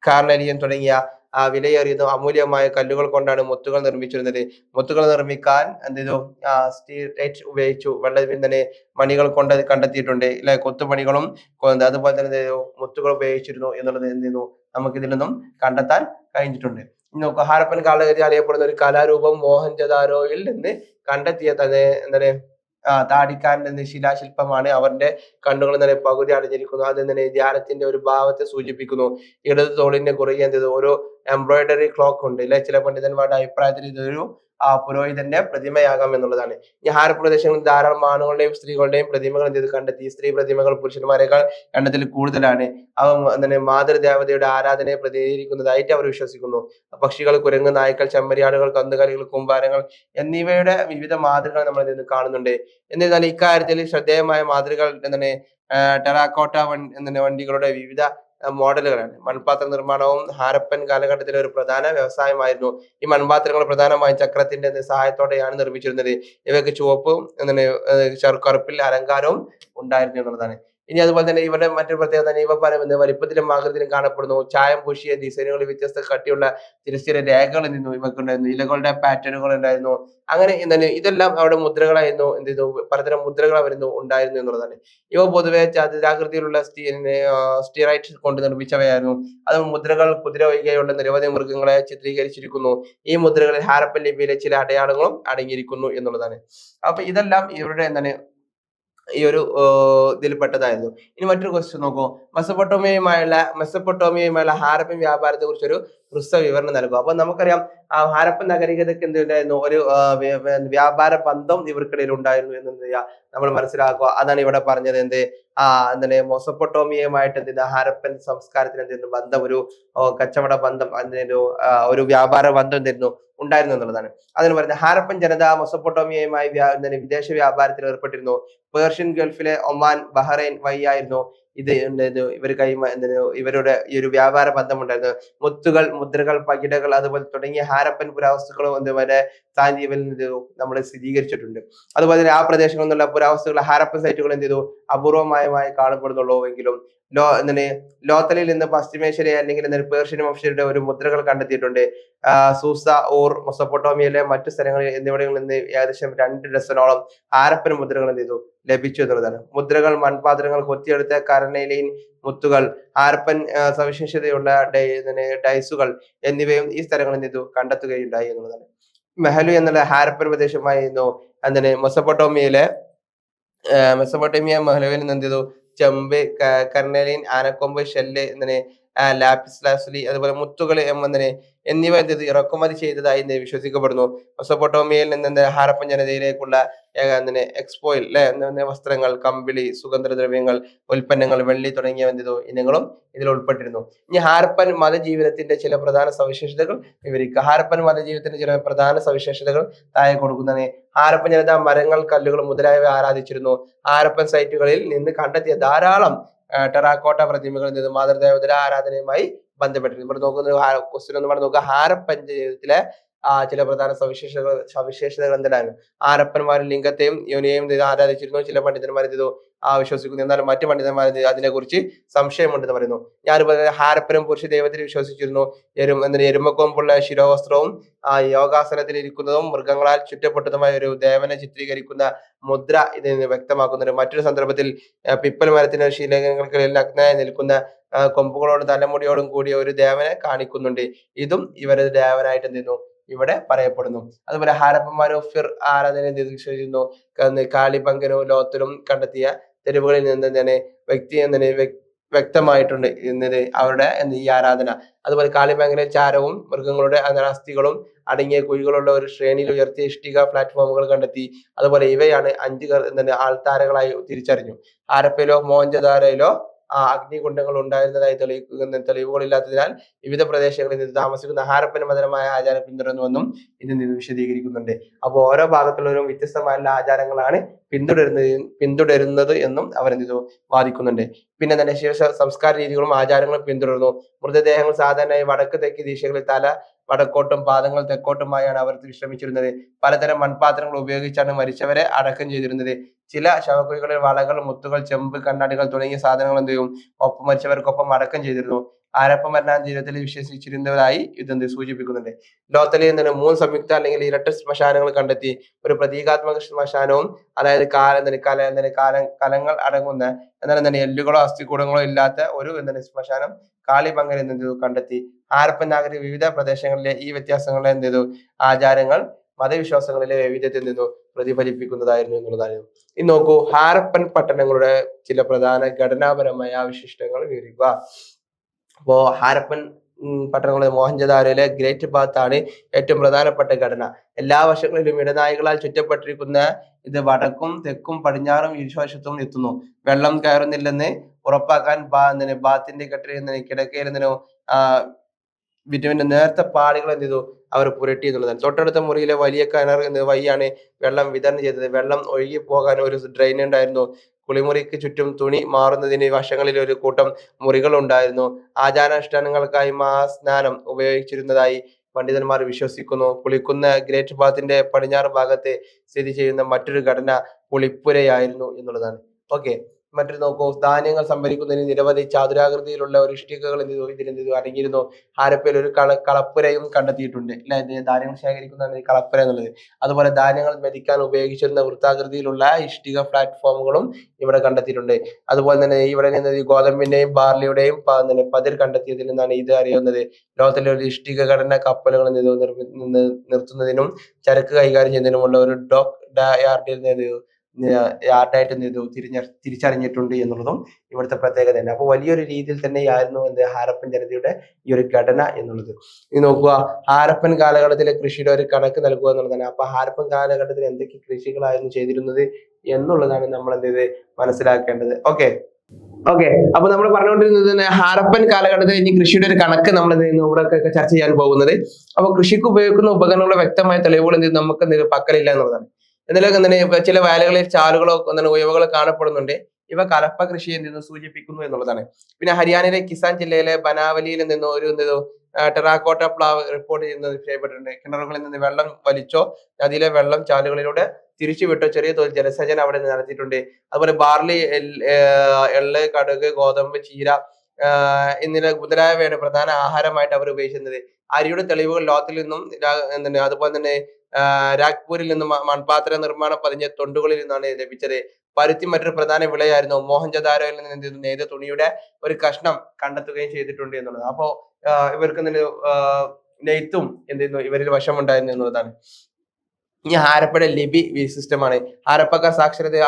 S2: കാർണലിയൻ തുടങ്ങിയ വിലയേറിയതും അമൂല്യമായ കല്ലുകൾ കൊണ്ടാണ് മുത്തുകൾ നിർമ്മിച്ചിരുന്നത്. മുത്തുകൾ നിർമ്മിക്കാൻ എന്ത് ചെയ്തു സ്റ്റീറൈറ്റ് ഉപയോഗിച്ചു. മണികൾ കൊണ്ട് കണ്ടെത്തിയിട്ടുണ്ട് അല്ലെ. കൊത്തുപണികളും അതുപോലെ തന്നെ മുത്തുകൾ ഉപയോഗിച്ചിരുന്നു എന്നുള്ളത് എന്ത് ചെയ്യുന്നു നമുക്ക് ഇതിൽ നിന്നും കണ്ടെത്താൻ കഴിഞ്ഞിട്ടുണ്ട്. ഹാരപ്പൻ കാലഘട്ടത്തിൽ അറിയപ്പെടുന്ന ഒരു കലാരൂപം മോഹൻജദാരോയിൽ നിന്ന് കണ്ടെത്തിയ തന്നെ താടിക്കാരന്റെ ശിലാശില്പമാണ്. അവരുടെ കണ്ണുകൾ പകുതി അടഞ്ഞിരിക്കുന്നു. അത് ധ്യാനത്തിന്റെ ഒരു ഭാവത്തെ സൂചിപ്പിക്കുന്നു. ഇടത് തോളിന്റെ കുറുകെ ഒരു എംബ്രോയിഡറി ക്ലോക്ക് ഉണ്ട് അല്ലെ. ചില പണ്ഡിതന്മാരുടെ അഭിപ്രായത്തിൽ ഇതൊരു പുരോഹിതന്റെ പ്രതിമയാകാം എന്നുള്ളതാണ്. ഈ ഹാരപ്പൻ പ്രദേശങ്ങളിൽ ധാരാളം ആണുങ്ങളുടെയും സ്ത്രീകളുടെയും പ്രതിമകൾ കണ്ടെത്തി. സ്ത്രീ പ്രതിമകൾ പുരുഷന്മാരെക്കാൾ എണ്ണത്തിൽ കൂടുതലാണ്. അവ മാതൃദേവതയുടെ ആരാധനയെ പ്രതിനിധീകരിക്കുന്നതായിട്ട് അവർ വിശ്വസിക്കുന്നു. പക്ഷികൾ, കുരങ്ങ്, നായ്ക്കൾ, ചെമ്മരിയാടുകൾ, കന്നുകാലികൾ, കൂമ്പാരങ്ങൾ എന്നിവയുടെ വിവിധ മാതൃകകൾ നമ്മൾ കാണുന്നുണ്ട്. എന്നിരുന്നാൽ ഇക്കാര്യത്തിൽ ശ്രദ്ധേയമായ മാതൃകകൾ ടെറാക്കോട്ട വണ്ടികളുടെ വിവിധ മോഡലുകളാണ്. മൺപാത്ര നിർമ്മാണവും ഹാരപ്പൻ കാലഘട്ടത്തിലെ ഒരു പ്രധാന വ്യവസായമായിരുന്നു. ഈ മൺപാത്രങ്ങൾ പ്രധാനമായും ചക്രത്തിന്റെ സഹായത്തോടെയാണ് നിർമ്മിച്ചിരുന്നത്. ഇവയ്ക്ക് ചുവപ്പ് കറുപ്പിൽ അലങ്കാരവും ഉണ്ടായിരുന്നു എന്നുള്ളതാണ്. ഇനി അതുപോലെ തന്നെ ഇവരുടെ മറ്റൊരു പ്രത്യേകത ഇവ വലിപ്പത്തിലും ആകൃതിയിലും കാണപ്പെടുന്നു. ചായം പൂശിയ ഡിസൈനുകളിൽ വ്യത്യസ്ത കട്ടിയുള്ള തിരശ്ചീന രേഖകൾ ഇവക്കുണ്ടായിരുന്നു. ഇലകളുടെ പാറ്റേണുകൾ ഉണ്ടായിരുന്നു. അങ്ങനെ ഇതെല്ലാം അവിടെ മുദ്രകളായിരുന്നു. എന്ത് ചെയ്തു പലതരം മുദ്രകൾ അവരുന്നു ഉണ്ടായിരുന്നു എന്നുള്ളതാണ്. ഇവ പൊതുവെ ചതുരാകൃതിയിലുള്ള സ്റ്റീറൈറ്റ് കൊണ്ട് നിർമ്മിച്ചവയായിരുന്നു. അത് മുദ്രകൾ കുതിര ഒഴികെയുള്ള നിരവധി മൃഗങ്ങളെ ചിത്രീകരിച്ചിരിക്കുന്നു. ഈ മുദ്രകളിൽ ഹാരപ്പൻ ലിപിയിലെ ചില അടയാളങ്ങളും അടങ്ങിയിരിക്കുന്നു എന്നുള്ളതാണ്. അപ്പൊ ഇതെല്ലാം ഇവരുടെ ഈ ഒരു ഇതിൽപ്പെട്ടതായിരുന്നു. ഇനി മറ്റൊരു ക്വസ്റ്റ്യൻ നോക്കൂ. മെസപ്പൊട്ടോമിയയുമായുള്ള ഹാരപ്പൻ വ്യാപാരത്തെ കുറിച്ചൊരു ഹ്രസ്വ വിവരണം നൽകുക. അപ്പൊ നമുക്കറിയാം ഹാരപ്പൻ നാഗരികതയ്ക്ക് എന്തുണ്ടായിരുന്നു ഒരു വ്യാപാര ബന്ധം ഇവർക്കിടയിൽ ഉണ്ടായിരുന്നു എന്ന് നമ്മൾ മനസ്സിലാക്കുക. അതാണ് ഇവിടെ പറഞ്ഞത്. മെസപ്പൊട്ടോമിയയുമായിട്ട് ഹാരപ്പൻ സംസ്കാരത്തിന് ബന്ധം ഒരു കച്ചവട ബന്ധം ഒരു വ്യാപാര ബന്ധം ഉണ്ടായിരുന്നു എന്നുള്ളതാണ്. അതിന് പറയുന്നത് ഹാരപ്പൻ ജനത മെസപ്പൊട്ടോമിയയുമായി വിദേശ വ്യാപാരത്തിൽ ഏർപ്പെട്ടിരുന്നു. പേർഷ്യൻ ഗൾഫിലെ ഒമാൻ, ബഹ്റൈൻ വഴിയായിരുന്നു ഇത് ഇവരുടെ ഈ ഒരു വ്യാപാര ബന്ധമുണ്ടായിരുന്നു. മുത്തുകൾ, മുദ്രകൾ, പകിടകൾ അതുപോലെ തുടങ്ങിയ ഹാരപ്പൻ പുരാവസ്തുക്കളും വരെ സാന്ദീപിൽ നമ്മൾ സ്ഥിരീകരിച്ചിട്ടുണ്ട്. അതുപോലെ തന്നെ ആ പ്രദേശങ്ങളിൽ നിന്നുള്ള പുരാവസ്തുക്കൾ ഹാരപ്പൻ സൈറ്റുകൾ അപൂർവമായി കാണപ്പെടുന്നുള്ളൂ എങ്കിലും ലോത്തലിൽ നിന്ന് പശ്ചിമേഷ്യയിലെ അല്ലെങ്കിൽ പേർഷ്യൻ വംശജരുടെ ഒരു മുദ്രകൾ കണ്ടെത്തിയിട്ടുണ്ട്. സൂസ, ഊർ, മെസൊപ്പൊട്ടേമിയയിലെ മറ്റു സ്ഥലങ്ങളിൽ എന്നിവിടങ്ങളിൽ നിന്ന് ഏകദേശം 2 ഡസനോളം ഹാരപ്പൻ മുദ്രകൾ ലഭിച്ചു എന്നുള്ളതാണ്. മുദ്രകൾ, മൺപാത്രങ്ങൾ, കൊത്തിയെടുത്ത കർണൈലൈൻ മുത്തുകൾ, ഹാരപ്പൻ സവിശേഷതയുള്ള ഡൈസുകൾ എന്നിവയും ഈ സ്ഥലങ്ങളിൽ കണ്ടെത്തുകയുണ്ടായി എന്നുള്ളതാണ്. മെഹലു എന്നുള്ള ഹാരപ്പൻ പ്രദേശമായിരുന്നു മെസൊപ്പൊട്ടേമിയ മെഹലുവിൽ നിന്ന് ചെമ്പ്, കർണൈലൈൻ, ആനക്കൊമ്പ്, ഷെല്ല്, ലാപ്പിസ് ലാസുലി അതുപോലെ മുത്തുകൾ എന്നിവ ഇറക്കുമതി ചെയ്തതായി വിശ്വസിക്കപ്പെടുന്നു. മെസൊപ്പൊട്ടേമിയയിൽ നിന്ന് ഹാരപ്പൻ ജനതയിലേക്കുള്ള എക്സ്പോയിൽ വസ്ത്രങ്ങൾ, കമ്പിളി, സുഗന്ധദ്രവ്യങ്ങൾ, ഉൽപ്പന്നങ്ങൾ, വെള്ളി തുടങ്ങിയ ഇനങ്ങളും ഇതിൽ ഉൾപ്പെട്ടിരുന്നു. ഇനി ഹാരപ്പൻ മതജീവിതത്തിന്റെ ചില പ്രധാന സവിശേഷതകൾ വിവരിക്കുക. ഹാരപ്പൻ മതജീവിതത്തിന്റെ ചില പ്രധാന സവിശേഷതകൾ താഴെ കൊടുക്കുന്നതാണ്. ഹാരപ്പൻ ജനത മരങ്ങൾ, കല്ലുകൾ മുതലായവ ആരാധിച്ചിരുന്നു. ഹാരപ്പൻ സൈറ്റുകളിൽ നിന്ന് കണ്ടെത്തിയ ധാരാളം ടെറാക്കോട്ട പ്രതിമകൾ മാതൃദേവതയുടെ ആരാധനയുമായി ബന്ധപ്പെട്ടിരുന്നു. ഇവിടെ നോക്കുന്ന ക്വസ്റ്റ്യൻ ഒന്ന് നോക്കുക. ഹാരപ്പൻ ജീവിതത്തിലെ ചില പ്രധാന സവിശേഷതകൾ എന്താണ്? ഹാരപ്പന്മാർ ലിംഗത്തെയും യോനിയെയും ആരാധിച്ചിരുന്നു. ചില പണ്ഡിതന്മാർ വിശ്വസിക്കുന്നു, എന്നാൽ മറ്റു പണ്ഡിതന്മാർ അതിനെ കുറിച്ച് സംശയമുണ്ടെന്ന് പറയുന്നു. ഞാനിപ്പോൾ ഹാരപ്പനും പുരുഷ ദൈവത്തിൽ വിശ്വസിച്ചിരുന്നു. എരുമക്കൊമ്പുള്ള ശിരോവസ്ത്രവും യോഗാസനത്തിൽ ഇരിക്കുന്നതും മൃഗങ്ങളാൽ ചുറ്റപ്പെട്ടതുമായ ഒരു ദേവനെ ചിത്രീകരിക്കുന്ന മുദ്ര ഇതിന് വ്യക്തമാക്കുന്നുണ്ട്. മറ്റൊരു സന്ദർഭത്തിൽ പിപ്പൽ മരത്തിന് ശീലകങ്ങൾക്കിടയിൽ നഗ്നനായി നിൽക്കുന്ന കൊമ്പുകളോടും തലമുടിയോടും കൂടിയ ഒരു ദേവനെ കാണിക്കുന്നുണ്ട്. ഇതും ഇവരുടെ ദേവനായിട്ട് ഇവിടെ പറയപ്പെടുന്നു. അതുപോലെ ഹാരപ്പന്മാരോ ഫിർ ആരാധന വിശ്വസിക്കുന്നു. കാളിബംഗനും ലോത്തലും കണ്ടെത്തിയ തെരുവുകളിൽ നിന്ന് വ്യക്തമായിട്ടുണ്ട് അവരുടെ ഈ ആരാധന. അതുപോലെ കാളിബംഗനിലെ ചാരവും മൃഗങ്ങളുടെ അസ്ഥികളും അടങ്ങിയ കുഴികളുള്ള ഒരു ശ്രേണിയിൽ ഉയർത്തിയ ഇഷ്ടിക പ്ലാറ്റ്ഫോമുകൾ കണ്ടെത്തി. അതുപോലെ ഇവയാണ് 5 ആൾത്താരകളായി തിരിച്ചറിഞ്ഞു. ഹാരപ്പയിലോ മോഹൻജദാരോയിലോ അഗ്നികുണ്ഡങ്ങൾ ഉണ്ടായിരുന്നതായി തെളിവുകളില്ലാത്തതിനാൽ വിവിധ പ്രദേശങ്ങളിൽ താമസിക്കുന്ന ഹാരപ്പൻ മതപരമായ ആചാരം പിന്തുടരുന്നുവെന്നും ഇതിൽ വിശദീകരിക്കുന്നുണ്ട്. അപ്പോൾ ഓരോ ഭാഗത്തുള്ളവരും വ്യത്യസ്തമായുള്ള ആചാരങ്ങളാണ് പിന്തുടരുന്നത് എന്നും അവർ വാദിക്കുന്നുണ്ട്. പിന്നെ ശിവ സംസ്കാര രീതികളും ആചാരങ്ങളും പിന്തുടർന്നു. മൃതദേഹങ്ങൾ സാധാരണയായി വടക്ക് തെക്ക് ദിശകളിൽ തല വടക്കോട്ടും പാദങ്ങൾ തെക്കോട്ടുമായാണ് അവർ വിശ്രമിച്ചിരുന്നത്. പലതരം മൺപാത്രങ്ങൾ ഉപയോഗിച്ചാണ് മരിച്ചവരെ അടക്കം ചെയ്തിരുന്നത്. ചില ശവക്കുഴികളിൽ വളകൾ, മുത്തുകൾ, ചെമ്പ്, കണ്ണാടികൾ തുടങ്ങിയ സാധനങ്ങൾ ഒപ്പം മരിച്ചവർക്കൊപ്പം അടക്കം ചെയ്തിരുന്നു. ഹാരപ്പൻ മരണാന ജീവിതത്തിൽ വിശ്വസിച്ചിരുന്നവരായി ഇത് സൂചിപ്പിക്കുന്നുണ്ട്. ലോത്തലിൽ നിന്ന് 3 സംയുക്ത അല്ലെങ്കിൽ ഇരട്ട ശ്മശാനങ്ങൾ കണ്ടെത്തി. ഒരു പ്രതീകാത്മക ശ്മശാനവും, അതായത് കലങ്ങൾ അടങ്ങുന്ന എല്ലുകളോ അസ്ഥികൂടങ്ങളോ ഇല്ലാത്ത ഒരു ശ്മശാനം കാളിബംഗനിൽ നിന്ന് കണ്ടെത്തി. ഹാരപ്പൻ നാഗരിക വിവിധ പ്രദേശങ്ങളിലെ ഈ വ്യത്യാസങ്ങളെ ആചാരങ്ങൾ മതവിശ്വാസങ്ങളിലെ വൈവിധ്യത്തിൽ പ്രതിഫലിപ്പിക്കുന്നതായിരുന്നു എന്നുള്ളതായിരുന്നു. ഇനി നോക്കൂ, ഹാരപ്പൻ പട്ടണങ്ങളുടെ ചില പ്രധാന ഘടനാപരമായ വിശിഷ്ടങ്ങൾ വിവരിക്കുക. അപ്പോ ഹാരപ്പൻ പട്ടണങ്ങളിലെ മോഹൻജദാരോയിലെ ഗ്രേറ്റ് ബാത്ത് ആണ് ഏറ്റവും പ്രധാനപ്പെട്ട ഘടന. എല്ലാ വശങ്ങളിലും ഇടനാഴികളാൽ ചുറ്റപ്പെട്ടിരിക്കുന്ന ഇത് വടക്കും തെക്കും പടിഞ്ഞാറും ഇരുവശത്തും എത്തുന്നു. വെള്ളം കയറുന്നില്ലെന്ന് ഉറപ്പാക്കാൻ ബാത്തിന്റെ കിടക്കയിൽ വിറ്റുവിന്റെ നേർത്ത പാളികൾ അവർ പുരട്ടി എന്നുള്ളതാണ്. തൊട്ടടുത്ത മുറിയിലെ വലിയ കിണർ വഴിയാണ് വെള്ളം വിതരണം ചെയ്തത്. വെള്ളം ഒഴുകി പോകാൻ ഒരു ഡ്രെയിൻ ഉണ്ടായിരുന്നു. കുളിമുറിക്ക് ചുറ്റും തുണി മാറുന്നതിന് വശങ്ങളിൽ ഒരു കൂട്ടം മുറികൾ ഉണ്ടായിരുന്നു. ആചാരാനുഷ്ഠാനങ്ങൾക്കായി സ്നാനം ഉപയോഗിച്ചിരുന്നതായി പണ്ഡിതന്മാർ വിശ്വസിക്കുന്നു. കുളിക്കുന്ന ഗ്രേറ്റ് ബാത്തിന്റെ പടിഞ്ഞാറ് ഭാഗത്ത് സ്ഥിതി ചെയ്യുന്ന മറ്റൊരു ഘടന കുളിപ്പുരയായിരുന്നു എന്നുള്ളതാണ്. ഓക്കെ, മറ്റൊരു നോക്കൂ, ധാന്യങ്ങൾ സംഭരിക്കുന്നതിന് നിരവധി ചതുരാകൃതിയിലുള്ള ഒരു ഇഷ്ടികകൾ ഇതിൽ അടങ്ങിയിരുന്നു. ഹാരപ്പയിൽ ഒരു കളപ്പുരയും കണ്ടെത്തിയിട്ടുണ്ട്. ധാന്യങ്ങൾ ശേഖരിക്കുന്ന കളപ്പുര എന്നുള്ളത്. അതുപോലെ ധാന്യങ്ങൾ മെതിക്കാൻ ഉപയോഗിച്ചിരുന്ന വൃത്താകൃതിയിലുള്ള ഇഷ്ടിക പ്ലാറ്റ്ഫോമുകളും ഇവിടെ കണ്ടെത്തിയിട്ടുണ്ട്. അതുപോലെ തന്നെ ഇവിടെ നിന്ന് ഗോതമ്പിന്റെയും ബാർലിയുടെയും പതിർ കണ്ടെത്തിയതിൽ നിന്നാണ് ഇത് അറിയുന്നത്. ലോകത്തിലെ ഒരു ഇഷ്ടിക ഘടന കപ്പലുകൾ നിർത്തുന്നതിനും ചരക്ക് കൈകാര്യം ചെയ്യുന്നതിനുമുള്ള ഒരു ഡോക്ക് യാർഡായിട്ട് തിരിച്ചറിഞ്ഞിട്ടുണ്ട് എന്നുള്ളതും ഇവിടുത്തെ പ്രത്യേകത തന്നെ. അപ്പോൾ വലിയൊരു രീതിയിൽ തന്നെയായിരുന്നു ഹാരപ്പൻ ജനതയുടെ ഈ ഒരു ഘടന എന്നുള്ളത്. ഇനി നോക്കുക, ഹാരപ്പൻ കാലഘട്ടത്തിലെ കൃഷിയുടെ ഒരു കണക്ക് നൽകുക എന്നുള്ളതാണ്. അപ്പൊ ഹാരപ്പൻ കാലഘട്ടത്തിൽ എന്തൊക്കെ കൃഷികളായിരുന്നു ചെയ്തിരുന്നത് എന്നുള്ളതാണ് നമ്മൾ മനസ്സിലാക്കേണ്ടത്. ഓക്കെ, അപ്പൊ നമ്മൾ പറഞ്ഞുകൊണ്ടിരുന്നത് ഹാരപ്പൻ കാലഘട്ടത്തിൽ ഇനി കൃഷിയുടെ ഒരു കണക്ക് നമ്മൾ ഇവിടെ ചർച്ച ചെയ്യാൻ പോകുന്നത്. അപ്പൊ കൃഷിക്ക് ഉപയോഗിക്കുന്ന ഉപകരണങ്ങളുടെ വ്യക്തമായ തെളിവുകൾ നമുക്ക് പക്കലില്ല എന്നുള്ളതാണ്. എന്തെങ്കിലും എന്താണ് ചില വയലുകളിൽ ചാലുകളോ എന്താണ് ഉയവുകളോ കാണപ്പെടുന്നുണ്ട്. ഇവ കലപ്പ കൃഷി എന്തെന്ന് സൂചിപ്പിക്കുന്നു എന്നുള്ളതാണ്. പിന്നെ ഹരിയാനയിലെ കിസാൻ ജില്ലയിലെ ബനാവലിയിൽ നിന്ന് ഒരു ടെറാക്കോട്ട പ്ലാവ് റിപ്പോർട്ട് ചെയ്യപ്പെട്ടിട്ടുണ്ട്. കിണറുകളിൽ നിന്ന് വെള്ളം വലിച്ചോ നദിയിലെ വെള്ളം ചാലുകളിലൂടെ തിരിച്ചുവിട്ടോ ചെറിയ തോതിൽ ജലസേചനം അവിടെ നടത്തിയിട്ടുണ്ട്. അതുപോലെ ബാർലി, എള്ള്, കടുക്, ഗോതമ്പ്, ചീര എന്നിവ മുതലായവയാണ് പ്രധാന ആഹാരമായിട്ട് അവർ ഉപയോഗിച്ചിരുന്നത്. അരിയുടെ തെളിവുകൾ ലോകത്തിൽ നിന്നും അതുപോലെ തന്നെ രാഗ്പൂരിൽ നിന്നും മൺപാത്ര നിർമ്മാണം പതിഞ്ഞ തൊണ്ടുകളിൽ നിന്നാണ് ലഭിച്ചത്. പരുത്തി മറ്റൊരു പ്രധാന വിളയായിരുന്നു. മോഹൻജദാരോയിൽ നിന്ന് നെയ്ത തുണിയുടെ ഒരു കഷ്ണം കണ്ടെത്തുകയും ചെയ്തിട്ടുണ്ട് എന്നുള്ളത്. അപ്പോ ഇവർക്ക് നെയ്ത്തും ഇവരിൽ വശമുണ്ടായിരുന്നു എന്നുള്ളതാണ്. ഇനി ഹാരപ്പയുടെ ലിപി സിസ്റ്റമാണ്. ഹാരപ്പക്കാർ സാക്ഷരരായ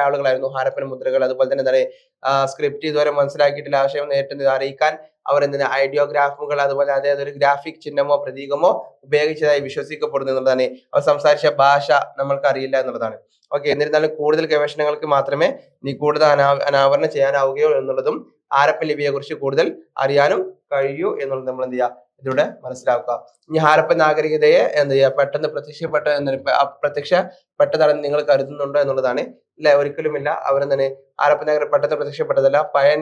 S2: ആളുകളായിരുന്നു. ഹാരപ്പൻ മുദ്രകൾ അതുപോലെ തന്നെ സ്ക്രിപ്റ്റ് ഇതുവരെ മനസ്സിലാക്കിയിട്ടില്ല ആശയം നേരിട്ട് അറിയിക്കാൻ അവർ ഐഡിയോഗ്രാഫുകൾ അതുപോലെ അതൊരു ഗ്രാഫിക് ചിഹ്നമോ പ്രതീകമോ ഉപയോഗിച്ചതായി വിശ്വസിക്കപ്പെടുന്നു എന്നുള്ളതാണ്. അവർ സംസാരിച്ച ഭാഷ നമ്മൾക്ക് അറിയില്ല എന്നുള്ളതാണ്. ഓക്കെ, എന്നിരുന്നാലും കൂടുതൽ ഗവേഷണങ്ങൾക്ക് മാത്രമേ കൂടുതൽ അനാവരണം ചെയ്യാനാവുകയോ എന്നുള്ളതും ഹാരപ്പൻ ലിപിയെ കുറിച്ച് കൂടുതൽ അറിയാനും കഴിയൂ എന്നുള്ളത് നമ്മൾ ഇതിലൂടെ മനസ്സിലാക്കുക. ഇനി ഹാരപ്പൻ നാഗരികതയെ പെട്ടെന്ന് പ്രത്യക്ഷപ്പെട്ടതാണെന്ന് നിങ്ങൾ കരുതുന്നുണ്ടോ എന്നുള്ളതാണ്. ഇല്ല, ഒരിക്കലുമില്ല. ഹാരപ്പൻ നഗരം പെട്ടെന്ന് പ്രത്യക്ഷപ്പെട്ടതല്ല. പഴയ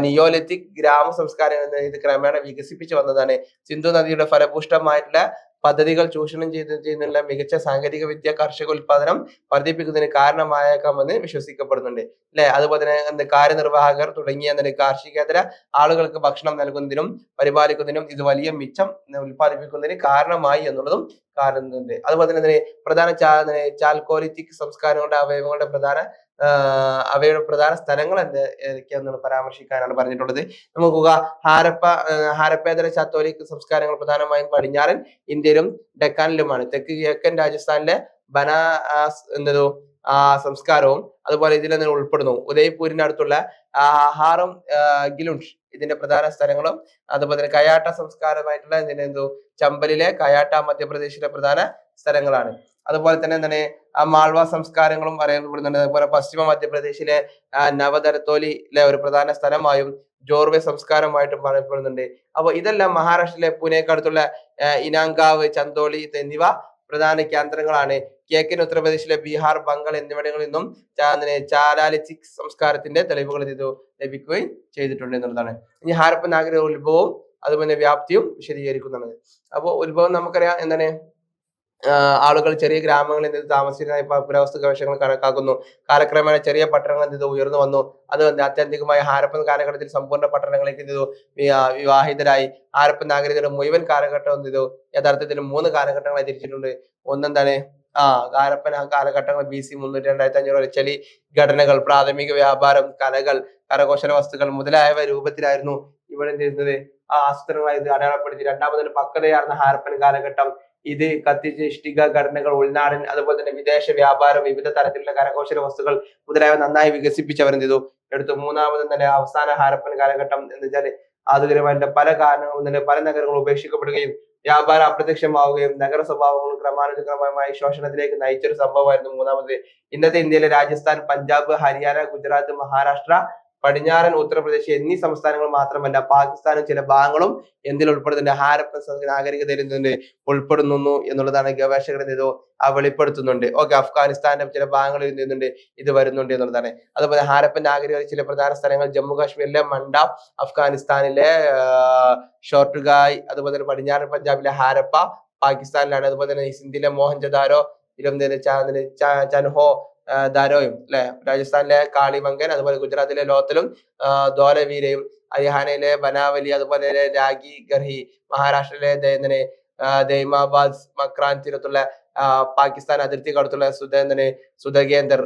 S2: നിയോലിത്തിക് ഗ്രാമ സംസ്കാരം ഇത് ക്രമേണ വികസിപ്പിച്ചു വന്നതാണ്. സിന്ധു നദിയുടെ ഫലഭൂഷ്ടമായിട്ടുള്ള പദ്ധതികൾ ചൂഷണം ചെയ്യുന്നുള്ള മികച്ച സാങ്കേതിക വിദ്യ കാർഷിക ഉൽപാദനം വർദ്ധിപ്പിക്കുന്നതിന് കാരണമായേക്കാമെന്ന് വിശ്വസിക്കപ്പെടുന്നുണ്ട്. അല്ലെ, അതുപോലെ തന്നെ കാര്യനിർവാഹകർ തുടങ്ങിയ കാർഷികേതര ആളുകൾക്ക് ഭക്ഷണം നൽകുന്നതിനും പരിപാലിക്കുന്നതിനും ഇത് വലിയ മിച്ചം ഉൽപ്പാദിപ്പിക്കുന്നതിന് കാരണമായി എന്നുള്ളതും കാണുന്നുണ്ട്. അതുപോലെ തന്നെ പ്രധാന ചാൽക്കോലിത്തിക് സംസ്കാരങ്ങളുടെ അവയുടെ പ്രധാന സ്ഥലങ്ങൾ ഏതൊക്കെയാണെന്ന് പരാമർശിക്കാനാണ് പറഞ്ഞിട്ടുള്ളത്. നോക്കുക, ഹാരപ്പേതര ചാത്തോലിക് സംസ്കാരങ്ങൾ പ്രധാനമായും പടിഞ്ഞാറൻ ഇന്ത്യയിലും ഡെക്കാനിലുമാണ്. തെക്ക് കിഴക്കൻ രാജസ്ഥാനിലെ ബനാസ് സംസ്കാരവും അതുപോലെ ഇതിൽ ഉൾപ്പെടുന്നു. ഉദയ്പൂരിന്റെ അടുത്തുള്ള ഹാറും ഗിലുൻഷ് ഇതിന്റെ പ്രധാന സ്ഥലങ്ങളും അതുപോലെ തന്നെ കയാട്ട സംസ്കാരമായിട്ടുള്ള ചമ്പലിലെ കയാട്ട മധ്യപ്രദേശിലെ പ്രധാന സ്ഥലങ്ങളാണ്. അതുപോലെ തന്നെ മാൾവ സംസ്കാരങ്ങളും അറിയപ്പെടുന്നുണ്ട്. അതുപോലെ പശ്ചിമ മധ്യപ്രദേശിലെ നവദരത്തോലിയിലെ ഒരു പ്രധാന സ്ഥലമായും ജോർവെ സംസ്കാരമായിട്ടും പറയപ്പെടുന്നുണ്ട്. അപ്പൊ ഇതെല്ലാം മഹാരാഷ്ട്രയിലെ പൂനെക്കടുത്തുള്ള ഇനാങ്കാവ്, ചന്ദോളി എന്നിവ പ്രധാന കേന്ദ്രങ്ങളാണ്. കിഴക്കൻ ഉത്തർപ്രദേശിലെ ബീഹാർ, ബംഗാൾ എന്നിവിടങ്ങളിൽ നിന്നും ചാലാലിത്തിക് സംസ്കാരത്തിന്റെ തെളിവുകൾ ലഭിക്കുകയും ചെയ്തിട്ടുണ്ട് എന്നുള്ളതാണ്. ഇനി ഹാരപ്പൻ നാഗരിക ഉത്ഭവവും അതുപോലെ വ്യാപ്തിയും വിശദീകരിക്കുന്നതാണ്. അപ്പോൾ ഉത്ഭവം നമുക്കറിയാം ആളുകൾ ചെറിയ ഗ്രാമങ്ങളിൽ താമസിക്കുന്നതായി പുരാവസ്തു ഗവേഷകങ്ങൾ കണക്കാക്കുന്നു. കാലക്രമേണ ചെറിയ പട്ടണങ്ങൾ ഉയർന്നു വന്നു. അത് ആത്യന്തികമായി ഹാരപ്പൻ കാലഘട്ടത്തിൽ സമ്പൂർണ്ണ പട്ടണങ്ങളിലേക്ക് വിവാഹിതരായി. ഹാരപ്പൻ നാഗരികതയുടെ മുഴുവൻ കാലഘട്ടം യഥാർത്ഥത്തിൽ 3 കാലഘട്ടങ്ങളായി തിരിച്ചിട്ടുണ്ട്. ഒന്നെന്താണ് ഹാരപ്പൻ കാലഘട്ടങ്ങൾ BC 300-2500 ചെളി ഘടനകൾ, പ്രാഥമിക വ്യാപാരം, കലകൾ, കരകൗശല വസ്തുക്കൾ മുതലായവ രൂപത്തിലായിരുന്നു ഇവിടെ ആസൂത്രണമായി അടയാളപ്പെടുത്തി. രണ്ടാമതൊരു പക്വതയാർന്ന ഹാരപ്പൻ കാലഘട്ടം. ഇത് കത്തിച്ച് ഇഷ്ടിക ഘടനകൾ, ഉൾനാടൻ അതുപോലെ തന്നെ വിദേശ വ്യാപാരം, വിവിധ തരത്തിലുള്ള കരകൗശല വസ്തുക്കൾ മുതലായവ നന്നായി വികസിപ്പിച്ചവർ എടുത്തു. മൂന്നാമത് അവസാന ഹാരപ്പൻ കാലഘട്ടം എന്ന് വെച്ചാൽ ആധുനികമായിട്ട് പല കാരണങ്ങളും പല നഗരങ്ങളും ഉപേക്ഷിക്കപ്പെടുകയും വ്യാപാരം അപ്രത്യക്ഷമാവുകയും നഗര സ്വഭാവങ്ങളും ക്രമാനുഗതമായി ശോഷണത്തിലേക്ക് നയിച്ചൊരു സംഭവമായിരുന്നു മൂന്നാമത്. ഇന്നത്തെ ഇന്ത്യയിലെ രാജസ്ഥാൻ, പഞ്ചാബ്, ഹരിയാന, ഗുജറാത്ത്, മഹാരാഷ്ട്ര, പടിഞ്ഞാറൻ ഉത്തർപ്രദേശ് എന്നീ സംസ്ഥാനങ്ങൾ മാത്രമല്ല പാകിസ്ഥാനും ചില ഭാഗങ്ങളും ഉൾപ്പെടുന്നുണ്ട്. ഹാരപ്പൻ നാഗരികതയിൽ ഉൾപ്പെടുന്നു എന്നുള്ളതാണ് ഗവേഷകർ വെളിപ്പെടുത്തുന്നുണ്ട്. ഓക്കെ, അഫ്ഗാനിസ്ഥാന്റെ ചില ഭാഗങ്ങളിൽ ഇത് വരുന്നുണ്ട് എന്നുള്ളതാണ്. അതുപോലെ ഹാരപ്പൻ നാഗരികത ചില പ്രധാന സ്ഥലങ്ങൾ ജമ്മു കാശ്മീരിലെ മണ്ട, അഫ്ഗാനിസ്ഥാനിലെ ഷോർട്ടുഗായ്, അതുപോലെ തന്നെ പടിഞ്ഞാറൻ പഞ്ചാബിലെ ഹാരപ്പ പാകിസ്ഥാനിലാണ്. അതുപോലെ തന്നെ സിന്ധിലെ മോഹൻജദാരോ, ചൻഹോ ദാരോയും രാജസ്ഥാനിലെ കാളിബംഗൻ, അതുപോലെ ഗുജറാത്തിലെ ലോത്തലും ധോലവീരയും, ഹരിയാനയിലെ ബനാവലി, അതുപോലെ രാഗി ഗർഹി, മഹാരാഷ്ട്രയിലെ ദൈമാബാദ്, മക്രാൻ തീരത്തുള്ള പാകിസ്ഥാൻ അതിർത്തിക്കടുത്തുള്ള സുധകേന്ദർ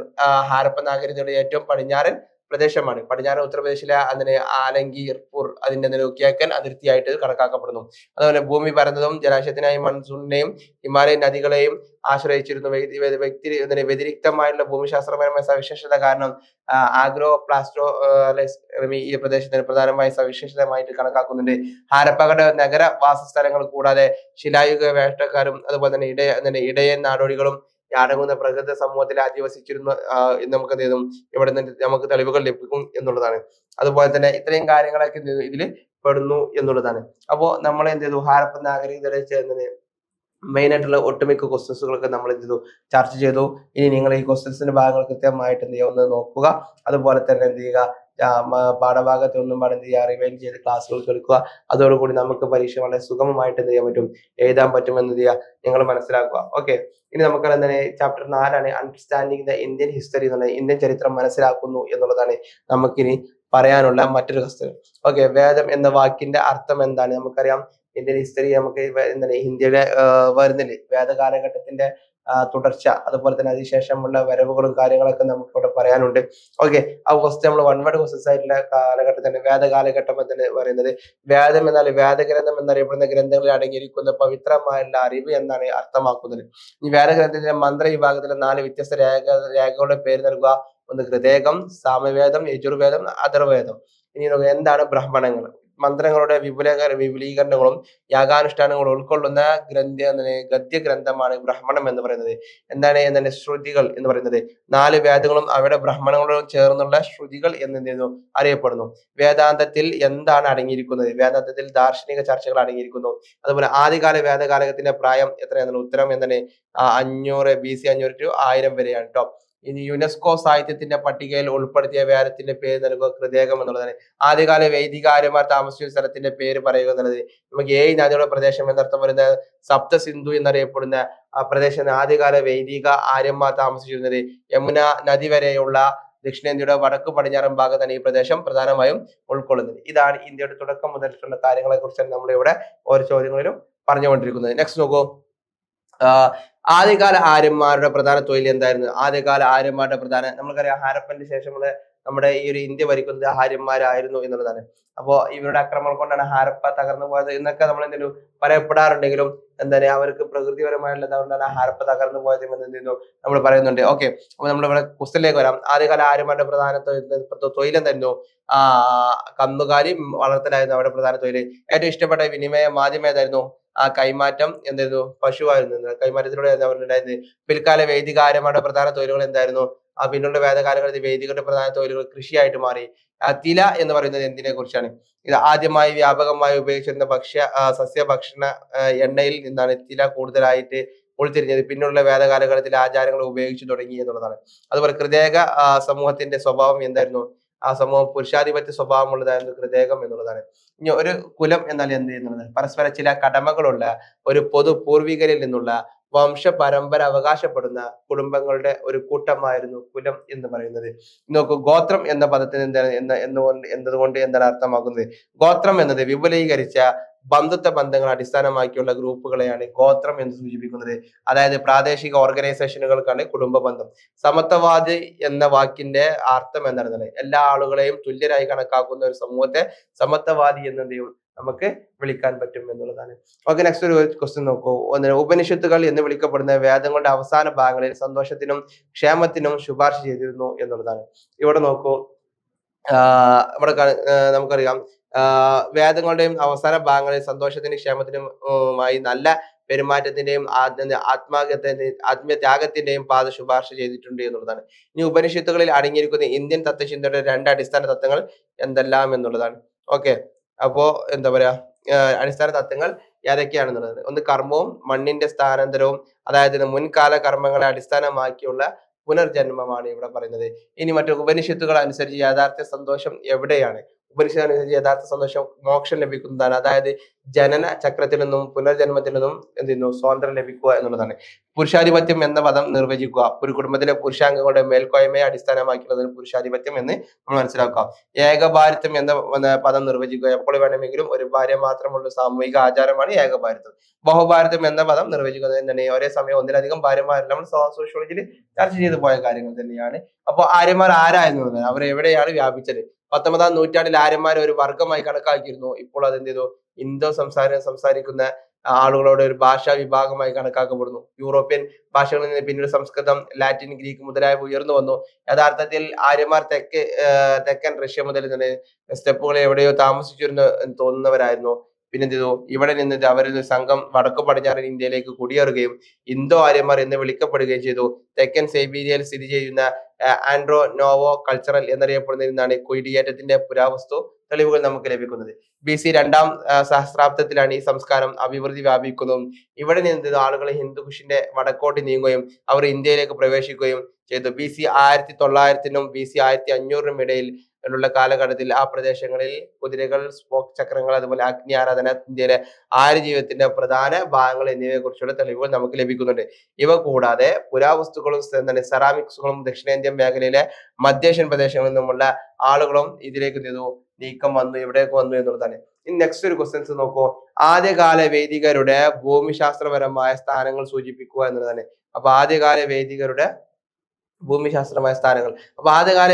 S2: ഹാരപ്പൻ നാഗരികതയുടെ ഏറ്റവും പടിഞ്ഞാറൻ പ്രദേശമാണ്. പടിഞ്ഞാറൻ ഉത്തർപ്രദേശിലെ ആലംഗീർപൂർ അതിന്റെ കിഴക്കൻ അതിർത്തിയായിട്ട് കണക്കാക്കപ്പെടുന്നു. അതുപോലെ ഭൂമി പരന്നതും ജലാശയത്തിനായി മൺസൂണിനെയും ഹിമാലയൻ നദികളെയും ആശ്രയിച്ചിരുന്നു. വ്യതിരിക്തമായിട്ടുള്ള ഭൂമിശാസ്ത്രപരമായ സവിശേഷത കാരണം ആഗ്രോ ഈ പ്രദേശത്തിന് പ്രധാനമായ സവിശേഷതമായിട്ട് കണക്കാക്കുന്നുണ്ട്. ഹാരപ്പകളുടെ നഗര വാസസ്ഥലങ്ങൾ കൂടാതെ ശിലായുഗ വേട്ടക്കാരും അതുപോലെ തന്നെ ഇടയൻ നാടോടികളും അടങ്ങുന്ന പ്രകൃതി സമൂഹത്തിൽ അധിവസിച്ചിരുന്നു എന്ന് ഇവിടെ നിന്ന് നമുക്ക് തെളിവുകൾ ലഭിക്കും എന്നുള്ളതാണ്. അതുപോലെ തന്നെ ഇത്രയും കാര്യങ്ങളൊക്കെ ഇതിൽ പെടുന്നു എന്നുള്ളതാണ്. അപ്പോ നമ്മൾ ഹാരപ്പൻ നാഗരികതയുടെ മെയിൻ ആയിട്ടുള്ള ഒട്ടുമിക്ക ക്വസ്റ്റ്യൻസുകളൊക്കെ നമ്മൾ എന്ത് ചെയ്തു, ചർച്ച ചെയ്തു. ഇനി നിങ്ങൾ ഈ ക്വസ്റ്റ്യൻസിന്റെ ഭാഗങ്ങൾ കൃത്യമായിട്ട് എന്ത് ചെയ്യുക, ഒന്ന് നോക്കുക. അതുപോലെ തന്നെ എന്ത് ചെയ്യുക, പാഠഭാഗത്തെ ഒന്നും പാടെ എന്ത് ചെയ്യുക, റിവൈൻഡ് ചെയ്ത് ക്ലാസ്സുകൾ കേൾക്കുക. അതോടുകൂടി നമുക്ക് പരീക്ഷ വളരെ സുഗമമായിട്ട് എന്ത് ചെയ്യാൻ പറ്റും, എഴുതാൻ പറ്റും എന്ന് എന്ത് ചെയ്യുക, നിങ്ങൾ മനസ്സിലാക്കുക. ഓക്കെ, ഇനി നമുക്ക് എന്താണ് chapter 4 understanding the Indian history എന്നുള്ളത്, ഇന്ത്യൻ ചരിത്രം മനസ്സിലാക്കുന്നു എന്നുള്ളതാണ് നമുക്കിനി പറയാനുള്ള മറ്റൊരു ക്വസ്റ്റ്യൻ. ഓക്കെ, വേദം എന്ന വാക്കിന്റെ അർത്ഥം എന്താണ്? നമുക്കറിയാം ഇന്ത്യൻ ഹിസ്റ്ററി നമുക്ക് എന്താണ് ഇന്ത്യയുടെ വരുന്നില്ലേ വേദകാലഘട്ടത്തിന്റെ തുടർച്ച, അതുപോലെ തന്നെ അതിനുശേഷമുള്ള വരവുകളും കാര്യങ്ങളൊക്കെ നമുക്ക് ഇവിടെ പറയാനുണ്ട്. ഓക്കെ, ആ ക്വസ്റ്റ്യൻ നമ്മൾ വൺ വേർഡ് ക്വസ്റ്റ്യൻസ് ആയിട്ടുള്ള കാലഘട്ടത്തിന്റെ വേദകാലഘട്ടം എന്ന് പറയുന്നത്, വേദം എന്നാൽ വേദഗ്രന്ഥം എന്നറിയപ്പെടുന്ന ഗ്രന്ഥങ്ങളിൽ അടങ്ങിയിരിക്കുന്ന പവിത്രമായുള്ള അറിവ് എന്നാണ് അർത്ഥമാക്കുന്നത്. ഈ വേദഗ്രന്ഥത്തിന്റെ മന്ത്ര വിഭാഗത്തിലെ 4 വ്യത്യസ്ത രേഖകളുടെ പേര് നൽകുക. ഒന്ന് കൃതേകം, സാമവേദം, യജുർവേദം, അഥർവേദം. ഇനി എന്താണ് ബ്രാഹ്മണങ്ങൾ? മന്ത്രങ്ങളുടെ വിപുലീകരണങ്ങളും യാഗാനുഷ്ഠാനങ്ങളും ഉൾക്കൊള്ളുന്ന ഗദ്യ ഗ്രന്ഥമാണ് ബ്രാഹ്മണം എന്ന് പറയുന്നത്. എന്താണ് ശ്രുതികൾ എന്ന് പറയുന്നത്? 4 വേദങ്ങളും അവയുടെ ബ്രാഹ്മണങ്ങളും ചേർന്നുള്ള ശ്രുതികൾ എന്ന് അറിയപ്പെടുന്നു. വേദാന്തത്തിൽ എന്താണ് അടങ്ങിയിരിക്കുന്നത്? വേദാന്തത്തിൽ ദാർശനിക ചർച്ചകൾ അടങ്ങിയിരിക്കുന്നു. അതുപോലെ ആദ്യകാല വേദകാലത്തിന്റെ പ്രായം എത്രയാണെന്നുള്ള ഉത്തരം എന്താണ് 500 BC 500 to 1000 വരെയാണ് കേട്ടോ. ഇനി യുനെസ്കോ സാഹിത്യത്തിന്റെ പട്ടികയിൽ ഉൾപ്പെടുത്തിയ വേദത്തിന്റെ പേര് നൽകുക. കൃതേകം എന്നുള്ളതാണ്. ആദ്യകാല വൈദിക ആര്യന്മാർ താമസിച്ച സ്ഥലത്തിന്റെ പേര് പറയുക എന്നുള്ളത്, നമുക്ക് 7 നദിയുടെ പ്രദേശം എന്നർത്ഥം വരുന്ന സപ്ത സിന്ധു എന്നറിയപ്പെടുന്ന ആ പ്രദേശം ആദ്യകാല വൈദിക ആര്യന്മാർ താമസിച്ചിരുന്നത്. യമുന നദി വരെയുള്ള ദക്ഷിണേന്ത്യയുടെ വടക്ക് പടിഞ്ഞാറൻ ഭാഗത്താണ് ഈ പ്രദേശം പ്രധാനമായും ഉൾക്കൊള്ളുന്നത്. ഇതാണ് ഇന്ത്യയുടെ തുടക്കം മുതലുള്ള കാര്യങ്ങളെ കുറിച്ചാണ് നമ്മളിവിടെ ഓരോ ചോദ്യങ്ങളിലും പറഞ്ഞുകൊണ്ടിരിക്കുന്നത്. നെക്സ്റ്റ് നോക്കൂ, ആദ്യകാല ആര്യന്മാരുടെ പ്രധാന തൊഴിൽ എന്തായിരുന്നു? ആദ്യകാല ആര്യന്മാരുടെ നമുക്കറിയാം ഹാരപ്പന്റെ ശേഷമുള്ള നമ്മുടെ ഈ ഒരു ഇന്ത്യ ഭരിക്കുന്നത് ആര്യന്മാരായിരുന്നു എന്നുള്ളതാണ്. അപ്പോ ഇവരുടെ ആക്രമണം കൊണ്ടാണ് ഹാരപ്പ തകർന്നു പോയത് എന്നൊക്കെ നമ്മൾ എന്തെങ്കിലും പറയപ്പെടാറുണ്ടെങ്കിലും എന്താണ് അവർക്ക് പ്രകൃതിപരമായിട്ടുള്ളത് കൊണ്ടാണ് ഹാരപ്പ തകർന്നു പോയത് എന്ന് നമ്മൾ പറയുന്നുണ്ട്. ഓക്കെ, അപ്പൊ നമ്മളിവിടെ ക്വസ്റ്റ്യനിലേക്ക് വരാം. ആദ്യകാല ആര്യന്മാരുടെ പ്രധാന തൊഴിൽ എന്തായിരുന്നു? കന്നുകാലി വളർത്തലായിരുന്നു അവരുടെ പ്രധാന തൊഴിൽ. ഏറ്റവും ഇഷ്ടപ്പെട്ട വിനിമയ മാധ്യമം ഏതായിരുന്നു? കൈമാറ്റം എന്തായിരുന്നു? പശുവായിരുന്നു. കൈമാറ്റത്തിലൂടെ അവരുണ്ടായിരുന്നത്. പിൽക്കാല വൈദിക ആര്യന്മാരുടെ പ്രധാന തൊഴിലുകൾ എന്തായിരുന്നു? പിന്നുള്ള വേദകാലങ്ങളിൽ വൈദികരുടെ പ്രധാന തൊഴിലുകൾ കൃഷിയായിട്ട് മാറി. തില എന്ന് പറയുന്നത് എന്തിനെ കുറിച്ചാണ്? ഇത് ആദ്യമായി വ്യാപകമായി ഉപയോഗിച്ചിരുന്ന സസ്യഭക്ഷണ എണ്ണയിൽ നിന്നാണ് തില കൂടുതലായിട്ട് ഉൾത്തിരിഞ്ഞത്. പിന്നുള്ള വേദകാലഘട്ടത്തിലെ ആചാരങ്ങൾ ഉപയോഗിച്ചു തുടങ്ങി എന്നുള്ളതാണ്. അതുപോലെ കൃതേക സമൂഹത്തിന്റെ സ്വഭാവം എന്തായിരുന്നു? ആ സമൂഹം പുരുഷാധിപത്യ സ്വഭാവമുള്ളതായിരുന്നു കൃതേകം എന്നുള്ളതാണ്. ഇനി ഒരു കുലം എന്നാൽ എന്ത് എന്നുള്ളത്, പരസ്പര ചില കടമകളുള്ള ഒരു പൊതു പൂർവികരിൽ നിന്നുള്ള വംശ പരമ്പര അവകാശപ്പെടുന്ന കുടുംബങ്ങളുടെ ഒരു കൂട്ടമായിരുന്നു കുലം എന്ന് പറയുന്നത്. നോക്കൂ, ഗോത്രം എന്ന പദത്തിന് എന്നതുകൊണ്ട് എന്താണ് അർത്ഥമാക്കുന്നത്? ഗോത്രം എന്നത് വിപുലീകരിച്ച ബന്ധുത്വ ബന്ധങ്ങൾ അടിസ്ഥാനമാക്കിയുള്ള ഗ്രൂപ്പുകളെയാണ് ഗോത്രം എന്ന് സൂചിപ്പിക്കുന്നത്. അതായത് പ്രാദേശിക ഓർഗനൈസേഷനുകൾക്കാണ് കുടുംബ ബന്ധം. സമത്വവാദി എന്ന വാക്കിന്റെ അർത്ഥം എന്താണ്? എല്ലാ ആളുകളെയും തുല്യരായി കണക്കാക്കുന്ന ഒരു സമൂഹത്തെ സമത്വവാദി എന്ന് നമുക്ക് വിളിക്കാൻ പറ്റും എന്നുള്ളതാണ്. ഓക്കെ, നെക്സ്റ്റ് ഒരു ക്വസ്റ്റ്യൻ നോക്കൂ. ഉപനിഷത്തുകൾ എന്ന് വിളിക്കപ്പെടുന്ന വേദങ്ങളുടെ അവസാന ഭാഗങ്ങളിൽ സന്തോഷത്തിനും ക്ഷേമത്തിനും ശുപാർശ ചെയ്തിരുന്നു എന്നുള്ളതാണ്. ഇവിടെ നോക്കൂ, ഇവിടെ നമുക്കറിയാം വേദങ്ങളുടെയും അവസാന ഭാഗങ്ങളിൽ സന്തോഷത്തിനും ക്ഷേമത്തിനുമായി നല്ല പെരുമാറ്റത്തിന്റെയും ആത്മത്യാഗത്തിന്റെയും പാത ശുപാർശ ചെയ്തിട്ടുണ്ട് എന്നുള്ളതാണ്. ഇനി ഉപനിഷത്തുകളിൽ അടങ്ങിയിരിക്കുന്ന ഇന്ത്യൻ തത്വചിന്തയുടെ 2 അടിസ്ഥാന തത്വങ്ങൾ എന്തെല്ലാം എന്നുള്ളതാണ്. ഓക്കെ, അപ്പോ എന്താ പറയാ, അടിസ്ഥാന തത്വങ്ങൾ ഏതൊക്കെയാണെന്നുള്ളത്, ഒന്ന് കർമ്മവും മണ്ണിന്റെ സ്ഥാനാന്തരവും, അതായത് മുൻകാല കർമ്മങ്ങളെ അടിസ്ഥാനമാക്കിയുള്ള പുനർജന്മമാണ് ഇവിടെ പറയുന്നത്. ഇനി മറ്റു ഉപനിഷത്തുകൾ അനുസരിച്ച് യഥാർത്ഥ സന്തോഷം എവിടെയാണ്? ഉപനിഷത്ത് അനുസരിച്ച് യഥാർത്ഥ സന്തോഷം മോക്ഷം ലഭിക്കുന്നതാണ്. അതായത് ജനന ചക്രത്തിൽ നിന്നും പുനർജന്മത്തിൽ നിന്നും എന്ത് ചെയ്യുന്നു? സ്വാതന്ത്ര്യം ലഭിക്കുക എന്നുള്ളതാണ്. പുരുഷാധിപത്യം എന്ന പദം നിർവചിക്കുക. ഒരു കുടുംബത്തിലെ പുരുഷാംഗങ്ങളുടെ മേൽക്കോയ്മയെ അടിസ്ഥാനമാക്കിയുള്ളതാണ് പുരുഷാധിപത്യം എന്ന് നമ്മൾ മനസ്സിലാക്കുക. ഏകഭാരിത്വം എന്ന പദം നിർവചിക്കുക. എപ്പോൾ വേണമെങ്കിലും ഒരു ഭാര്യ മാത്രമുള്ള സാമൂഹിക ആചാരമാണ് ഏകഭാരിത്വം. ബഹുഭാരിത്വം എന്ന പദം നിർവചിക്കുന്നത് എന്താണ്? ഒരേ സമയം ഒന്നിലധികം ഭാര്യമാരിൽ നമ്മൾ സോഷ്യോളജിയിൽ ചർച്ച ചെയ്തു പോയ കാര്യങ്ങൾ തന്നെയാണ്. അപ്പൊ ആര്യന്മാർ ആരായിരുന്നു? അവർ എവിടെയാണ് വ്യാപിച്ചത്? 19-ാം നൂറ്റാണ്ടിൽ ആര്യന്മാരെ ഒരു വർഗമായി കണക്കാക്കിയിരുന്നു. ഇപ്പോൾ അതെന്ത് ചെയ്തു? ഇന്തോ സംസാരിക്കുന്ന ആളുകളുടെ ഒരു ഭാഷാ വിഭാഗമായി കണക്കാക്കപ്പെടുന്നു. യൂറോപ്യൻ ഭാഷകളിൽ നിന്ന് പിന്നീട് സംസ്കൃതം, ലാറ്റിൻ, ഗ്രീക്ക് മുതലായവ ഉയർന്നു വന്നു. യഥാർത്ഥത്തിൽ ആര്യന്മാർ തെക്കൻ റഷ്യ മുതൽ സ്റ്റെപ്പുകളിൽ എവിടെയോ താമസിച്ചിരുന്നു എന്ന് തോന്നുന്നവരായിരുന്നു. പിന്നെന്ത് ചെയ്തു? ഇവിടെ നിന്ന് അവരൊരു സംഘം വടക്കു പടിഞ്ഞാറൻ ഇന്ത്യയിലേക്ക് കുടിയേറുകയും ഇന്തോ ആര്യന്മാർ എന്ന് വിളിക്കപ്പെടുകയും ചെയ്തു. തെക്കൻ സൈബീരിയയിൽ സ്ഥിതി ചെയ്യുന്ന ആൻഡ്രോനോവോ കൾച്ചറൽ എന്നറിയപ്പെടുന്നതിൽ നിന്നാണ് കുടിയേറ്റത്തിന്റെ പുരാവസ്തു തെളിവുകൾ നമുക്ക് ലഭിക്കുന്നത്. BC 2-ാം സഹസ്രാബ്ദത്തിലാണ് ഈ സംസ്കാരം അഭിവൃദ്ധി വ്യാപിക്കുന്നതും ഇവിടെ നിന്ന് ആളുകൾ ഹിന്ദുക്കുഷിന്റെ വടക്കോട്ട് നീങ്ങുകയും അവർ ഇന്ത്യയിലേക്ക് പ്രവേശിക്കുകയും ചെയ്തു. BC 1900-നും BC 1500-നും ഇടയിൽ ഉള്ള കാലഘട്ടത്തിൽ ആ പ്രദേശങ്ങളിൽ കുതിരകൾ, സ്പോക്ക് ചക്രങ്ങൾ, അതുപോലെ അഗ്നി ആരാധന, ഇന്ത്യയിലെ ആര്യജീവിതത്തിന്റെ പ്രധാന ഭാഗങ്ങൾ എന്നിവയെ കുറിച്ചുള്ള തെളിവുകൾ നമുക്ക് ലഭിക്കുന്നുണ്ട്. ഇവ കൂടാതെ പുരാവസ്തുക്കളും സെറാമിക്സുകളും ദക്ഷിണേന്ത്യൻ മേഖലയിലെ മധ്യേഷ്യൻ പ്രദേശങ്ങളിൽ നിന്നുമുള്ള ആളുകളും ഇതിലേക്ക് നീക്കം വന്നു, ഇവിടേക്ക് വന്നു എന്നുള്ളതാണ്. ഇനി നെക്സ്റ്റ് ഒരു ക്വസ്റ്റ്യൻസ് നോക്കൂ. ആദ്യകാല വൈദികരുടെ ഭൂമിശാസ്ത്രപരമായ സ്ഥാനങ്ങൾ സൂചിപ്പിക്കുക എന്നുള്ളതാണ്. അപ്പൊ ആദ്യകാല വൈദികരുടെ ഭൂമിശാസ്ത്രപരമായ സ്ഥാനങ്ങൾ. അപ്പൊ ആദ്യകാല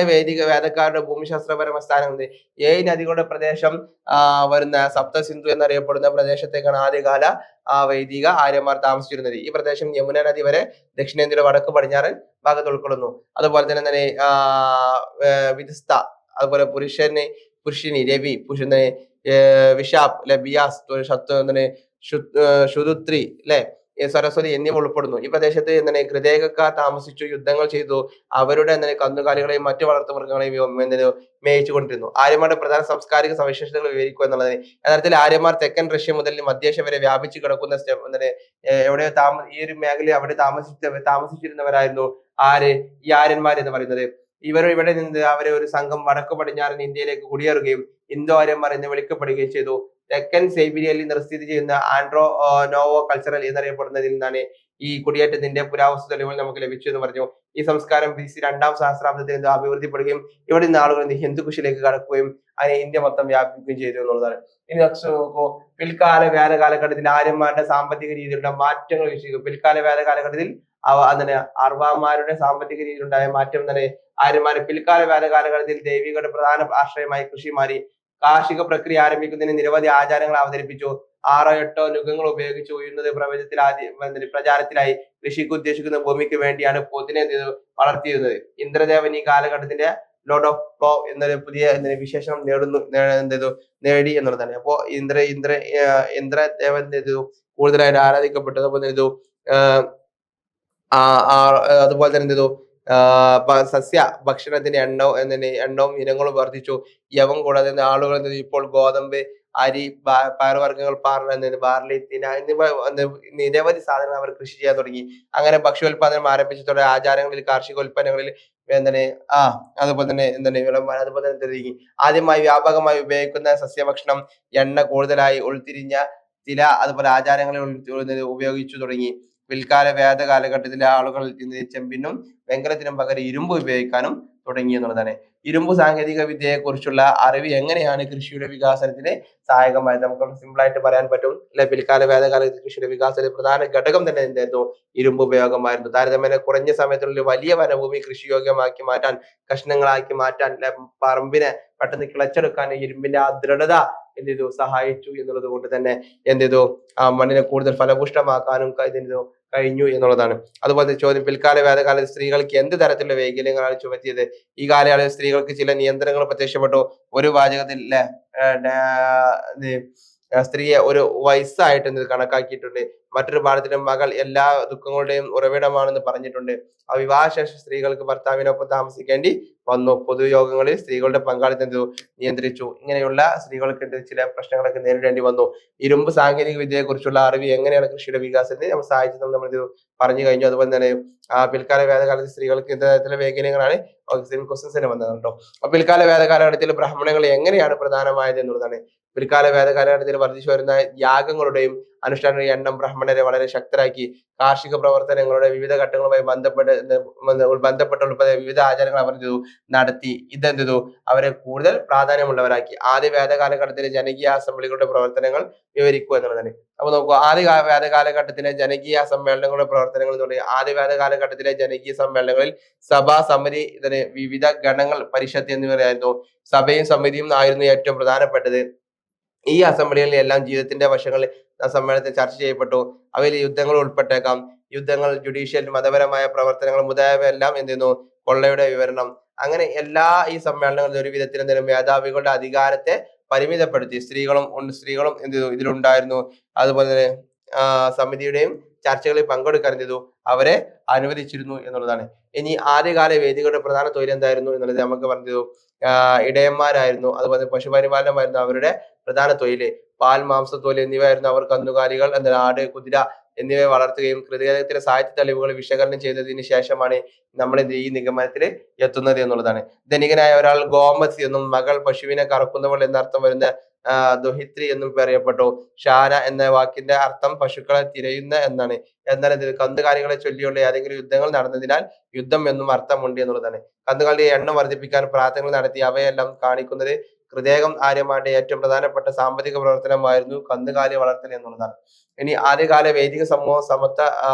S2: വേദക്കാരുടെ ഭൂമിശാസ്ത്രപരമായ സ്ഥാനങ്ങൾ 7 നദികളുടെ പ്രദേശം വരുന്ന സപ്തസിന്ധു എന്നറിയപ്പെടുന്ന പ്രദേശത്തേക്കാണ് ആദ്യകാല വൈദിക ആര്യന്മാർ താമസിച്ചിരുന്നത്. ഈ പ്രദേശം യമുന നദി വരെ ദക്ഷിണേന്ത്യയുടെ വടക്ക് പടിഞ്ഞാറൻ ഭാഗത്ത് ഉൾക്കൊള്ളുന്നു. അതുപോലെ തന്നെ വിദിസ്ത, അതുപോലെ പുരുഷനി, രവി, വിഷാപ്, ബിയാസ്, ശുദുത്രി, സരസ്വതി എന്നിവ ഉൾപ്പെടുന്നു. ഈ പ്രദേശത്ത് ഗൃദേകക്കാർ താമസിച്ചു, യുദ്ധങ്ങൾ ചെയ്തു, അവരുടെ കന്നുകാലികളെയും മറ്റു വളർത്തുമൃഗങ്ങളെയും മേയിച്ചു കൊണ്ടിരുന്നു. ആര്യന്മാരുടെ പ്രധാന സാംസ്കാരിക സവിശേഷതകൾ വിവരിക്കുക എന്നുള്ളത് യഥാർത്ഥത്തിൽ ആര്യന്മാർ തെക്കൻ റഷ്യ മുതൽ മധ്യേഷ്യ വരെ വ്യാപിച്ചു കിടക്കുന്ന എവിടെ ഈ ഒരു മേഖലയിൽ അവിടെ താമസിച്ചിരുന്നവരായിരുന്നു ഈ ആര്യന്മാർ എന്ന് പറയുന്നത്. ഇവിടെ നിന്ന് അവരെ ഒരു സംഘം വടക്കു പടിഞ്ഞാറൻ ഇന്ത്യയിലേക്ക് കുടിയേറുകയും ഇന്തോ ആര്യന്മാർ എന്ന് വിളിക്കപ്പെടുകയും ചെയ്തു. തെക്കൻ സൈബീരിയയിൽ സ്ഥിതി ചെയ്യുന്ന നോവോ കൾച്ചറൽ എന്നറിയപ്പെടുന്നതിൽ നിന്നാണ് ഈ കുടിയേറ്റത്തിന്റെ പുരാവസ്തു തെളിവുകൾ നമുക്ക് ലഭിച്ചു എന്ന് പറഞ്ഞു. ഈ സംസ്കാരം BC 2-ാം സഹസ്രാബ്ദത്തിൽ അഭിവൃദ്ധിപ്പെടുകയും ഇവിടെ നിന്ന് ആളുകൾ ഹിന്ദുക്കുഷിലേക്ക് കടക്കുകയും അതിനെ ഇന്ത്യ മൊത്തം വ്യാപിക്കുകയും ചെയ്തു എന്നുള്ളതാണ്. ഇനി നെക്സ്റ്റ് നോക്കൂ. പിൽക്കാല വേദ കാലഘട്ടത്തിൽ ആര്യന്മാരുടെ സാമ്പത്തിക രീതിയിലുള്ള മാറ്റങ്ങൾ വീക്ഷിക്കും. പിൽക്കാല വേദ കാലഘട്ടത്തിൽ അർവാന്മാരുടെ സാമ്പത്തിക രീതിയിലുണ്ടായ മാറ്റം ആര്യന്മാരുടെ പിൽക്കാല വേദ കാലഘട്ടത്തിൽ ദൈവികയുടെ പ്രധാന ആശ്രയമായി കൃഷി മാറി. കാർഷിക പ്രക്രിയ ആരംഭിക്കുന്നതിന് നിരവധി ആചാരങ്ങൾ അവതരിപ്പിച്ചു. 6-8 നുകങ്ങൾ ഉപയോഗിച്ച് ഉയർന്നത് പ്രചാരത്തിലായി. കൃഷിക്ക് ഉദ്ദേശിക്കുന്ന ഭൂമിക്ക് വേണ്ടിയാണ് പോത്തിനെ വളർത്തിയിരുന്നത്. ഇന്ദ്രദേവൻ ഈ കാലഘട്ടത്തിന്റെ ലോർഡ് ഓഫ് ഫ്ലോ എന്നൊരു പുതിയ വിശേഷണം നേടി എന്നുള്ളതാണ്. അപ്പോ ഇന്ദ്രദേവൻ കൂടുതലായിട്ട് ആരാധിക്കപ്പെട്ടത്. അതുപോലെ തന്നെ സസ്യ ഭക്ഷണത്തിന്റെ എണ്ണവും ഇനങ്ങളും വർദ്ധിച്ചു. യവം കൂടാതെ ആളുകൾ ഇപ്പോൾ ഗോതമ്പ്, അരി, പയറുവർഗ്ഗങ്ങൾ, ബാർലി, തിന എന്നിവ നിരവധി സാധനങ്ങൾ അവർ കൃഷി ചെയ്യാൻ തുടങ്ങി. അങ്ങനെ ഭക്ഷ്യോൽപാദനം ആരംഭിച്ചതോടെ ആചാരങ്ങളിൽ, കാർഷികോൽപ്പന്നങ്ങളിൽ അതുപോലെ തന്നെ ആദ്യമായി വ്യാപകമായി ഉപയോഗിക്കുന്ന സസ്യഭക്ഷണം, എണ്ണ കൂടുതലായി ഉൾത്തിരിഞ്ഞ ചില അതുപോലെ ആചാരങ്ങളിൽ ഉപയോഗിച്ചു തുടങ്ങി. പിൽക്കാല വേദ കാലഘട്ടത്തിലെ ആളുകൾ ചെമ്പിനും വെങ്കലത്തിനും പകരം ഇരുമ്പ് ഉപയോഗിക്കാനും തുടങ്ങി എന്നുള്ളതാണ്. ഇരുമ്പ് സാങ്കേതിക വിദ്യയെ കുറിച്ചുള്ള അറിവ് എങ്ങനെയാണ് കൃഷിയുടെ വികാസനത്തിന് സഹായകമായത്? നമുക്ക് സിമ്പിൾ ആയിട്ട് പറയാൻ പറ്റും അല്ലെ. പിൽക്കാല വേദകാലത്ത് കൃഷിയുടെ വികാസത്തിന് പ്രധാന ഘടകം തന്നെ എന്തായിരുന്നു? ഇരുമ്പ് ഉപയോഗമായിരുന്നു. താരതമ്യേന കുറഞ്ഞ സമയത്തിനുള്ളിൽ വലിയ വനഭൂമി കൃഷിയോഗ്യമാക്കി മാറ്റാൻ, കഷ്ണങ്ങളാക്കി മാറ്റാൻ, പറമ്പിനെ പെട്ടെന്ന് കിളച്ചെടുക്കാൻ ഇരുമ്പിന്റെ ആ ദൃഢത സഹായിച്ചു എന്നുള്ളത് കൊണ്ട് തന്നെ ആ മണ്ണിനെ കൂടുതൽ ഫലപുഷ്ടമാക്കാനും കഴിഞ്ഞു എന്നുള്ളതാണ്. അതുപോലെ ചോദ്യം, പിൽക്കാല വേദകാലത്ത് സ്ത്രീകൾക്ക് എന്ത് തരത്തിലുള്ള വൈകല്യങ്ങളാണ് ചുമത്തിയത്? ഈ കാലയളവിൽ സ്ത്രീകൾക്ക് ചില നിയന്ത്രണങ്ങൾ പ്രത്യക്ഷപ്പെട്ടു. ഒരു വാചകത്തിൽ സ്ത്രീയെ ഒരു വയസ്സായിട്ട് കണക്കാക്കിയിട്ടുണ്ട്. മറ്റൊരു പാഠത്തിൽ മകൾ എല്ലാ ദുഃഖങ്ങളുടെയും ഉറവിടമാണെന്ന് പറഞ്ഞിട്ടുണ്ട്. വിവാഹശേഷം സ്ത്രീകൾക്ക് ഭർത്താവിനൊപ്പം താമസിക്കേണ്ടി വന്നു. പൊതുയോഗങ്ങളിൽ സ്ത്രീകളുടെ പങ്കാളിത്തം നിയന്ത്രിച്ചു. ഇങ്ങനെയുള്ള സ്ത്രീകൾക്ക് ചില പ്രശ്നങ്ങളൊക്കെ നേരിടേണ്ടി വന്നു. ഇരുമ്പ് സാങ്കേതിക വിദ്യയെ കുറിച്ചുള്ള അറിവ് എങ്ങനെയാണ് കൃഷിയുടെ വികാസത്തിന് നമ്മൾ സഹായിച്ചത് നമ്മൾ പറഞ്ഞു കഴിഞ്ഞു. അതുപോലെ തന്നെ പിൽക്കാല വേദകാലത്ത് സ്ത്രീകൾക്ക് എന്ത് തരത്തിലുള്ള വൈകല്യങ്ങളാണ് ക്വസ്റ്റ്യൻസിന് വന്നതുണ്ടോ? അപ്പൊ പിൽക്കാല വേദകാലഘട്ടത്തിൽ ബ്രാഹ്മണങ്ങൾ എങ്ങനെയാണ് പ്രധാനമായത് എന്നുള്ളതാണ്. പിൽക്കാല വേദകാലഘട്ടത്തിൽ വർദ്ധിച്ചു വരുന്ന യാഗങ്ങളുടെയും അനുഷ്ഠാനങ്ങളുടെ എണ്ണം ബ്രാഹ്മണരെ വളരെ ശക്തരാക്കി. കാർഷിക പ്രവർത്തനങ്ങളുടെ വിവിധ ഘട്ടങ്ങളുമായി ബന്ധപ്പെട്ട വിവിധ ആചാരങ്ങൾ അവർ നടത്തി. അവരെ കൂടുതൽ പ്രാധാന്യമുള്ളവരാക്കി. ആദ്യ വേദകാലഘട്ടത്തിലെ ജനകീയ അസംബ്ലികളുടെ പ്രവർത്തനങ്ങൾ വിവരിക്കുക എന്നുള്ളതാണ്. അപ്പൊ നോക്കുക, ആദ്യ വേദകാലഘട്ടത്തിലെ ജനകീയ സമ്മേളനങ്ങളുടെ പ്രവർത്തനങ്ങൾ എന്ന് പറയുന്നത് ആദ്യ വേദകാലഘട്ടത്തിലെ ജനകീയ സമ്മേളനങ്ങളിൽ സഭ, സമിതി, വിവിധ ഗണങ്ങൾ, പരിഷത്ത് എന്നിവരായിരുന്നു. സഭയും സമിതിയും ആയിരുന്നു ഏറ്റവും പ്രധാനപ്പെട്ടത്. ഈ അസംബ്ലികളിൽ എല്ലാം ജീവിതത്തിന്റെ വശങ്ങൾ സമ്മേളനത്തിൽ ചർച്ച ചെയ്യപ്പെട്ടു. അവയിൽ യുദ്ധങ്ങൾ ഉൾപ്പെട്ടേക്കാം. യുദ്ധങ്ങൾ, ജുഡീഷ്യൽ, മതപരമായ പ്രവർത്തനങ്ങൾ മുതലായവയെല്ലാം കൊള്ളയുടെ വിവരണം. അങ്ങനെ ഈ സമ്മേളനങ്ങളിൽ ഒരു വിധത്തിൽ മേധാവികളുടെ അധികാരത്തെ പരിമിതപ്പെടുത്തി. സ്ത്രീകളും ഇതിലുണ്ടായിരുന്നു. അതുപോലെ തന്നെ സമിതിയുടെയും ചർച്ചകളിൽ പങ്കെടുക്കാൻ എന്ത് ചെയ്തു അവരെ അനുവദിച്ചിരുന്നു എന്നുള്ളതാണ്. ഇനി ആദ്യകാല വേദികളുടെ പ്രധാന തൊഴിൽ എന്തായിരുന്നു എന്നുള്ളത് നമുക്ക് പറഞ്ഞു. ഇടയന്മാരായിരുന്നു, അതുപോലെ പശുപരിപാലനമായിരുന്നു അവരുടെ പ്രധാന തൊഴില്. പാൽ, മാംസ, തോല് എന്നിവയായിരുന്നു അവർ കന്നുകാലികൾ, എന്താ ആട്, കുതിര എന്നിവയെ വളർത്തുകയും കൃതികാലത്തിലെ സാഹിത്യ തെളിവുകൾ വിശകലനം ചെയ്തതിന് ശേഷമാണ് നമ്മൾ ഈ നിഗമനത്തിൽ എത്തുന്നത് എന്നുള്ളതാണ്. ധനികനായ ഒരാൾ ഗോമസ് എന്നും മകൾ പശുവിനെ കറക്കുന്നവൾ എന്നർത്ഥം വരുന്ന ദുഹിത്രി എന്നും പറയപ്പെട്ടു. ഷാന എന്ന വാക്കിന്റെ അർത്ഥം പശുക്കളെ തിരയുന്ന എന്നാണ്. എന്നാൽ ഇത് കന്നുകാലികളെ ചൊല്ലിയുള്ള ഏതെങ്കിലും യുദ്ധങ്ങൾ നടന്നതിനാൽ യുദ്ധം എന്നും അർത്ഥമുണ്ട് എന്നുള്ളതാണ്. കന്നുകാലിയുടെ എണ്ണം വർദ്ധിപ്പിക്കാൻ പ്രാർത്ഥനകൾ നടത്തി അവയെല്ലാം കാണിക്കുന്നത് കൃതേകം ആര്യന്മാരുടെ ഏറ്റവും പ്രധാനപ്പെട്ട സാമ്പത്തിക പ്രവർത്തനമായിരുന്നു കന്നുകാലി വളർത്തൽ എന്നുള്ളതാണ്. ഇനി ആദ്യകാല വൈദിക സമൂഹം സമത്വ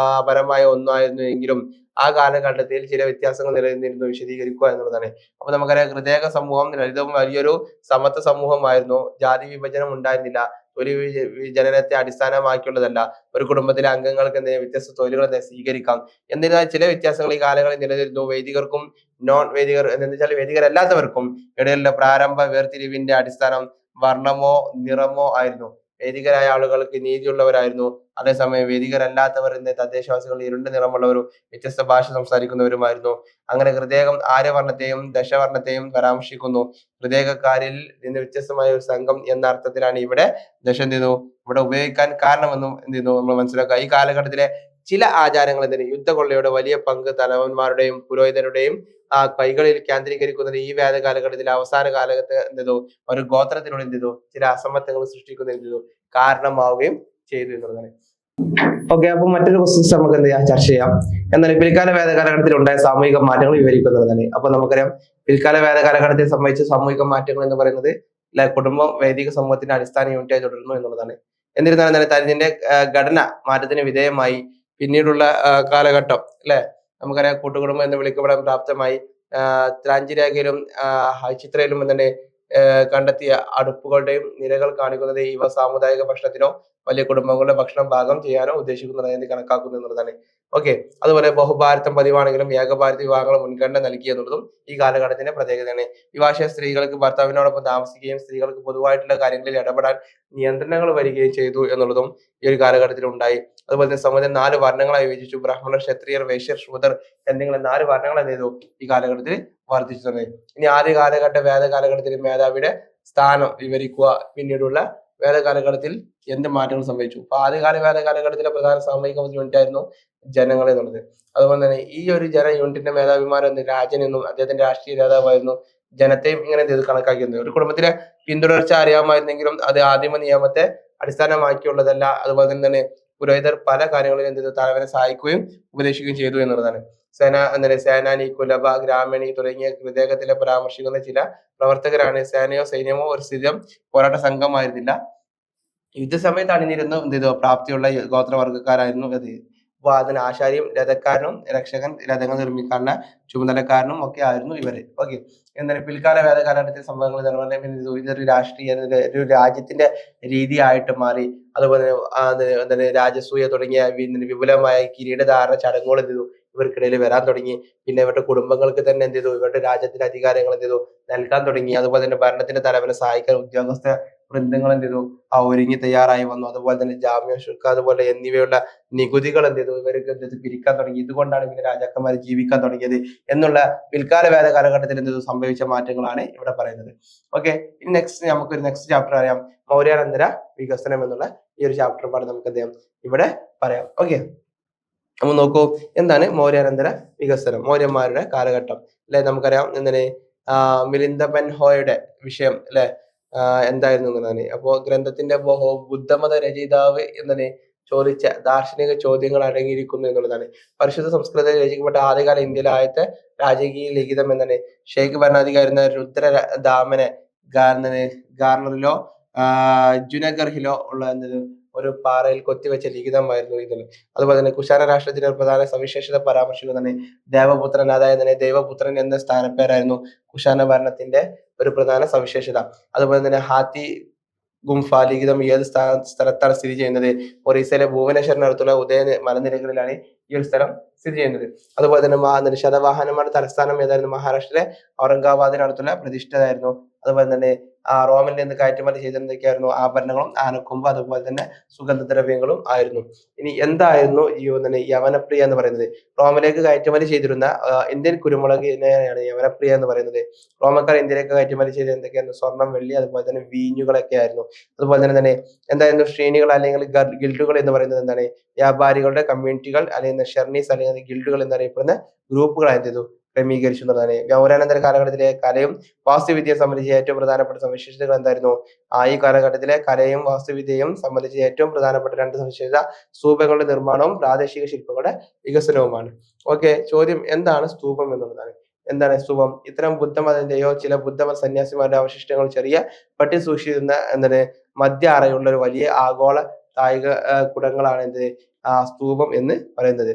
S2: പരമായ ഒന്നായിരുന്നു എങ്കിലും ആ കാലഘട്ടത്തിൽ ചില വ്യത്യാസങ്ങൾ നിലനിന്നിരുന്നു. വിശദീകരിക്കുക എന്നുള്ളതാണ്. അപ്പൊ നമുക്കറിയാം കൃതേക സമൂഹം ലളിതവും വലിയൊരു സമത്വ സമൂഹമായിരുന്നു. ജാതി വിഭജനം ഉണ്ടായിരുന്നില്ല. തൊഴിൽ വിഭജനത്തെ അടിസ്ഥാനമാക്കിയുള്ളതല്ല. ഒരു കുടുംബത്തിലെ അംഗങ്ങൾക്ക് വ്യത്യസ്ത തൊഴിലുകൾ സ്വീകരിക്കാം. എന്നിരുന്നാൽ ചില വ്യത്യാസങ്ങൾ ഈ കാലങ്ങളിൽ നിലനിന്നിരുന്നു. വൈദികർക്കും നോൺ വൈദികർ എന്ന് വെച്ചാൽ വൈദികരല്ലാത്തവർക്കും ഇടയിലുള്ള പ്രാരംഭ വേർതിരിവിന്റെ അടിസ്ഥാനം വർണ്ണമോ നിറമോ ആയിരുന്നു. വൈദികരായ ആളുകൾക്ക് നീതിയുള്ളവരായിരുന്നു. അതേസമയം വൈദികരല്ലാത്തവർ എന്ന തദ്ദേശവാസികൾ ഇരുണ്ട നിറമുള്ളവരും വ്യത്യസ്ത ഭാഷ സംസാരിക്കുന്നവരുമായിരുന്നു. അങ്ങനെ കൃതേകം ആര്യവർണ്ണത്തെയും ദശവർണ്ണത്തെയും പരാമർശിക്കുന്നു. കൃതേകക്കാരിൽ നിന്ന് വ്യത്യസ്തമായ ഒരു സംഘം എന്ന അർത്ഥത്തിലാണ് ഇവിടെ ദശ ഇവിടെ ഉപയോഗിക്കാൻ കാരണമെന്നും നമ്മൾ മനസ്സിലാക്കുക. ഈ കാലഘട്ടത്തിലെ ചില ആചാരങ്ങൾ യുദ്ധകൊള്ളയുടെ വലിയ പങ്ക് തലവന്മാരുടെയും പുരോഹിതരുടെയും കൈകളിൽ കേന്ദ്രീകരിക്കുന്നത് ഈ വേദ കാലഘട്ടത്തിലെ അവസാന കാലഘട്ടത്തിൽ ഒരു ഗോത്രത്തിനുള്ളിൽ ചില അസമത്വങ്ങൾ സൃഷ്ടിക്കുന്ന കാരണമാവുകയും ചെയ്തു എന്നുള്ളതാണ്. ഓക്കെ, അപ്പൊ മറ്റൊരു ക്വസ്റ്റ്യൻസ് നമുക്ക് ചർച്ച ചെയ്യാം. എന്നാൽ പിൽക്കാല വേദ കാലഘട്ടത്തിൽ ഉണ്ടായ സാമൂഹിക മാറ്റങ്ങൾ വിവരിക്കുന്നതാണ്. അപ്പൊ നമുക്കറിയാം പിൽക്കാല വേദ കാലഘട്ടത്തിൽ സംഭവിച്ച സാമൂഹിക മാറ്റങ്ങൾ എന്ന് പറയുന്നത് കുടുംബം വൈദിക സമൂഹത്തിന്റെ അടിസ്ഥാന യൂണിറ്റായി തുടരുന്നു എന്നുള്ളതാണ്. എന്നിരുന്നാലും അതിന്റെ ഘടന മാറ്റത്തിന് വിധേയമായി. പിന്നീടുള്ള കാലഘട്ടം നമുക്കറിയാം കൂട്ടുകുടുംബം എന്ന് വിളിക്കപ്പെടാൻ പ്രാപ്തമായി. ത്രാഞ്ചിരേഖയിലും ചിത്രയിലും തന്നെ കണ്ടെത്തിയ അടുപ്പുകളുടെയും നിരകൾ കാണിക്കുന്നത് ഇവ സാമുദായിക ഭക്ഷണത്തിനോ വലിയ കുടുംബങ്ങളുടെ ഭക്ഷണം പാകം ചെയ്യാനോ ഉദ്ദേശിക്കുന്നതായി കണക്കാക്കുന്നു എന്നുള്ളതാണ്. ഓക്കെ, അതുപോലെ ബഹുഭാരതം പതിവാണെങ്കിലും ഏകഭാരത വിവാഹങ്ങൾ മുൻഗണന നൽകി എന്നുള്ളതും ഈ കാലഘട്ടത്തിന്റെ പ്രത്യേകതയാണ്. വിവാഹിത സ്ത്രീകൾക്ക് ഭർത്താവിനോടൊപ്പം താമസിക്കുകയും സ്ത്രീകൾക്ക് പൊതുവായിട്ടുള്ള കാര്യങ്ങളിൽ ഇടപെടാൻ നിയന്ത്രണങ്ങൾ വരികയും ചെയ്തു എന്നുള്ളതും ഈ ഒരു കാലഘട്ടത്തിൽ ഉണ്ടായി. അതുപോലെ തന്നെ സമുദായം 4 വർണ്ണങ്ങളായി വിഭജിച്ചു. ബ്രാഹ്മണർ, ക്ഷത്രിയർ, വൈശ്യർ, ശൂദ്രർ എന്നിങ്ങനെ 4 വർണ്ണങ്ങൾ എന്ത് ചെയ്തു ഈ കാലഘട്ടത്തിൽ വർദ്ധിച്ചു. ഇനി ആദ്യ കാലഘട്ട വേദ കാലഘട്ടത്തിൽ മേധാവിയുടെ സ്ഥാനം വിവരിക്കുക. പിന്നീടുള്ള വേദ കാലഘട്ടത്തിൽ എന്ത് മാറ്റങ്ങൾ സംഭവിച്ചു. അപ്പൊ ആദ്യകാല വേദ കാലഘട്ടത്തിലെ പ്രധാന സാമൂഹിക യൂണിറ്റ് ആയിരുന്നു ജനങ്ങൾ എന്നുള്ളത്. അതുപോലെ തന്നെ ഈ ഒരു ജന യൂണിറ്റിന്റെ മേധാവിമാരെന്ന് രാജൻ എന്നും അദ്ദേഹത്തിന്റെ രാഷ്ട്രീയ നേതാവായിരുന്നു. ജനത്തെയും ഇങ്ങനെ കണക്കാക്കിയിരുന്നത്. ഒരു കുടുംബത്തിലെ പിന്തുടർച്ച അറിയാമായിരുന്നെങ്കിലും അത് ആദിമ നിയമത്തെ അടിസ്ഥാനമാക്കിയുള്ളതല്ല. അതുപോലെ തന്നെ പുരോഹിതർ പല കാര്യങ്ങളിലും തലവനെ സഹായിക്കുകയും ഉപദേശിക്കുകയും ചെയ്തു എന്നുള്ളതാണ്. സേനാനി, കുലബ, ഗ്രാമണി തുടങ്ങിയ കൃതേകത്തിലെ പരാമർശിക്കുന്ന ചില പ്രവർത്തകരാണ്. സേനയോ സൈന്യമോ ഒരു സ്ഥിരം പോരാട്ട സംഘമായിരുന്നില്ല. യുദ്ധസമയത്ത് അണിനിരുന്ന പ്രാപ്തിയുള്ള ഗോത്രവർഗക്കാരായിരുന്നു അത്. അപ്പൊ അതിന് ആശാരിയും രഥക്കാരനും രക്ഷകൻ രഥങ്ങൾ നിർമ്മിക്കാനുള്ള ചുമതലക്കാരനും ഒക്കെ ആയിരുന്നു ഇവര്. ഓക്കെ, എന്നാൽ പിൽക്കാല വേദ കാലഘട്ടത്തിലെ സംഭവങ്ങൾ ഇതൊരു രാഷ്ട്രീയ ഒരു രാജ്യത്തിന്റെ രീതിയായിട്ട് മാറി. അതുപോലെ തന്നെ രാജസൂയ തുടങ്ങിയ വിപുലമായ കിരീടധാരണ ചടങ്ങുകൾ ഇവർക്കിടയിൽ വരാൻ തുടങ്ങി. പിന്നെ ഇവരുടെ കുടുംബങ്ങൾക്ക് തന്നെ ഇവരുടെ രാജ്യത്തിന്റെ അധികാരങ്ങൾ നൽകാൻ തുടങ്ങി. അതുപോലെ തന്നെ ഭരണത്തിന്റെ തലവനെ സഹായിക്കാൻ ഉദ്യോഗസ്ഥ വൃന്ദങ്ങൾ ഒരുങ്ങി തയ്യാറായി വന്നു. അതുപോലെ തന്നെ ജാമ്യ ശുൽക്ക അതുപോലെ എന്നിവയുള്ള നികുതികൾ ഇവർക്ക് പിരിക്കാൻ തുടങ്ങി. ഇതുകൊണ്ടാണ് പിന്നെ രാജാക്കന്മാർ ജീവിക്കാൻ തുടങ്ങിയത് എന്നുള്ള പിൽക്കാല വേദ കാലഘട്ടത്തിൽ സംഭവിച്ച മാറ്റങ്ങളാണ് ഇവിടെ പറയുന്നത്. ഓക്കെ, ഇനി നമുക്കൊരു നെക്സ്റ്റ് ചാപ്റ്റർ അറിയാം. മൗര്യാനന്തര വികസനം എന്നുള്ള ഈ ഒരു ചാപ്റ്റർ പാട് നമുക്ക് ഇവിടെ പറയാം. ഓക്കെ, അപ്പൊ നോക്കൂ, എന്താണ് മൗര്യാനന്തര വികസനം? മൗര്യന്മാരുടെ കാലഘട്ടം നമുക്കറിയാം. മിലിന്ദ ബെൻഹോയുടെ വിഷയം എന്തായിരുന്നു എന്നതാണ്. അപ്പോ ഗ്രന്ഥത്തിന്റെ ബുദ്ധമത രചയിതാവ് ചോദിച്ച ദാർശനിക ചോദ്യങ്ങൾ അടങ്ങിയിരിക്കുന്നു എന്നുള്ളതാണ്. പരിശുദ്ധ സംസ്കൃതത്തിൽ രചിക്കപ്പെട്ട ആദ്യകാല ഇന്ത്യയിലെ ആദ്യത്തെ രാജകീയ ലിഖിതം ഷെയ്ഖ് ഭരണാധികാരി രുദ്രദാമനെ ഗാർണറിലോ ജുനഗർഹിലോ ഉള്ള ഒരു പാറയിൽ കൊത്തിവെച്ച ലിഖിതമായിരുന്നു ഇത്. അതുപോലെ തന്നെ കുശാന രാഷ്ട്രത്തിന്റെ ഒരു പ്രധാന സവിശേഷത പരാമർശിക്കുന്നത് ദേവപുത്രൻ, അതായത് ദൈവപുത്രൻ എന്ന സ്ഥാനപ്പേരായിരുന്നു കുശാന ഭരണത്തിന്റെ ഒരു പ്രധാന സവിശേഷത. അതുപോലെ തന്നെ ഹാത്തി ഗുംഫ ലിഖിതം ഏത് സ്ഥലത്താണ് സ്ഥിതി ചെയ്യുന്നത്? ഒറീസയിലെ ഭുവനേശ്വറിനടുത്തുള്ള ഉദയ മലനിരകളിലാണ് ഈ ഒരു സ്ഥലം സ്ഥിതി ചെയ്യുന്നത്. അതുപോലെ തന്നെ ശതവാഹനന്മാരുടെ തലസ്ഥാനം ഏതായിരുന്നു? മഹാരാഷ്ട്രയിലെ ഔറംഗാബാദിനടുത്തുള്ള പ്രതിഷ്ഠിതമായിരുന്നു. അതുപോലെ തന്നെ റോമിൽ നിന്ന് കയറ്റുമതി ചെയ്തിരുന്നതൊക്കെയായിരുന്നു ആഭരണങ്ങളും ആനക്കൊമ്പ് അതുപോലെ തന്നെ സുഗന്ധദ്രവ്യങ്ങളും ആയിരുന്നു. ഇനി എന്തായിരുന്നു ഈ യവനപ്രിയ എന്ന് പറയുന്നത്? റോമിലേക്ക് കയറ്റുമതി ചെയ്തിരുന്ന ഇന്ത്യൻ കുരുമുളകിനെയാണ് യവനപ്രിയ എന്ന് പറയുന്നത്. റോമക്കാർ ഇന്ത്യയിലേക്ക് കയറ്റുമതി ചെയ്തത് എന്തൊക്കെയായിരുന്നു? സ്വർണം, വെള്ളി അതുപോലെ തന്നെ വീഞ്ഞുകളൊക്കെ ആയിരുന്നു. അതുപോലെ തന്നെ എന്തായിരുന്നു ശ്രേണികൾ അല്ലെങ്കിൽ ഗിൽഡുകൾ എന്ന് പറയുന്നത് എന്താണ്? വ്യാപാരികളുടെ കമ്മ്യൂണിറ്റികൾ അല്ലെങ്കിൽ ഷെർണീസ് അല്ലെങ്കിൽ ഗിൽഡുകൾ എന്നറിയപ്പെടുന്ന ഗ്രൂപ്പുകൾ എന്ത് ചെയ്തു? ക്രമീകരിച്ചു എന്നുള്ളതാണ്. മൗര്യാനന്തര കാലഘട്ടത്തിലെ കലയും വാസ്തുവിദ്യയും സംബന്ധിച്ച ഏറ്റവും പ്രധാനപ്പെട്ട സവിശേഷതകൾ എന്തായിരുന്നു? ഈ കാലഘട്ടത്തിലെ കലയും വാസ്തുവിദ്യയും സംബന്ധിച്ച് ഏറ്റവും പ്രധാനപ്പെട്ട രണ്ട് സവിശേഷത സ്തൂപങ്ങളുടെ നിർമ്മാണവും പ്രാദേശിക ശില്പങ്ങളുടെ വികസനവുമാണ്. ഓക്കെ, ചോദ്യം എന്താണ് സ്തൂപം എന്നുള്ളതാണ്. എന്താണ് സ്തൂപം? ഇത്തരം ബുദ്ധമതത്തിന്റെയോ ചില ബുദ്ധമത സന്യാസിമാരുടെ അവശിഷ്ടങ്ങൾ ചെറിയ പട്ടി സൂക്ഷിക്കുന്ന മധ്യ അറയുള്ള ഒരു വലിയ ആഗോള കായിക കുടങ്ങളാണ് സ്തൂപം എന്ന് പറയുന്നത്.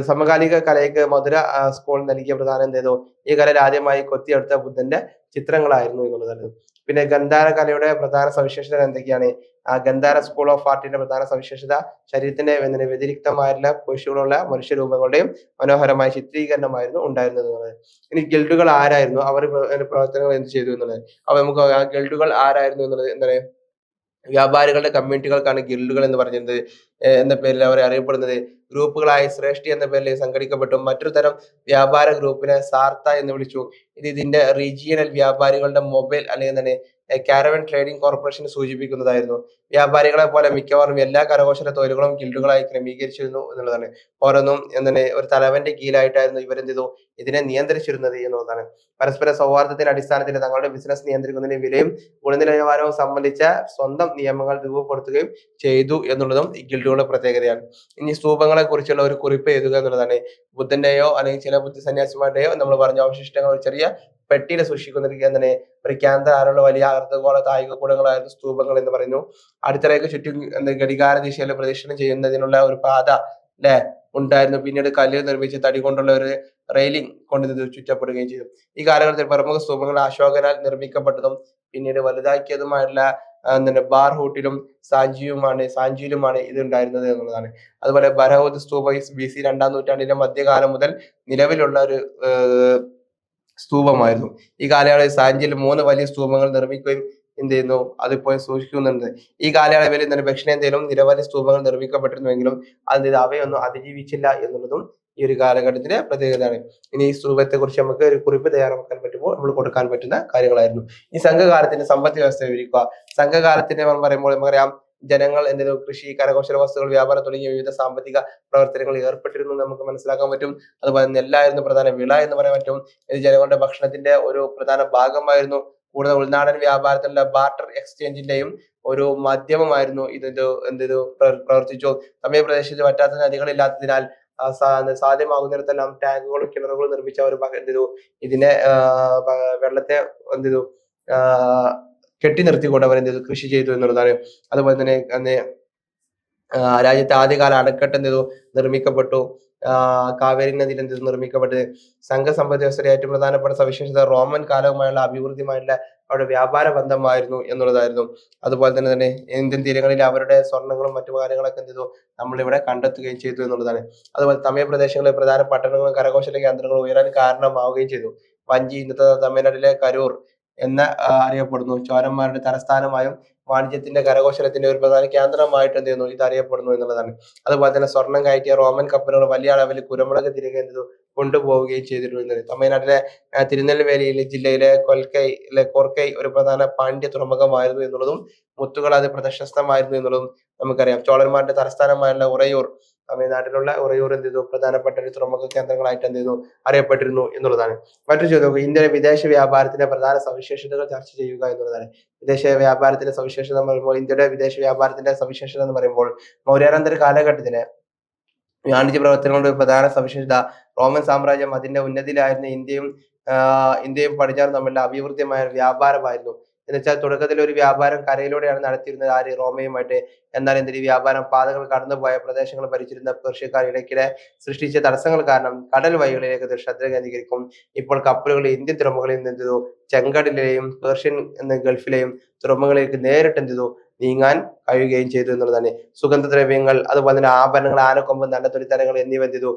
S2: സമകാലിക കലയ്ക്ക് മധുര സ്കൂൾ നൽകിയ പ്രധാനം എന്തേതോ ഈ കലയിൽ ആദ്യമായി കൊത്തിയെടുത്ത ബുദ്ധന്റെ ചിത്രങ്ങളായിരുന്നു എന്നുള്ളതാണ്. പിന്നെ ഗന്ധാര കലയുടെ പ്രധാന സവിശേഷത എന്തൊക്കെയാണ്? ഗന്ധാര സ്കൂൾ ഓഫ് ആർട്ടിന്റെ പ്രധാന സവിശേഷത ശരീരത്തിന്റെ വ്യതിരിക്തമായിട്ടുള്ള പേശികളുള്ള മനുഷ്യരൂപങ്ങളുടെയും മനോഹരമായ ചിത്രീകരണമായിരുന്നു ഉണ്ടായിരുന്നത് എന്നുള്ളത്. ഇനി ഗിൽഡുകൾ ആരായിരുന്നു? അവർ പ്രവർത്തനങ്ങൾ എന്ത് ചെയ്തു എന്നുള്ളത്. അപ്പൊ നമുക്ക് ആ ഗിൽഡുകൾ ആരായിരുന്നു എന്നുള്ളത് എന്താണ്? വ്യാപാരികളുടെ കമ്മ്യൂണിറ്റികൾക്കാണ് ഗിൽഡുകൾ എന്ന് പറയുന്നത് എന്ന പേരിൽ അവർ അറിയപ്പെടുന്നത്. ഗ്രൂപ്പുകളായി ശ്രേഷ്ഠി എന്ന പേരിൽ സംഘടിക്കപ്പെട്ടു. മറ്റൊരു തരം വ്യാപാര ഗ്രൂപ്പിനെ സാർത്ത എന്ന് വിളിച്ചു. ഇതിന്റെ റീജിയണൽ വ്യാപാരികളുടെ മൊബൈൽ അല്ലെങ്കിൽ കാരവൻ ട്രേഡിംഗ് കോർപ്പറേഷൻ സൂചിപ്പിക്കുന്നതായിരുന്നു. വ്യാപാരികളെ പോലെ മിക്കവാറും എല്ലാ കരകൗശല തൊഴിലുകളും ഗിൽഡുകളായി ക്രമീകരിച്ചിരുന്നു എന്നുള്ളതാണ്. ഓരോന്നും ഒരു തലവന്റെ കീഴിലായിട്ടായിരുന്നു ഇവരെന്ത് ചെയ്തു ഇതിനെ നിയന്ത്രിച്ചിരുന്നത് എന്നുള്ളതാണ്. പരസ്പര സൗഹാർദ്ദത്തിന്റെ അടിസ്ഥാനത്തിൽ തങ്ങളുടെ ബിസിനസ് നിയന്ത്രിക്കുന്നതിന്റെ വിലയും ഗുണനിലവാരവും സംബന്ധിച്ച സ്വന്തം നിയമങ്ങൾ രൂപപ്പെടുത്തുകയും ചെയ്തു എന്നുള്ളതും ഈ ഗിൽഡുകളുടെ പ്രത്യേകതയാണ്. ഇനി സ്തൂപങ്ങളെ കുറിച്ചുള്ള ഒരു കുറിപ്പ് എഴുതുക എന്നുള്ളതാണ്. ബുദ്ധന്റെയോ അല്ലെങ്കിൽ ചില ബുദ്ധ സന്യാസിമാരുടെയോ നമ്മൾ പറഞ്ഞ അവശിഷ്ടങ്ങൾ ഒരു ചെറിയ പെട്ടിയിൽ സൂക്ഷിക്കുന്ന ഒരു കേന്ദ്ര ആരുള്ള വലിയ അർദ്ധഗോള കായിക കൂടങ്ങളായിരുന്നു സ്തൂപങ്ങൾ എന്ന് പറയുന്നു. അടിത്തറയ്ക്ക് ചുറ്റും ഘടികാര ദിശയിൽ പ്രദക്ഷിണം ചെയ്യുന്നതിനുള്ള ഒരു പാത ഉണ്ടായിരുന്നു. പിന്നീട് കല്ലിൽ നിർമ്മിച്ച തടി കൊണ്ടുള്ള ഒരു റെയിലിംഗ് കൊണ്ട് ചുറ്റപ്പെടുകയും ചെയ്തു. ഈ കാലഘട്ടത്തിൽ പ്രമുഖ സ്തൂപങ്ങൾ അശോകനാൽ നിർമ്മിക്കപ്പെട്ടതും പിന്നീട് വലുതാക്കിയതുമായിട്ടുള്ള ബാർഹൂട്ടിലും സാഞ്ചിയിലുമാണ് ഇത് ഉണ്ടായിരുന്നത് എന്നുള്ളതാണ്. അതുപോലെ ബരഹൌദ് സ്തൂപ BC 2-ാം നൂറ്റാണ്ടിന്റെ മധ്യകാലം മുതൽ നിലവിലുള്ള ഒരു സ്തൂപമായിരുന്നു. ഈ കാലയളവിൽ സാഞ്ചിയിൽ 3 വലിയ സ്തൂപങ്ങൾ നിർമ്മിക്കുകയും എന്ത് ചെയ്യുന്നു അതിപ്പോൾ സൂക്ഷിക്കുന്നുണ്ട്. ഈ കാലയളവിൽ ദക്ഷിണേന്ത്യയിലും നിരവധി സ്തൂപങ്ങൾ നിർമ്മിക്കപ്പെട്ടിരുന്നുവെങ്കിലും അവയൊന്നും അതിജീവിച്ചില്ല എന്നുള്ളതും ഈ ഒരു കാലഘട്ടത്തിന്റെ പ്രത്യേകതയാണ്. ഇനി ഈ സ്തൂപത്തെ കുറിച്ച് നമുക്ക് ഒരു കുറിപ്പ് തയ്യാറാക്കാൻ പറ്റുമ്പോൾ നമ്മൾ കൊടുക്കാൻ പറ്റുന്ന കാര്യങ്ങളായിരുന്നു. ഈ സംഘകാലത്തിന്റെ സമ്പദ് വ്യവസ്ഥ വിവരിക്കുക. സംഘകാലത്തിന്റെ പറയുമ്പോൾ നമുക്കറിയാം ജനങ്ങൾ കൃഷി, കരകൗശല വസ്തുക്കൾ വ്യാപാരം തുടങ്ങിയ വിവിധ സാമ്പത്തിക പ്രവർത്തനങ്ങളിൽ ഏർപ്പെട്ടിരുന്നു നമുക്ക് മനസ്സിലാക്കാൻ പറ്റും. അതുപോലെ നെല്ലായിരുന്നു പ്രധാന വിള എന്ന് പറയാൻ പറ്റും. ഇത് ജനങ്ങളുടെ ഭക്ഷണത്തിന്റെ ഒരു പ്രധാന ഭാഗമായിരുന്നു. കൂടുതൽ ഉൾനാടൻ വ്യാപാരത്തിലുള്ള ബാർട്ടർ എക്സ്ചേഞ്ചിന്റെയും ഒരു മാധ്യമമായിരുന്നു പ്രവർത്തിച്ചു. സമീപപ്രദേശത്ത് പറ്റാത്ത നദികളില്ലാത്തതിനാൽ സാധ്യമാകുന്നിടത്തെല്ലാം ടാങ്കുകളും കിണറുകളും നിർമ്മിച്ച അവർ ഇതിനെ വെള്ളത്തെ കെട്ടി നിർത്തിക്കൊണ്ട് അവർ കൃഷി ചെയ്തു എന്നുള്ളതാണ്. അതുപോലെ തന്നെ രാജ്യത്തെ ആദ്യകാല അണക്കെട്ട് നിർമ്മിക്കപ്പെട്ടു. കാവേരി നദിയിൽ നിർമ്മിക്കപ്പെട്ടത്. സംഘസമ്പദ് വ്യവസ്ഥയുടെ ഏറ്റവും പ്രധാനപ്പെട്ട സവിശേഷത റോമൻ കാലവുമായുള്ള അഭിവൃദ്ധിയുമായുള്ള അവരുടെ വ്യാപാര ബന്ധമായിരുന്നു എന്നുള്ളതായിരുന്നു. അതുപോലെ തന്നെ ഇന്ത്യൻ തീരങ്ങളിൽ അവരുടെ സ്വർണ്ണങ്ങളും മറ്റു കാര്യങ്ങളൊക്കെ നമ്മളിവിടെ കണ്ടെത്തുകയും ചെയ്തു എന്നുള്ളതാണ്. അതുപോലെ തമിഴ് പ്രദേശങ്ങളിലെ പ്രധാന പട്ടണങ്ങളും കരകൗശല കേന്ദ്രങ്ങളും ഉയരാൻ കാരണമാവുകയും ചെയ്തു. വഞ്ചി ഇന്നത്തെ തമിഴ്നാട്ടിലെ കരൂർ അറിയപ്പെടുന്നു. ചോരന്മാരുടെ തലസ്ഥാനമായും വാണിജ്യത്തിന്റെ കരകൗശലത്തിന്റെ ഒരു പ്രധാന കേന്ദ്രമായിട്ട് ഇത് അറിയപ്പെടുന്നു എന്നുള്ളതാണ്. അതുപോലെ തന്നെ സ്വർണം കയറ്റിയ റോമൻ കപ്പലുകൾ വലിയ അളവിൽ കുരുമുളക് തിരികെ കൊണ്ടുപോവുകയും ചെയ്തിരുന്നത്. തമിഴ്നാട്ടിലെ തിരുനെൽവേലി ജില്ലയിലെ കോർക്കൈ ഒരു പ്രധാന പാണ്ഡ്യ തുറമുഖമായിരുന്നു എന്നുള്ളതും മുത്തുകൾ അത് പ്രശസ്തമായിരുന്നു എന്നുള്ളതും നമുക്കറിയാം. ചോളന്മാരുടെ തലസ്ഥാനമായുള്ള ഉറയൂർ, തമിഴ്നാട്ടിലുള്ള ഉറയൂർ പ്രധാനപ്പെട്ട ഒരു തുറമുഖ കേന്ദ്രങ്ങളായിട്ട് അറിയപ്പെട്ടിരുന്നു എന്നുള്ളതാണ്. മറ്റൊരു ചോദ്യം, ഇന്ത്യയിലെ വിദേശ വ്യാപാരത്തിന്റെ പ്രധാന സവിശേഷതകൾ ചർച്ച ചെയ്യുക എന്നുള്ളതാണ്. വിദേശ വ്യാപാരത്തിന്റെ സവിശേഷത എന്ന് പറയുമ്പോൾ ഇന്ത്യയുടെ വിദേശ വ്യാപാരത്തിന്റെ സവിശേഷത എന്ന് പറയുമ്പോൾ മൗര്യാനന്തര കാലഘട്ടത്തിലെ വാണിജ്യ പ്രവർത്തനങ്ങളുടെ പ്രധാന സവിശേഷത റോമൻ സാമ്രാജ്യം അതിന്റെ ഉന്നതിയിലായിരുന്ന ഇന്ത്യയും പടിഞ്ഞാറും തമ്മിലുള്ള അഭിവൃദ്ധിമായ വ്യാപാരമായിരുന്നു. എന്നുവെച്ചാൽ തുടക്കത്തിൽ ഒരു വ്യാപാരം കരയിലൂടെയാണ് നടത്തിയിരുന്നത് റോമയുമായിട്ട്. എന്നാൽ ഈ വ്യാപാരം പാതകൾ കടന്നുപോയ പ്രദേശങ്ങൾ ഭരിച്ചിരുന്ന പേർഷ്യക്കാർ ഇടയ്ക്കിടെ സൃഷ്ടിച്ച തടസ്സങ്ങൾ കാരണം കടൽ വഴികളിലേക്ക് ശ്രദ്ധ കേന്ദ്രീകരിക്കും. ഇപ്പോൾ കപ്പലുകൾ ഇന്ത്യൻ തുറമുഖങ്ങളിൽ നിന്ന് ചെങ്കടലിലെയും പേർഷ്യൻ ഗൾഫിലെയും തുറമുഖങ്ങളിലേക്ക് നേരിട്ട് നീങ്ങാൻ കഴിയുകയും ചെയ്തു എന്നുള്ളതാണ്. സുഗന്ധദ്രവ്യങ്ങൾ, അതുപോലെ തന്നെ ആഭരണങ്ങൾ, ആനക്കൊമ്പ്, നല്ല തുണിത്തരങ്ങൾ എന്നിവ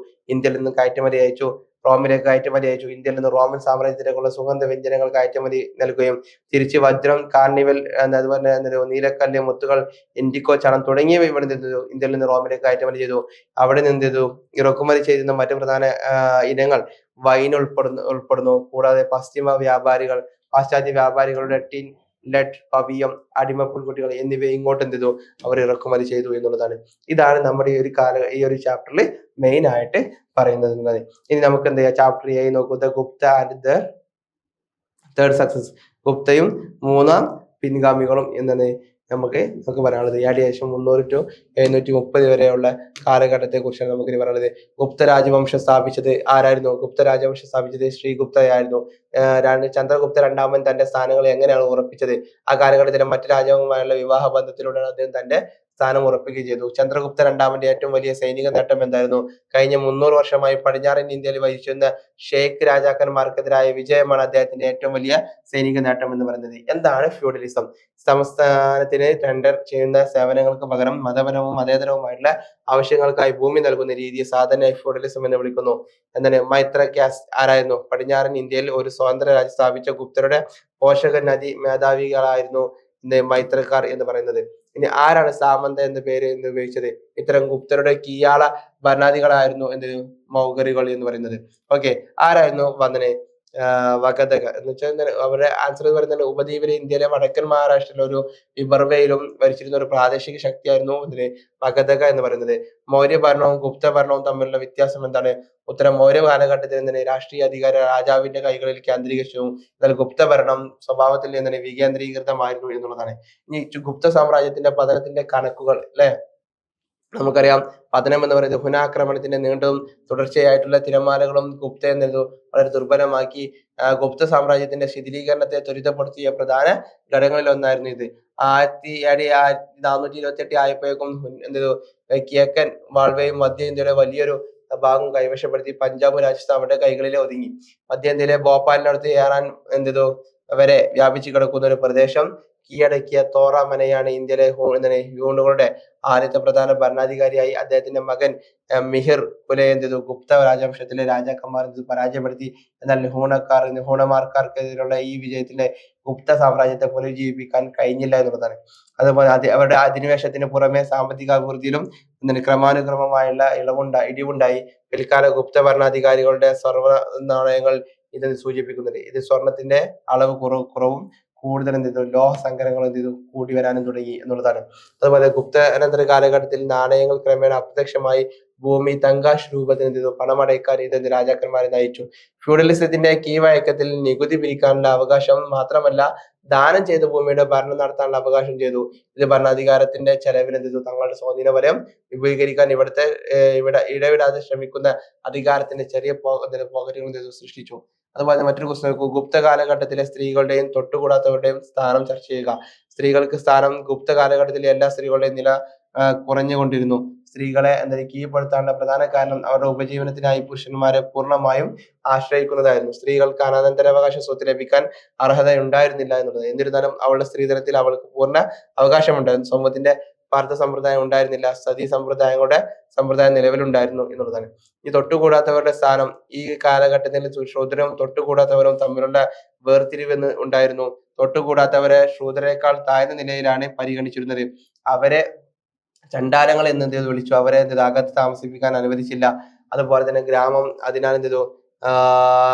S2: ഇന്ത്യയിൽ നിന്നും കയറ്റുമതി അയച്ചു. റോമിലേക്ക് കയറ്റുമതി അയച്ചു. ഇന്ത്യയിൽ നിന്ന് റോമൻ സാമ്രാജ്യത്തിലേക്കുള്ള സുഗന്ധ വ്യഞ്ജനങ്ങൾ കയറ്റുമതി നൽകുകയും തിരിച്ച് വജ്രം, കാർണിവൽ, അതുപോലെ നീലക്കല്ല്, മുത്തുകൾ, ഇൻഡിക്കോ, ചണം തുടങ്ങിയവ ഇവിടെ നിന്ന് ഇന്ത്യയിൽ നിന്ന് റോമിലേക്ക് കയറ്റുമതി ചെയ്തു. അവിടെ നിന്ന് ചെയ്തു ഇറക്കുമതി ചെയ്തിരുന്ന മറ്റു പ്രധാന ഇനങ്ങൾ വൈൻ ഉൾപ്പെടുന്നു. കൂടാതെ പാശ്ചാത്യ വ്യാപാരികളുടെ ടിൻ, ലെഡ്, പവിയം, അടിമ പുൽക്കുട്ടികൾ എന്നിവ ഇങ്ങോട്ട് എന്ത് ചെയ്തു അവർ ഇറക്കുമതി ചെയ്തു എന്നുള്ളതാണ്. ഇതാണ് നമ്മുടെ ഈ ഒരു ചാപ്റ്ററിൽ മെയിൻ ആയിട്ട് പറയുന്നത്. ഇനി നമുക്ക് എന്ത് ചെയ്യാം, ചാപ്റ്റർ എ നോക്കൂ, the Gupta and the third success, ഗുപ്തയും മൂന്നാം പിൻഗാമികളും എന്നാണ് നമുക്ക് പറയാനുള്ളത്. ഏകദേശം 300 to 730 വരെയുള്ള കാലഘട്ടത്തെ കുറിച്ചാണ് നമുക്ക് ഇനി പറയുന്നത്. ഗുപ്ത രാജവംശം സ്ഥാപിച്ചത് ആരായിരുന്നു? ഗുപ്ത രാജവംശം സ്ഥാപിച്ചത് ശ്രീഗുപ്തയായിരുന്നു. ചന്ദ്രഗുപ്ത രണ്ടാമൻ തന്റെ സ്ഥാനങ്ങൾ എങ്ങനെയാണ് ഉറപ്പിച്ചത്? ആ കാലഘട്ടത്തിലെ മറ്റു രാജാവുമായുള്ള വിവാഹ ബന്ധത്തിലൂടെയാണ് അദ്ദേഹം തന്റെ സ്ഥാനം ഉറപ്പിക്കുകയും ചെയ്തു. ചന്ദ്രഗുപ്ത രണ്ടാമന്റെ ഏറ്റവും വലിയ സൈനിക നേട്ടം എന്തായിരുന്നു? കഴിഞ്ഞ 300 വർഷമായി പടിഞ്ഞാറൻ ഇന്ത്യയിൽ ഭരിച്ചിരുന്ന ഷേഖ് രാജാക്കന്മാർക്കെതിരായ വിജയമാണ് അദ്ദേഹത്തിന്റെ ഏറ്റവും വലിയ സൈനിക നേട്ടം എന്ന് പറയുന്നത്. എന്താണ് ഫ്യൂഡലിസം? സംസ്ഥാനത്തിന് ടെൻഡർ ചെയ്യുന്ന സേവനങ്ങൾക്ക് പകരം മതപരവും മതേതരവുമായിട്ടുള്ള ആവശ്യങ്ങൾക്കായി ഭൂമി നൽകുന്ന രീതിയെ സാധാരണ ഫ്യൂഡലിസം എന്ന് വിളിക്കുന്നു. എന്താണ്? മൈത്ര ക്യാസ് ആരായിരുന്നു? പടിഞ്ഞാറൻ ഇന്ത്യയിൽ ഒരു സ്വതന്ത്ര രാജ്യം സ്ഥാപിച്ച ഗുപ്തരുടെ പോഷക നദി മേധാവികളായിരുന്നു മൈത്രക്കാർ എന്ന് പറയുന്നത്. ഇനി ആരാണ് സാമന്ത എന്ന പേര് എന്ന് ഉപയോഗിച്ചത്? ഇത്തരം ഗുപ്തരുടെ കീഴാള ഭരണാധികളായിരുന്നു മൗഖരികൾ എന്ന് പറയുന്നത്. ഓക്കെ, ആരായിരുന്നു വന്ദനെ? വഗധക എന്ന് വെച്ചാൽ അവരുടെ ആൻസർ എന്ന് പറയുന്നത് ഉപദ്വീപിലെ ഇന്ത്യയിലെ വടക്കൻ മഹാരാഷ്ട്രയിലെ ഒരു വിബർവയിലും ഭരിച്ചിരുന്ന ഒരു പ്രാദേശിക ശക്തിയായിരുന്നു വഗധക എന്ന് പറയുന്നത്. മൗര്യ ഭരണവും ഗുപ്ത ഭരണവും തമ്മിലുള്ള വ്യത്യാസം എന്താണ്? ഉത്തരം, മൗര്യ കാലഘട്ടത്തിൽ രാഷ്ട്രീയ അധികാര രാജാവിന്റെ കൈകളിൽ കേന്ദ്രീകരിച്ചു. എന്നാൽ ഗുപ്ത ഭരണം സ്വഭാവത്തിൽ വികേന്ദ്രീകൃതമായിരുന്നു എന്നുള്ളതാണ്. ഇനി ഗുപ്ത സാമ്രാജ്യത്തിന്റെ പതനത്തിന്റെ കണക്കുകൾ അല്ലെ, നമുക്കറിയാം. പതനം എന്ന് പറയുന്നത് ഹുനാക്രമണത്തിന്റെ നീണ്ടും തുടർച്ചയായിട്ടുള്ള തിരമാലകളും ഗുപ്ത എന്നത് വളരെ ദുർബലമാക്കി. ഗുപ്ത സാമ്രാജ്യത്തിന്റെ ശിഥിലീകരണത്തെ ത്വരിതപ്പെടുത്തിയ പ്രധാന ഘടകങ്ങളിൽ ഒന്നായിരുന്നു ഇത്. 1428 ആയപ്പോഴേക്കും കിഴക്കൻ മാൾവയും മധ്യ ഇന്ത്യയുടെ വലിയൊരു ഭാഗം കൈവശപ്പെടുത്തി പഞ്ചാബ്, രാജസ്ഥാൻ അവരുടെ കൈകളിൽ ഒതുങ്ങി. മധ്യ ഇന്ത്യയിലെ ഭോപ്പാലിനടുത്ത് ഏറാൻ വരെ വ്യാപിച്ചു കിടക്കുന്ന ഒരു പ്രദേശം കീഴടക്കിയ തോറ മനയാണ് ഇന്ത്യയിലെ ഹ്യൂണുകളുടെ ആദ്യത്തെ പ്രധാന ഭരണാധികാരിയായി. അദ്ദേഹത്തിന്റെ മകൻ മിഹിർ കുലെ ഗുപ്ത രാജവംശത്തിലെ രാജാക്കന്മാർ പരാജയപ്പെടുത്തി. എന്നാൽ ഹൂണമാർക്കാർക്കെതിരെയുള്ള ഈ വിജയത്തിന്റെ ഗുപ്ത സാമ്രാജ്യത്തെ പുനരുജ്ജീവിപ്പിക്കാൻ കഴിഞ്ഞില്ല എന്നുള്ളതാണ്. അതുപോലെ അവരുടെ അധിനിവേശത്തിന് പുറമെ സാമ്പത്തിക അഭിവൃദ്ധിയിലും ക്രമാനുക്രമമായുള്ള ഇടിവുണ്ടായി. പിൽക്കാല ഗുപ്ത ഭരണാധികാരികളുടെ സ്വർണ്ണ നാണയങ്ങൾ ഇത് സൂചിപ്പിക്കുന്നുണ്ട്. ഇത് സ്വർണത്തിന്റെ അളവ് കുറവും കൂടുതൽ ലോഹ സങ്കരങ്ങൾ കൂടി വരാനും തുടങ്ങി എന്നുള്ളതാണ്. അതുപോലെ ഗുപ്താനന്തര കാലഘട്ടത്തിൽ നാണയങ്ങൾ ക്രമേണ അപ്രത്യക്ഷമായി. ഭൂമി തങ്കാശ് രൂപത്തിൽ പണമടയ്ക്കാൻ രാജാക്കന്മാരെ നയിച്ചു. ഫ്യൂഡലിസത്തിന്റെ കീഴ്വഴക്കത്തിൽ നികുതി പിരിക്കാനുള്ള അവകാശം മാത്രമല്ല, ദാനം ചെയ്ത ഭൂമിയുടെ ഭരണം നടത്താനുള്ള അവകാശം ചെയ്തു. ഇത് ഭരണാധികാരത്തിന്റെ ചെലവിന് തങ്ങളുടെ സ്വാധീന വലയം വിപുലീകരിക്കാൻ ഇടവിടാതെ ശ്രമിക്കുന്ന അധികാരത്തിന്റെ ചെറിയ പോക്കറ്റുകൾ സൃഷ്ടിച്ചു. അതുപോലെ മറ്റൊരു ക്വസ്റ്റ്യൻ നോക്കൂ, ഗുപ്ത കാലഘട്ടത്തിലെ സ്ത്രീകളുടെയും തൊട്ടുകൂടാത്തവരുടെയും സ്ഥാനം ചർച്ച ചെയ്യുക. സ്ത്രീകൾക്ക് സ്ഥാനം ഗുപ്ത കാലഘട്ടത്തിലെ എല്ലാ സ്ത്രീകളുടെയും നില കുറഞ്ഞുകൊണ്ടിരുന്നു. സ്ത്രീകളെ കീഴ്പ്പെടുത്താനുള്ള പ്രധാന കാരണം അവരുടെ ഉപജീവനത്തിനായി പുരുഷന്മാരെ പൂർണ്ണമായും ആശ്രയിക്കുന്നതായിരുന്നു. സ്ത്രീകൾക്ക് അനന്തരാവകാശ സ്വത്ത് ലഭിക്കാൻ അർഹതയുണ്ടായിരുന്നില്ല എന്നുള്ളത്. എന്നിരുന്നാലും അവളുടെ സ്ത്രീധനത്തിൽ അവൾക്ക് പൂർണ്ണ അവകാശമുണ്ടായിരുന്നു. സമൂഹത്തിന്റെ ഭാരത സമ്പ്രദായം ഉണ്ടായിരുന്നില്ല. സതി സമ്പ്രദായം നിലവിലുണ്ടായിരുന്നു എന്നുള്ളതാണ്. ഈ തൊട്ടുകൂടാത്തവരുടെ സ്ഥാനം ഈ കാലഘട്ടത്തിൽ ശൂദ്രനും തൊട്ടുകൂടാത്തവരും തമ്മിലുള്ള വേർതിരിവ് ഉണ്ടായിരുന്നു. തൊട്ടുകൂടാത്തവരെ ശൂദ്രരെക്കാൾ താഴ്ന്ന നിലയിലാണ് പരിഗണിച്ചിരുന്നത്. അവരെ ചണ്ടാലങ്ങൾ എന്ന് വിളിച്ചു. അവരെ അകത്ത് താമസിപ്പിക്കാൻ അനുവദിച്ചില്ല. അതുപോലെ തന്നെ അതിനാൽ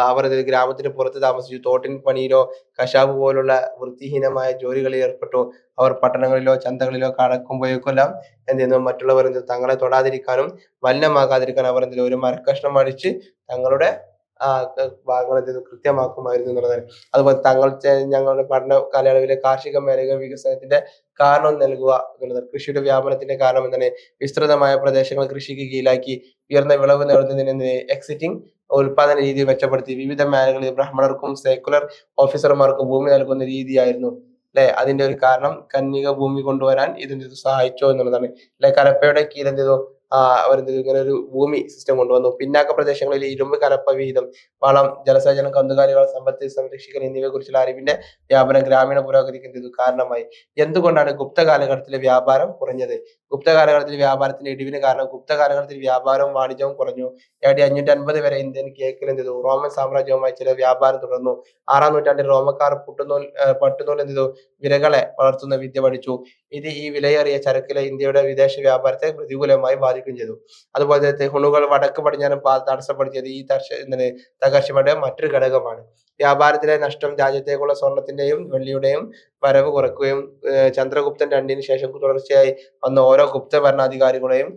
S2: അവർ ഗ്രാമത്തിന് പുറത്ത് താമസിച്ചു. തോട്ടിൻ പണിയിലോ കശാപ്പ് പോലുള്ള വൃത്തിഹീനമായ ജോലികളിൽ ഏർപ്പെട്ടു. അവർ പട്ടണങ്ങളിലോ ചന്തകളിലോ കടക്കുമ്പോഴേക്കെല്ലാം മറ്റുള്ളവർ തങ്ങളെ തൊടാതിരിക്കാനും മലിനമാകാതിരിക്കാനും അവർ ഒരു മരക്കഷ്ണം അടിച്ച് തങ്ങളുടെ ഭാഗങ്ങൾ കൃത്യമാക്കുമായിരുന്നു എന്നുള്ളതാണ്. അതുപോലെ ഞങ്ങളുടെ പഠന കാലയളവിലെ കാർഷിക മേഖല വികസനത്തിന്റെ കാരണം നൽകുക എന്നുള്ളത്. കൃഷിയുടെ വ്യാപനത്തിന്റെ കാരണം എന്താണ്? വിസ്തൃതമായ പ്രദേശങ്ങൾ കൃഷിക്ക് കീഴിലാക്കി. ഉയർന്ന വിളവ് നേടുന്നതിന് എക്സിറ്റിംഗ് ഉൽപാദന രീതി മെച്ചപ്പെടുത്തി. വിവിധ മേഖലകളിൽ ബ്രാഹ്മണർക്കും സെക്കുലർ ഓഫീസർമാർക്കും ഭൂമി നൽകുന്ന രീതിയായിരുന്നു അല്ലെ. അതിന്റെ ഒരു കാരണം കന്യക ഭൂമി കൊണ്ടുവരാൻ സഹായിച്ചോ എന്നുള്ളതാണ്. കലപ്പയുടെ കീഴിൽ അവർ ഇങ്ങനെ ഒരു ഭൂമി സിസ്റ്റം കൊണ്ടുവന്നു. പിന്നാക്ക പ്രദേശങ്ങളിൽ ഇരുമ്പ് കലപ്പ വിഹിതം, വളം, ജലസേചനം, കന്നുകാലികൾ, സമ്പത്ത് സംരക്ഷിക്കൽ എന്നിവയെ കുറിച്ചുള്ള അറിവിന്റെ വ്യാപനം ഗ്രാമീണ പുരോഗതിക്ക് കാരണമായി. എന്തുകൊണ്ടാണ് ഗുപ്ത കാലഘട്ടത്തിലെ വ്യാപാരം കുറഞ്ഞത്? ഗുപ്ത കാലഘട്ടത്തിൽ വ്യാപാരത്തിന്റെ ഇടിവിന് കാരണം ഗുപ്ത കാലഘട്ടത്തിൽ വ്യാപാരവും വാണിജ്യവും കുറഞ്ഞു. AD 550 വരെ ഇന്ത്യൻ കിഴക്കിൽ എന്ത് ചെയ്തു? റോമൻ സാമ്രാജ്യവുമായി ചില വ്യാപാരം തുടർന്നു. 6-ാം നൂറ്റാണ്ടിൽ റോമക്കാർ പട്ടുനൂൽ എന്ത് ചെയ്തു? വിരകളെ വളർത്തുന്ന വിദ്യ പഠിച്ചു. ഇത് ഈ വിലയേറിയ ചരക്കിലെ ഇന്ത്യയുടെ വിദേശ വ്യാപാരത്തെ പ്രതികൂലമായി ബാധിക്കുകയും ചെയ്തു. അതുപോലെ തന്നെ ഹുണുകൾ വടക്ക് പടിഞ്ഞാറൻ പാത തടസ്സപ്പെടുത്തിയത് ഈ തകർച്ചയുടെ മറ്റൊരു ഘടകമാണ്. വ്യാപാരത്തിലെ നഷ്ടം രാജ്യത്തേക്കുള്ള സ്വർണത്തിന്റെയും വെള്ളിയുടെയും വരവ് കുറയ്ക്കുകയും ചന്ദ്രഗുപ്തൻ രണ്ടിന് ശേഷം തുടർച്ചയായി വന്ന ഓരോ ഗുപ്ത ഭരണാധികാരികളെയും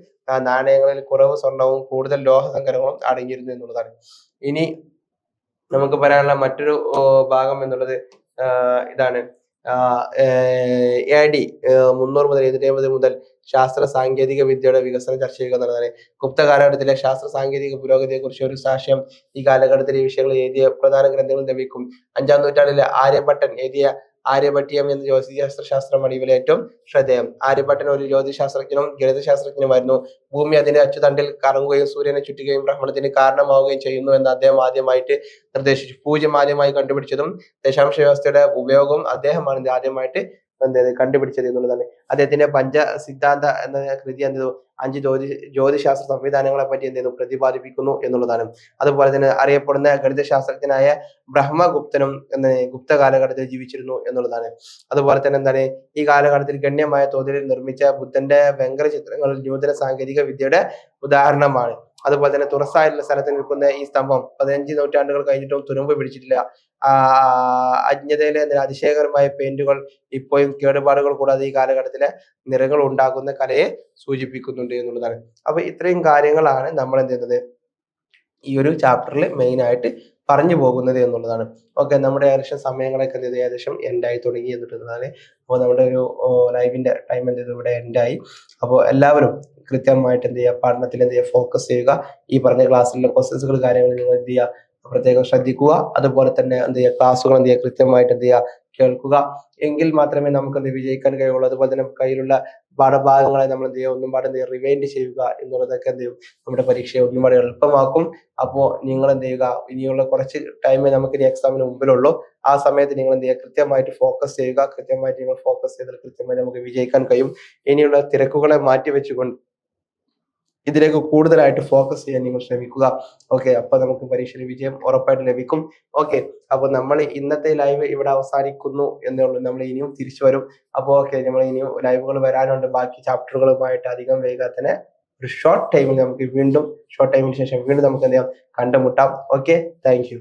S2: നാണയങ്ങളിൽ കുറവ് സ്വർണവും കൂടുതൽ ലോഹ സങ്കരങ്ങളും അടങ്ങിയിരുന്നു എന്നുള്ളതാണ്. ഇനി നമുക്ക് പറയാനുള്ള മറ്റൊരു ഭാഗം എന്നുള്ളത് ഇതാണ്. AD 300 മുതൽ 750 മുതൽ ശാസ്ത്ര സാങ്കേതിക വിദ്യയുടെ വികസനം ചർച്ച ചെയ്യുക എന്നുള്ളതാണ്. ഗുപ്ത കാലഘട്ടത്തിലെ ശാസ്ത്ര സാങ്കേതിക പുരോഗതിയെ കുറിച്ച് ഒരു സാക്ഷ്യം ഈ കാലഘട്ടത്തിലെ വിഷയങ്ങൾ എഴുതിയ പ്രധാന ഗ്രന്ഥങ്ങൾ ലഭിക്കും. 5-ാം നൂറ്റാണ്ടിലെ ആര്യഭട്ടൻ എഴുതിയ ആര്യഭട്ടീയം എന്ന ജ്യോതിശാസ്ത്രമാണ് ഇവയിൽ ഏറ്റവും ശ്രദ്ധേയം. ആര്യഭട്ടൻ ഒരു ജ്യോതിശാസ്ത്രജ്ഞനും ഗണിതശാസ്ത്രജ്ഞനുമായിരുന്നു. ഭൂമി അതിന്റെ അച്ചുതണ്ടിൽ കറങ്ങുകയും സൂര്യനെ ചുറ്റുകയും ഭ്രമണത്തിന് കാരണമാവുകയും ചെയ്യുന്നു എന്ന് അദ്ദേഹം ആദ്യമായിട്ട് നിർദ്ദേശിച്ചു. പൂജ്യം ആദ്യമായി കണ്ടുപിടിച്ചതും ദശാംശ വ്യവസ്ഥയുടെ ഉപയോഗവും അദ്ദേഹമാണ് ആദ്യമായിട്ട് കണ്ടുപിടിച്ചത് എന്നുള്ളതാണ്. അദ്ദേഹത്തിന്റെ പഞ്ചസിദ്ധാന്ത എന്ന കൃതി എന്ത് 5 ജ്യോതിശാസ്ത്ര സംവിധാനങ്ങളെ പറ്റി എന്തെയ്യുന്നു? പ്രതിപാദിപ്പിക്കുന്നു എന്നുള്ളതാണ്. അതുപോലെ തന്നെ അറിയപ്പെടുന്ന ഗണിതശാസ്ത്രജ്ഞനായ ബ്രഹ്മഗുപ്തനും ഗുപ്ത കാലഘട്ടത്തിൽ ജീവിച്ചിരുന്നു എന്നുള്ളതാണ്. അതുപോലെ തന്നെ എന്താണ് ഈ കാലഘട്ടത്തിൽ ഗണ്യമായ തോതിൽ നിർമ്മിച്ച ബുദ്ധന്റെ വെങ്കല ചിത്രങ്ങൾ നൂതന സാങ്കേതിക വിദ്യയുടെ ഉദാഹരണമാണ്. അതുപോലെ തന്നെ തുറസായുള്ള സ്ഥലത്ത് നിൽക്കുന്ന ഈ സ്തംഭം 15 നൂറ്റാണ്ടുകൾ കഴിഞ്ഞിട്ടും തുരുമ്പ് പിടിച്ചിട്ടില്ല. അജ്ഞതയിലെ അതിശയകരമായ പെയിന്റുകൾ ഇപ്പോഴും കേടുപാടുകൾ കൂടാതെ ഈ കാലഘട്ടത്തിലെ നിറങ്ങൾ ഉണ്ടാക്കുന്ന കലയെ സൂചിപ്പിക്കുന്നുണ്ട് എന്നുള്ളതാണ്. അപ്പൊ ഇത്രയും കാര്യങ്ങളാണ് നമ്മൾ എന്ത് ചെയ്യുന്നത് ഈ ഒരു ചാപ്റ്ററിൽ മെയിൻ ആയിട്ട് പറഞ്ഞു പോകുന്നത് എന്നുള്ളതാണ്. ഓക്കെ, നമ്മുടെ ഏകദേശം സമയങ്ങളൊക്കെ എന്ത് ചെയ്തു? ഏകദേശം എൻഡായി തുടങ്ങി എന്നുള്ളതാണ്. അപ്പോൾ നമ്മുടെ ഒരു ലൈവിന്റെ ടൈം എന്ത് ചെയ്തു? ഇവിടെ എൻഡായി. അപ്പോൾ എല്ലാവരും കൃത്യമായിട്ട് എന്ത് ചെയ്യുക? പഠനത്തിൽ എന്ത് ചെയ്യുക? ഫോക്കസ് ചെയ്യുക. ഈ പറഞ്ഞ ക്ലാസ്സിലുള്ള ക്വസ്റ്റ്യൻസുകൾ കാര്യങ്ങൾ നിങ്ങൾ എന്ത് ചെയ്യുക? പ്രത്യേകം ശ്രദ്ധിക്കുക. അതുപോലെ തന്നെ എന്ത് ചെയ്യുക? ക്ലാസ്സുകൾ എന്ത് ചെയ്യുക? കൃത്യമായിട്ട് എന്ത് ചെയ്യുക? കേൾക്കുക. എങ്കിൽ മാത്രമേ നമുക്ക് എന്ത് വിജയിക്കാൻ കഴിയുള്ളൂ. അതുപോലെ തന്നെ കയ്യിലുള്ള പാഠഭാഗങ്ങളെ നമ്മൾ എന്ത് ചെയ്യുക? ഒന്നും പാടെ റിവൈൻഡ് ചെയ്യുക എന്നുള്ളതൊക്കെ എന്ത് ചെയ്യും? നമ്മുടെ പരീക്ഷയെ ഒന്നും പാടെ എളുപ്പമാക്കും. അപ്പോൾ നിങ്ങൾ എന്ത് ചെയ്യുക? ഇനിയുള്ള കുറച്ച് ടൈമേ നമുക്ക് ഇനി എക്സാമിന് മുമ്പിലുള്ളൂ. ആ സമയത്ത് നിങ്ങൾ എന്ത് ചെയ്യുക? കൃത്യമായിട്ട് ഫോക്കസ് ചെയ്യുക. കൃത്യമായിട്ട് നിങ്ങൾ ഫോക്കസ് ചെയ്താൽ കൃത്യമായി നമുക്ക് വിജയിക്കാൻ കഴിയും. ഇനിയുള്ള തിരക്കുകളെ മാറ്റി വെച്ചുകൊണ്ട് ഇതിലേക്ക് കൂടുതലായിട്ട് ഫോക്കസ് ചെയ്യാൻ നിങ്ങൾ ശ്രമിക്കുക. ഓക്കെ, അപ്പൊ നമുക്ക് പരീക്ഷയിൽ വിജയം ഉറപ്പായിട്ട് ലഭിക്കും. ഓക്കെ, അപ്പൊ നമ്മൾ ഇന്നത്തെ ലൈവ് ഇവിടെ അവസാനിക്കുന്നു എന്നുള്ളൂ. നമ്മൾ ഇനിയും തിരിച്ചു വരും. അപ്പോൾ ഓക്കെ, നമ്മൾ ഇനിയും ലൈവുകൾ വരാനുണ്ട്. ബാക്കി ചാപ്റ്ററുകളുമായിട്ട് അധികം വൈകാതെ തന്നെ ഒരു ഷോർട്ട് ടൈമിന് ശേഷം വീണ്ടും നമുക്ക് എന്ത് ചെയ്യാം? കണ്ടുമുട്ടാം. Okay, thank you.